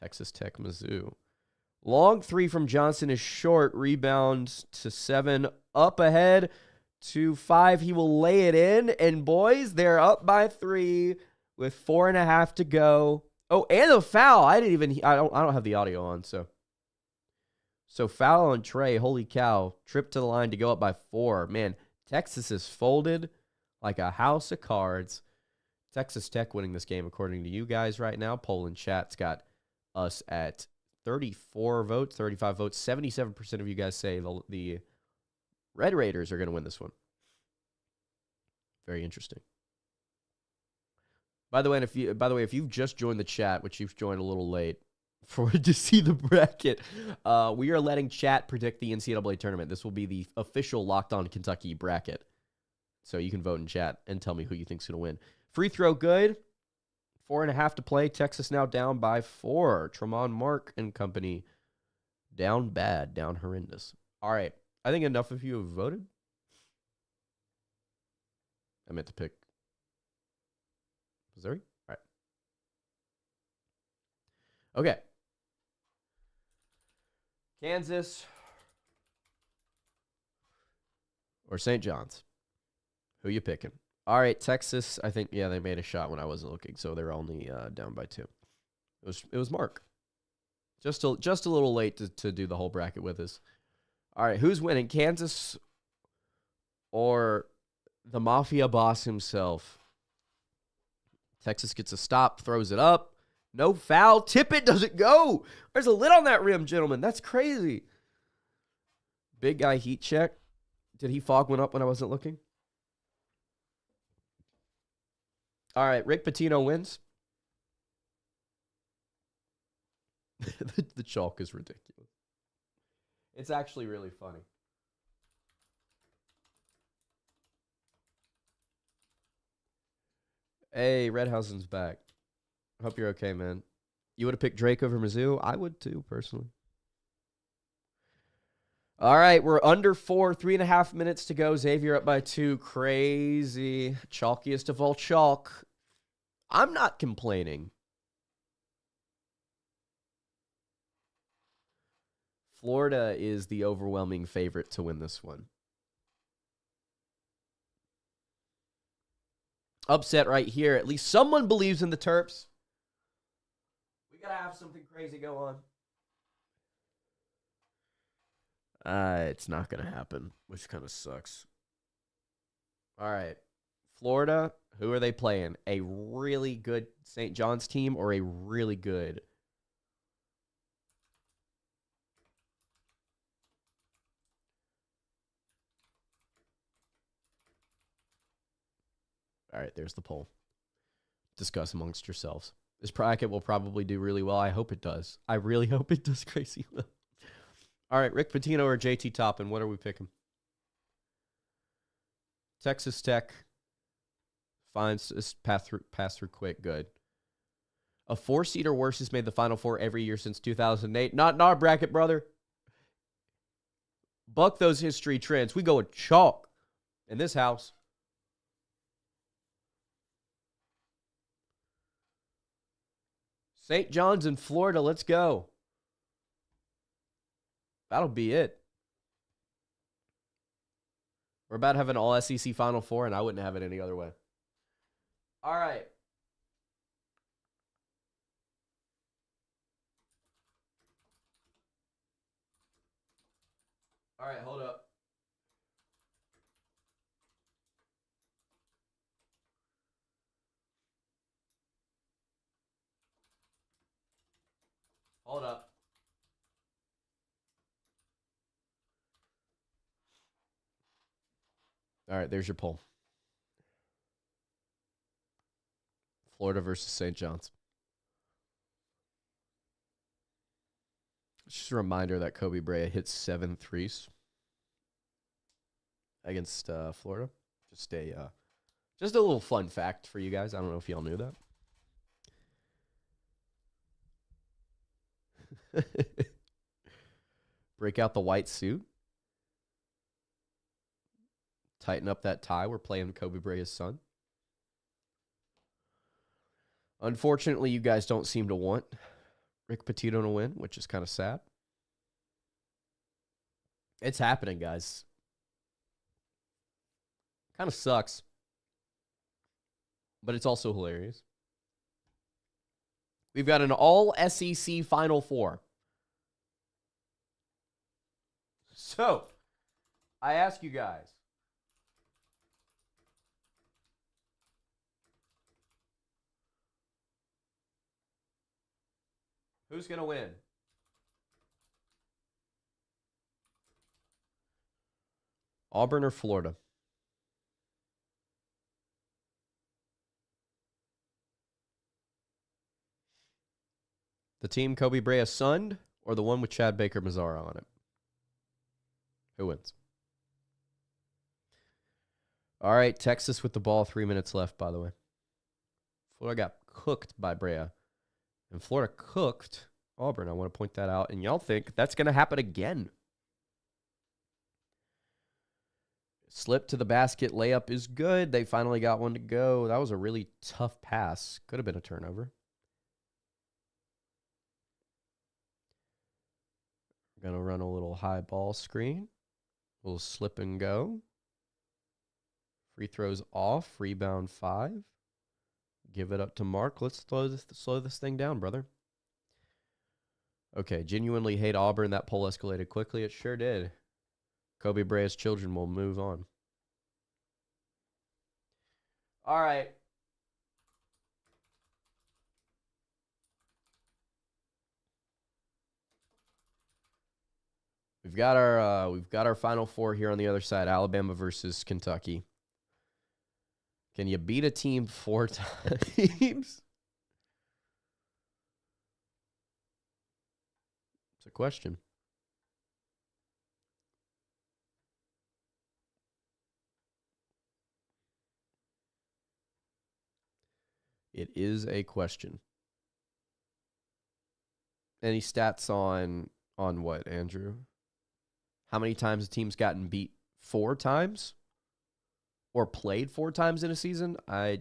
Texas Tech, Mizzou. Long 3 from Johnson is short. Rebound to 7. Up ahead to 5. He will lay it in. And boys, they're up by 3 with 4.5 to go. Oh, and a foul. I don't have the audio on, so foul on Trey. Holy cow. Trip to the line to go up by 4. Man, Texas is folded like a house of cards. Texas Tech winning this game according to you guys right now. Poll in chat's got us at 34 votes, 35 votes. 77% of you guys say the Red Raiders are going to win this one. Very interesting. By the way, if you've just joined the chat, which you've joined a little late, to see the bracket, we are letting chat predict the NCAA tournament. This will be the official Locked On Kentucky bracket. So you can vote in chat and tell me who you think's going to win. Free throw good. 4.5 to play. Texas now down by 4. Tremont Mark and company down bad, down horrendous. All right. I think enough of you have voted. I meant to pick Missouri. All right. Okay. Kansas or St. John's? Who you picking? All right, Texas. I think they made a shot when I wasn't looking, so they're only down by 2. It was Mark. Just a little late to do the whole bracket with us. All right, who's winning, Kansas or the Mafia boss himself? Texas gets a stop, throws it up. No foul. Tip it, doesn't go. There's a lid on that rim, gentlemen. That's crazy. Big guy heat check. Did he fog one up when I wasn't looking? All right, Rick Pitino wins. The chalk is ridiculous. It's actually really funny. Hey, Redhausen's back. Hope you're okay, man. You would have picked Drake over Mizzou? I would too, personally. All right, we're under 4, 3.5 minutes to go. Xavier up by 2. Crazy. Chalkiest of all chalk. I'm not complaining. Florida is the overwhelming favorite to win this one. Upset right here. At least someone believes in the Terps. We got to have something crazy go on. It's not going to happen, which kind of sucks. All right. Florida, who are they playing? A really good St. John's team or a really good? All right, there's the poll. Discuss amongst yourselves. This bracket will probably do really well. I hope it does. I really hope it does crazy well. All right, Rick Pitino or JT Toppin, what are we picking? Texas Tech finds this pass through quick. Good. A 4-seed or worse has made the Final Four every year since 2008. Not in our bracket, brother. Buck those history trends. We go with chalk in this house. St. John's in Florida. Let's go. That'll be it. We're about to have an all-SEC Final Four, and I wouldn't have it any other way. All right. All right, hold up. Hold up. All right, there's your poll. Florida versus St. John's. Just a reminder that Kobe Bryant hit 7 threes against Florida. Just a little fun fact for you guys. I don't know if y'all knew that. Break out the white suit. Tighten up that tie. We're playing Kobe Bryant's son. Unfortunately, you guys don't seem to want Rick Pitino to win, which is kind of sad. It's happening, guys. Kind of sucks. But it's also hilarious. We've got an all-SEC Final Four. So, I ask you guys, who's going to win? Auburn or Florida? The team Kobe Bryant's son or the one with Chad Baker Mazara on it? Who wins? All right, Texas with the ball. 3 minutes left, by the way. Florida got cooked by Brea. And Florida cooked Auburn. I want to point that out. And y'all think that's going to happen again. Slip to the basket. Layup is good. They finally got one to go. That was a really tough pass. Could have been a turnover. We're going to run a little high ball screen. We'll slip and go. Free throws off. Rebound 5. Give it up to Mark. Let's slow this thing down, brother. Okay, genuinely hate Auburn. That poll escalated quickly. It sure did. Kobe Bryant's children will move on. All right. We've got our Final Four here on the other side. Alabama versus Kentucky. Can you beat a team 4 times? It's a question. It is a question. Any stats on what, Andrew? How many times a team's gotten beat 4 times? Or played 4 times in a season? I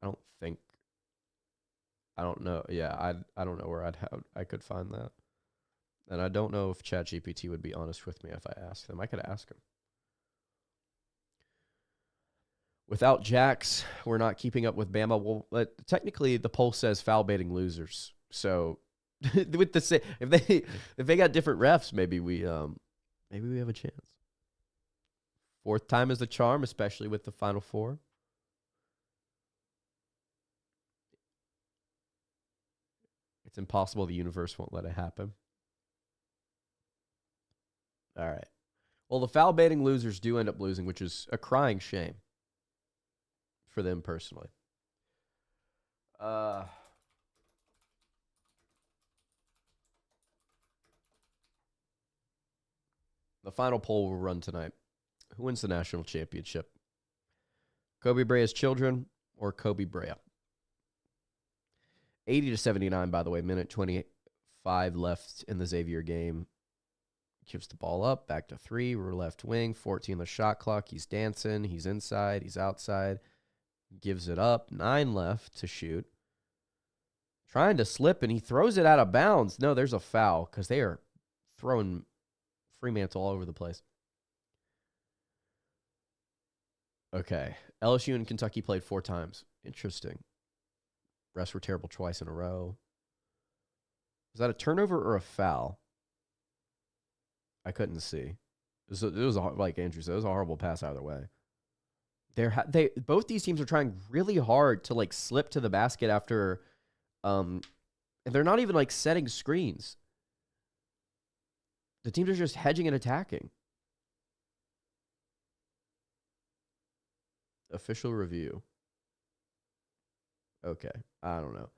don't think. I don't know. Yeah, I don't know where I could find that. And I don't know if ChatGPT would be honest with me if I asked them. I could ask him. Without Jax, we're not keeping up with Bama. Well, technically, the poll says foul baiting losers. So, with the if they got different refs, maybe we have a chance. 4th time is the charm, especially with the Final Four. It's impossible. The universe won't let it happen. All right. Well, the foul baiting losers do end up losing, which is a crying shame for them personally. The final poll will run tonight. Who wins the national championship? Kobe Bryant's children or Kobe Bryant? 80-79, by the way. Minute 25 left in the Xavier game. Gives the ball up, back to 3. We're left wing, 14 the shot clock. He's dancing. He's inside. He's outside. Gives it up. 9 left to shoot. Trying to slip, and he throws it out of bounds. No, there's a foul because they are throwing Fremantle all over the place. Okay. LSU and Kentucky played 4 times. Interesting. Refs were terrible twice in a row. Was that a turnover or a foul? I couldn't see. It was like Andrew said, it was a horrible pass either way. Both these teams are trying really hard to like slip to the basket after, and they're not even like setting screens. The teams are just hedging and attacking. Official review. Okay, I don't know.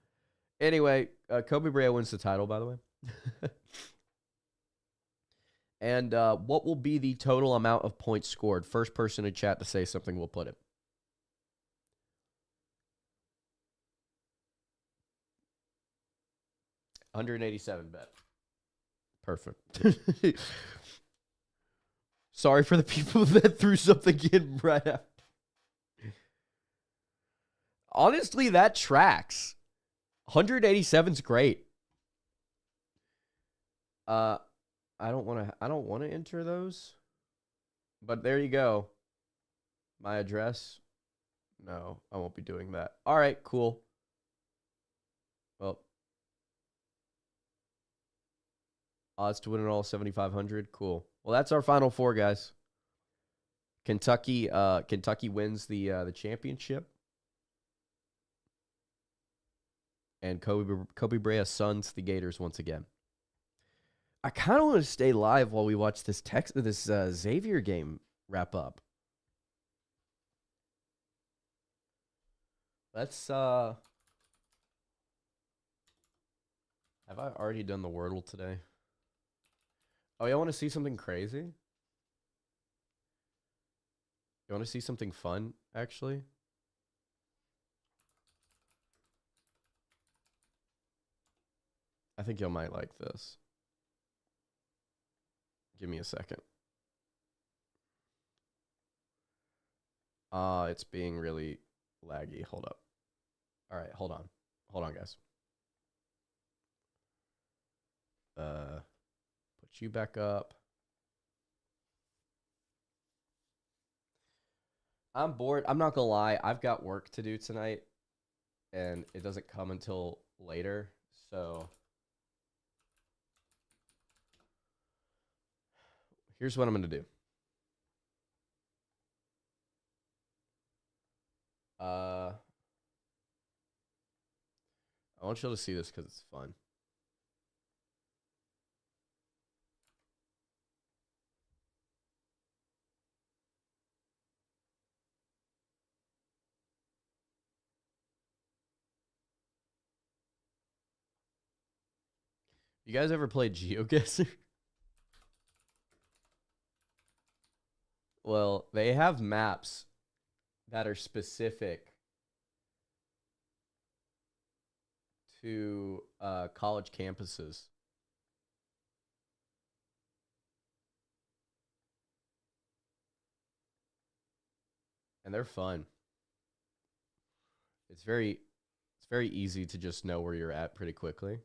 Anyway, Kobe Bryant wins the title, by the way. And what will be the total amount of points scored? First person in chat to say something, we'll put it. $187 bet. Perfect. Sorry for the people that threw something in right after. Honestly, that tracks. 187's great. I don't want to enter those. But there you go. My address. No, I won't be doing that. All right, cool. Well, odds to win it all 7,500. Cool. Well, that's our Final Four, guys. Kentucky wins the championship. And Kobe Bryant suns the Gators once again. I kind of want to stay live while we watch this Xavier game wrap up. Let's have I already done the Wordle today? Oh, y'all want to see something crazy? You want to see something fun, actually? I think y'all might like this. Give me a second. It's being really laggy. Hold up. All right, hold on. Hold on, guys. Put you back up. I'm bored. I'm not gonna lie. I've got work to do tonight, and it doesn't come until later. So here's what I'm gonna do. Uh, I want you to see this because it's fun. You guys ever played GeoGuessr? Well, they have maps that are specific to college campuses. And they're fun. It's very easy to just know where you're at pretty quickly.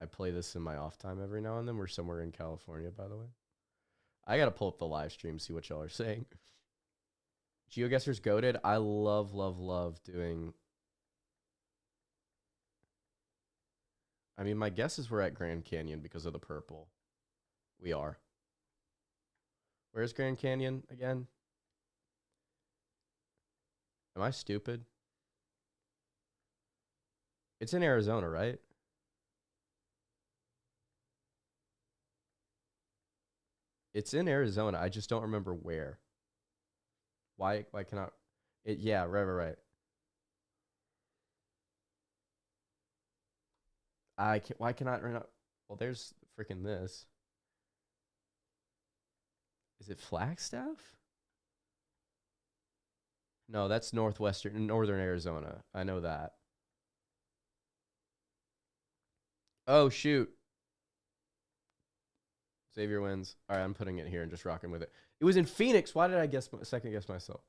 I play this in my off time every now and then. We're somewhere in California, by the way. I gotta pull up the live stream, see what y'all are saying. GeoGuessr's goated. I love, love, love doing. I mean, my guess is we're at Grand Canyon because of the purple. We are. Where's Grand Canyon again? Am I stupid? It's in Arizona, right? It's in Arizona. I just don't remember where. Why cannot it yeah, right. Why cannot run up? Well, there's freaking this. Is it Flagstaff? No, that's northern Arizona. I know that. Oh shoot. Xavier wins. All right, I'm putting it here and just rocking with it. It was in Phoenix. Why did I second guess myself?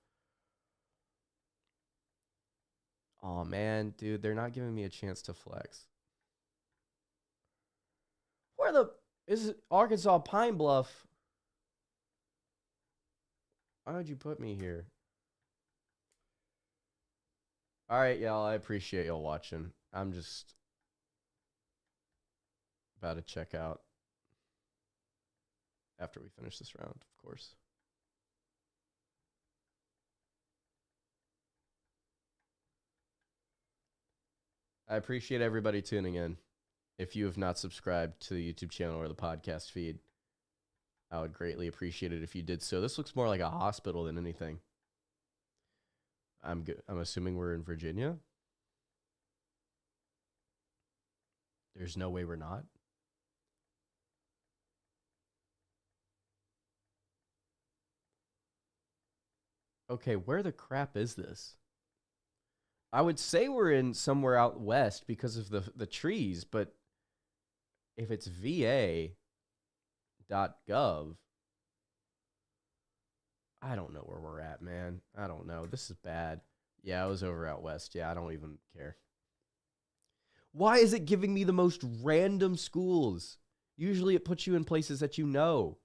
Oh man, dude, they're not giving me a chance to flex. Where the is it Arkansas Pine Bluff? Why would you put me here? All right, y'all. I appreciate y'all watching. I'm just about to check out after we finish this round, of course. I appreciate everybody tuning in. If you have not subscribed to the YouTube channel or the podcast feed, I would greatly appreciate it if you did so. This looks more like a hospital than anything. I'm assuming we're in Virginia. There's no way we're not. Okay, where the crap is this? I would say we're in somewhere out west because of the trees, but if it's va.gov, I don't know where we're at, man. I don't know. This is bad. Yeah, I was over out west. Yeah, I don't even care. Why is it giving me the most random schools? Usually it puts you in places that you know.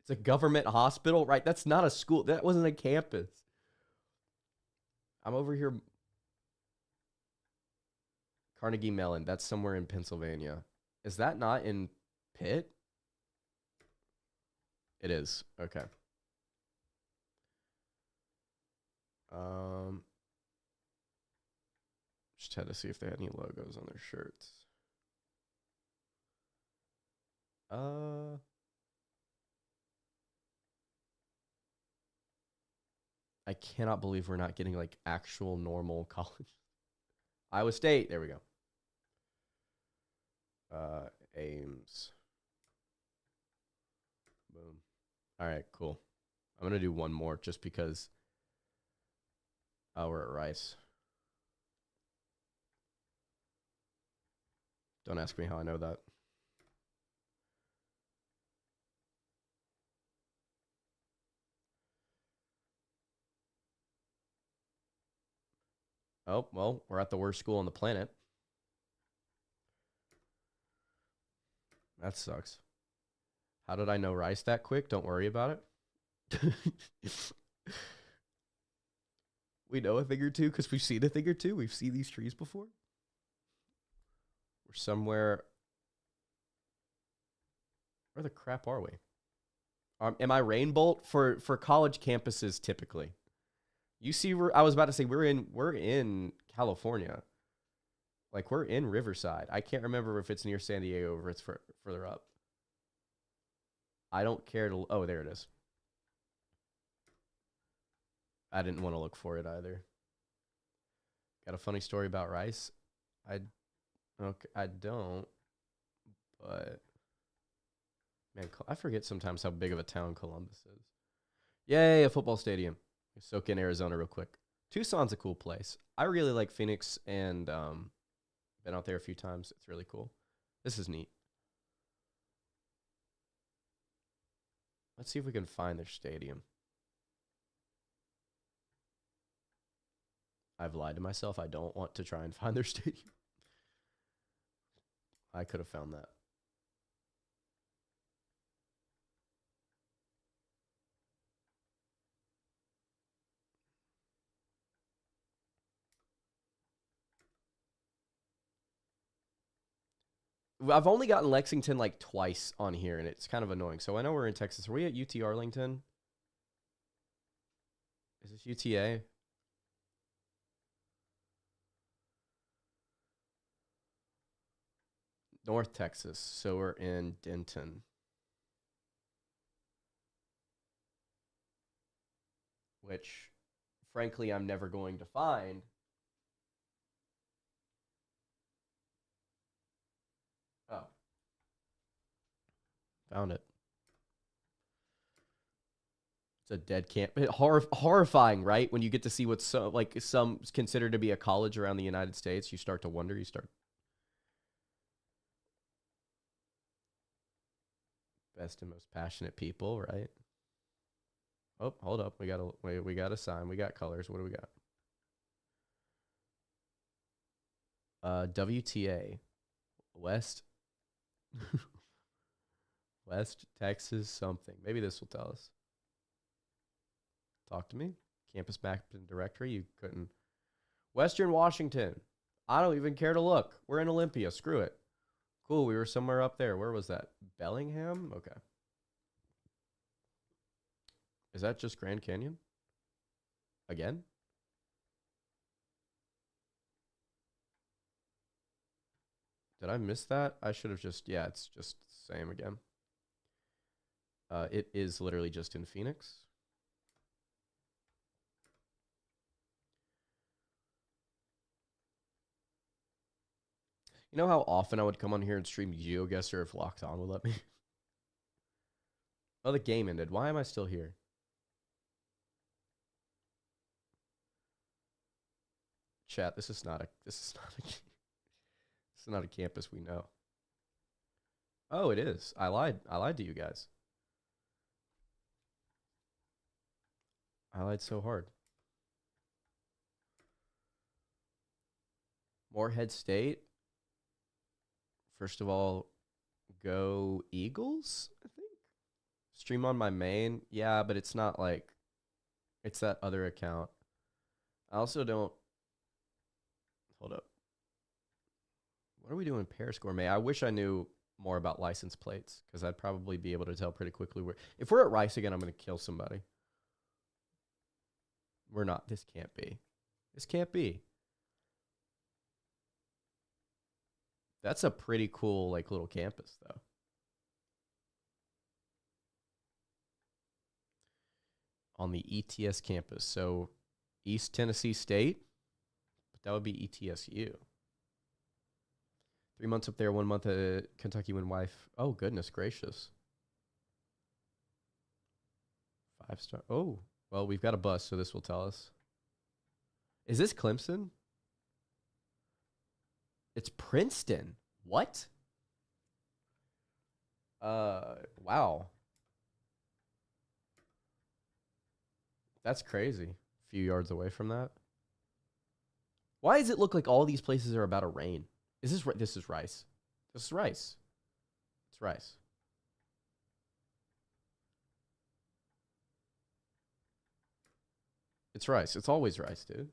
It's a government hospital, right? That's not a school. That wasn't a campus. I'm over here. Carnegie Mellon. That's somewhere in Pennsylvania. Is that not in Pitt? It is. Okay. Just had to see if they had any logos on their shirts. I cannot believe we're not getting like actual normal college. Iowa State. There we go. Ames. Boom. All right, cool. I'm going to do one more just because we're at Rice. Don't ask me how I know that. Oh, well, we're at the worst school on the planet. That sucks. How did I know Rice that quick? Don't worry about it. We know a thing or two because we've seen a thing or two. We've seen these trees before. We're somewhere. Where the crap are we? Am I Rainbolt for college campuses typically? You see, I was about to say we're in California. Like we're in Riverside. I can't remember if it's near San Diego or if it's further up. I don't care to. Oh, there it is. I didn't want to look for it either. Got a funny story about Rice? I don't. But man, I forget sometimes how big of a town Columbus is. Yay, a football stadium. Soak in Arizona real quick. Tucson's a cool place. I really like Phoenix and been out there a few times. It's really cool. This is neat. Let's see if we can find their stadium. I've lied to myself. I don't want to try and find their stadium. I could have found that. I've only gotten Lexington like twice on here, and it's kind of annoying. So I know we're in Texas. Are we at UT Arlington? Is this UTA? North Texas. So we're in Denton. Which, frankly, I'm never going to find. Oh. Found it. It's a dead camp. Horrifying, right? When you get to see what's so, like some considered to be a college around the United States, you start to wonder. You start. Best and most passionate people, right? Oh, hold up. We got a sign. We got colors. What do we got? WTA. West. West Texas something. Maybe this will tell us. Talk to me. Campus map and directory. You couldn't. Western Washington. I don't even care to look. We're in Olympia. Screw it. Cool. We were somewhere up there. Where was that? Bellingham? Okay. Is that just Grand Canyon? Again? Did I miss that? I should have just, yeah, it's just the same again. It is literally just in Phoenix. You know how often I would come on here and stream GeoGuessr if Locked On would let me? Oh, the game ended. Why am I still here? Chat, this is not a campus we know. Oh, it is. I lied to you guys. I lied so hard. Morehead State. First of all, go Eagles, I think. Stream on my main. Yeah, but it's not like, it's that other account. I also don't, hold up. What are we doing Paris Gourmet? I wish I knew more about license plates because I'd probably be able to tell pretty quickly where. If we're at Rice again, I'm going to kill somebody. We're not. This can't be. This can't be. That's a pretty cool, like, little campus, though. On the ETS campus. So, East Tennessee State. But that would be ETSU. 3 months up there, 1 month at Kentucky Wildcats. Oh, goodness gracious. 5-star. Oh, well, we've got a bus, so this will tell us. Is this Clemson? It's Princeton. What? Wow. That's crazy. A few yards away from that. Why does it look like all these places are about to rain? This is Rice. This is Rice. It's rice. It's rice. It's always rice, dude.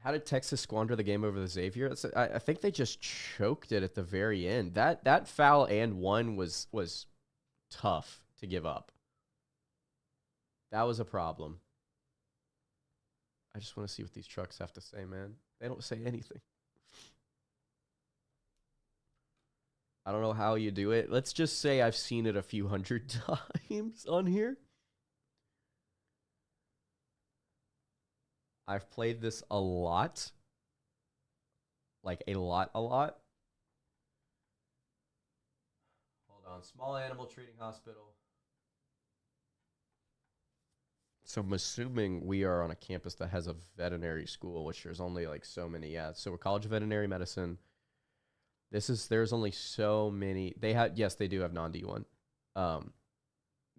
How did Texas squander the game over the Xavier? I think they just choked it at the very end. That foul and one was tough to give up. That was a problem. I just want to see what these trucks have to say, man. They don't say anything. I don't know how you do it. Let's just say I've seen it a few hundred times on here. I've played this a lot. Like a lot. Hold on. Small animal treating hospital. So I'm assuming we are on a campus that has a veterinary school, which there's only like so many. Yeah. So we're College of Veterinary Medicine. There's only so many. Yes, they do have non-D1.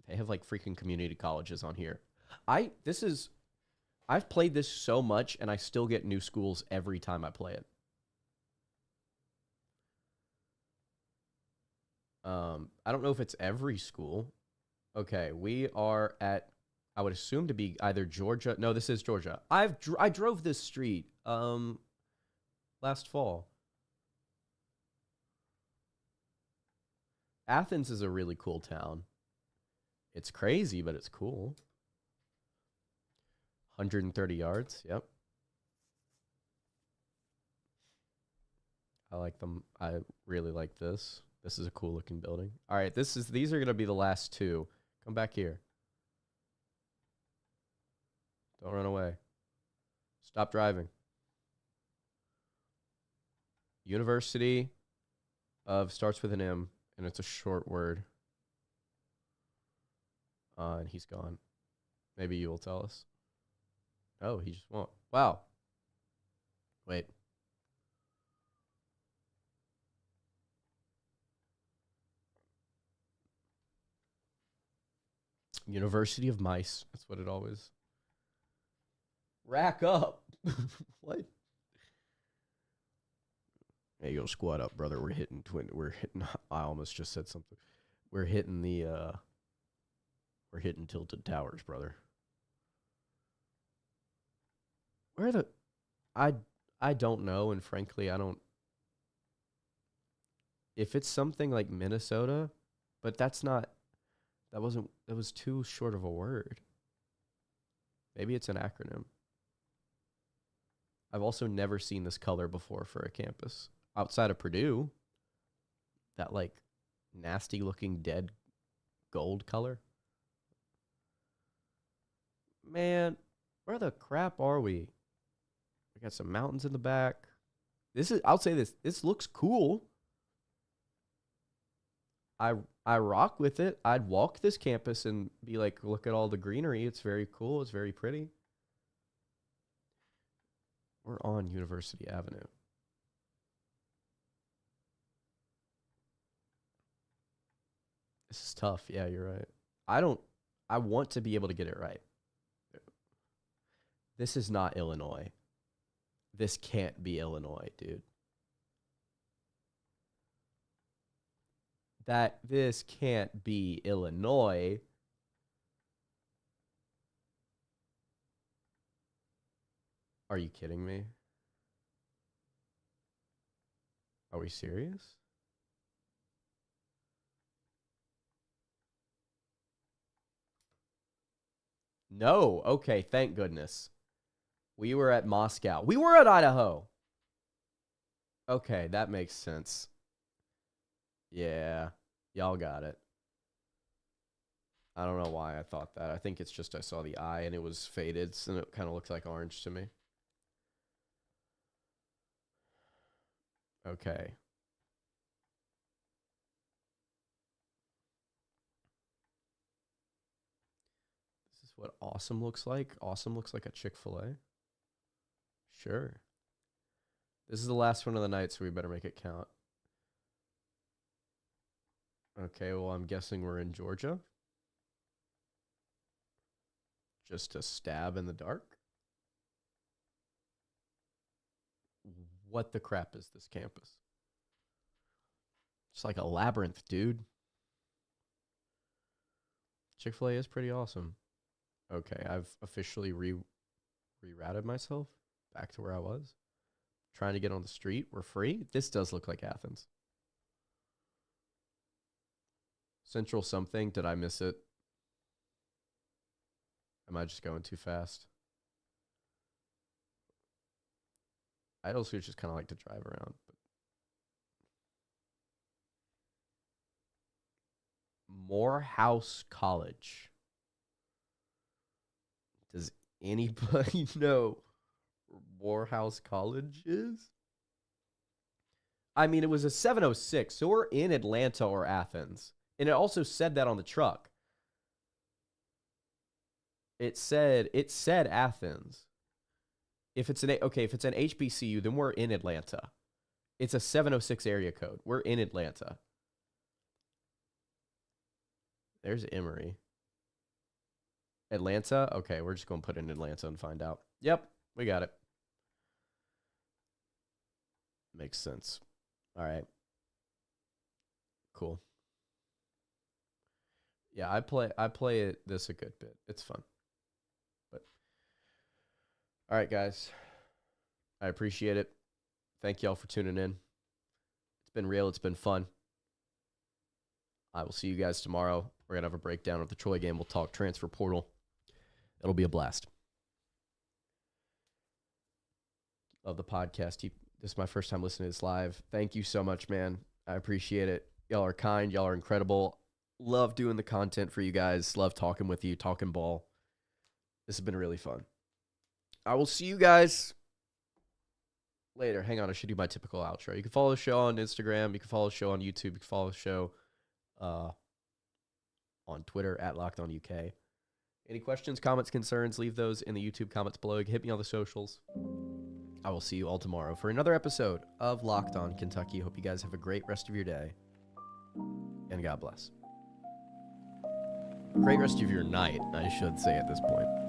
They have like freaking community colleges on here. I've played this so much and I still get new schools every time I play it. I don't know if it's every school. Okay, we are at, I would assume to be either Georgia. No, this is Georgia. I drove this street last fall. Athens is a really cool town. It's crazy, but it's cool. 130 yards. Yep. I like them. I really like this. This is a cool looking building. All right, these are going to be the last two. Come back here. Don't run away. Stop driving. University of starts with an M, and it's a short word. And he's gone. Maybe you will tell us. Oh, he just won't. Wow. Wait. University of Mice. That's what it always. Rack up. What? Hey, yo, squat up, brother. We're hitting. I almost just said something. We're hitting Tilted Towers, brother. I don't know, and frankly, I don't. If it's something like Minnesota, but that was too short of a word. Maybe it's an acronym. I've also never seen this color before for a campus outside of Purdue. That like nasty looking dead gold color. Man, where the crap are we? We got some mountains in the back. I'll say this looks cool. I rock with it. I'd walk this campus and be like, look at all the greenery. It's very cool. It's very pretty. We're on University Avenue. This is tough. Yeah, you're right. I want to be able to get it right. This is not Illinois. This can't be Illinois, dude. This can't be Illinois. Are you kidding me? Are we serious? No. Okay, thank goodness. We were at Moscow. We were at Idaho. Okay, that makes sense. Yeah, y'all got it. I don't know why I thought that. I think it's just I saw the eye and it was faded, and it kind of looked like orange to me. Okay. This is what awesome looks like. Awesome looks like a Chick-fil-A. Sure. This is the last one of the night, so we better make it count. Okay, well, I'm guessing we're in Georgia. Just a stab in the dark. What the crap is this campus? It's like a labyrinth, dude. Chick-fil-A is pretty awesome. Okay, I've officially rerouted myself back to where I was. Trying to get on the street. We're free. This does look like Athens. Central something. Did I miss it? Am I just going too fast? I also just kind of like to drive around. But Morehouse College. Does anybody know where Morehouse College is? I mean, it was a 706, so we're in Atlanta or Athens. And it also said that on the truck. It said Athens. If it's an HBCU, then we're in Atlanta. It's a 706 area code. We're in Atlanta. There's Emory. Atlanta? Okay, we're just going to put in Atlanta and find out. Yep, we got it. Makes sense. All right. Cool. Yeah, I play this a good bit. It's fun. But all right, guys. I appreciate it. Thank y'all for tuning in. It's been real. It's been fun. I will see you guys tomorrow. We're going to have a breakdown of the Troy game. We'll talk transfer portal. It'll be a blast. Love the podcast. This is my first time listening to this live. Thank you so much, man. I appreciate it. Y'all are kind. Y'all are incredible. Love doing the content for you guys. Love talking with you, talking ball. This has been really fun. I will see you guys later. Hang on, I should do my typical outro. You can follow the show on Instagram. You can follow the show on YouTube. You can follow the show on Twitter at LockedOnUK. Any questions, comments, concerns, leave those in the YouTube comments below. Hit me on the socials. I will see you all tomorrow for another episode of Locked On Kentucky. Hope you guys have a great rest of your day. And God bless. Great rest of your night, I should say at this point.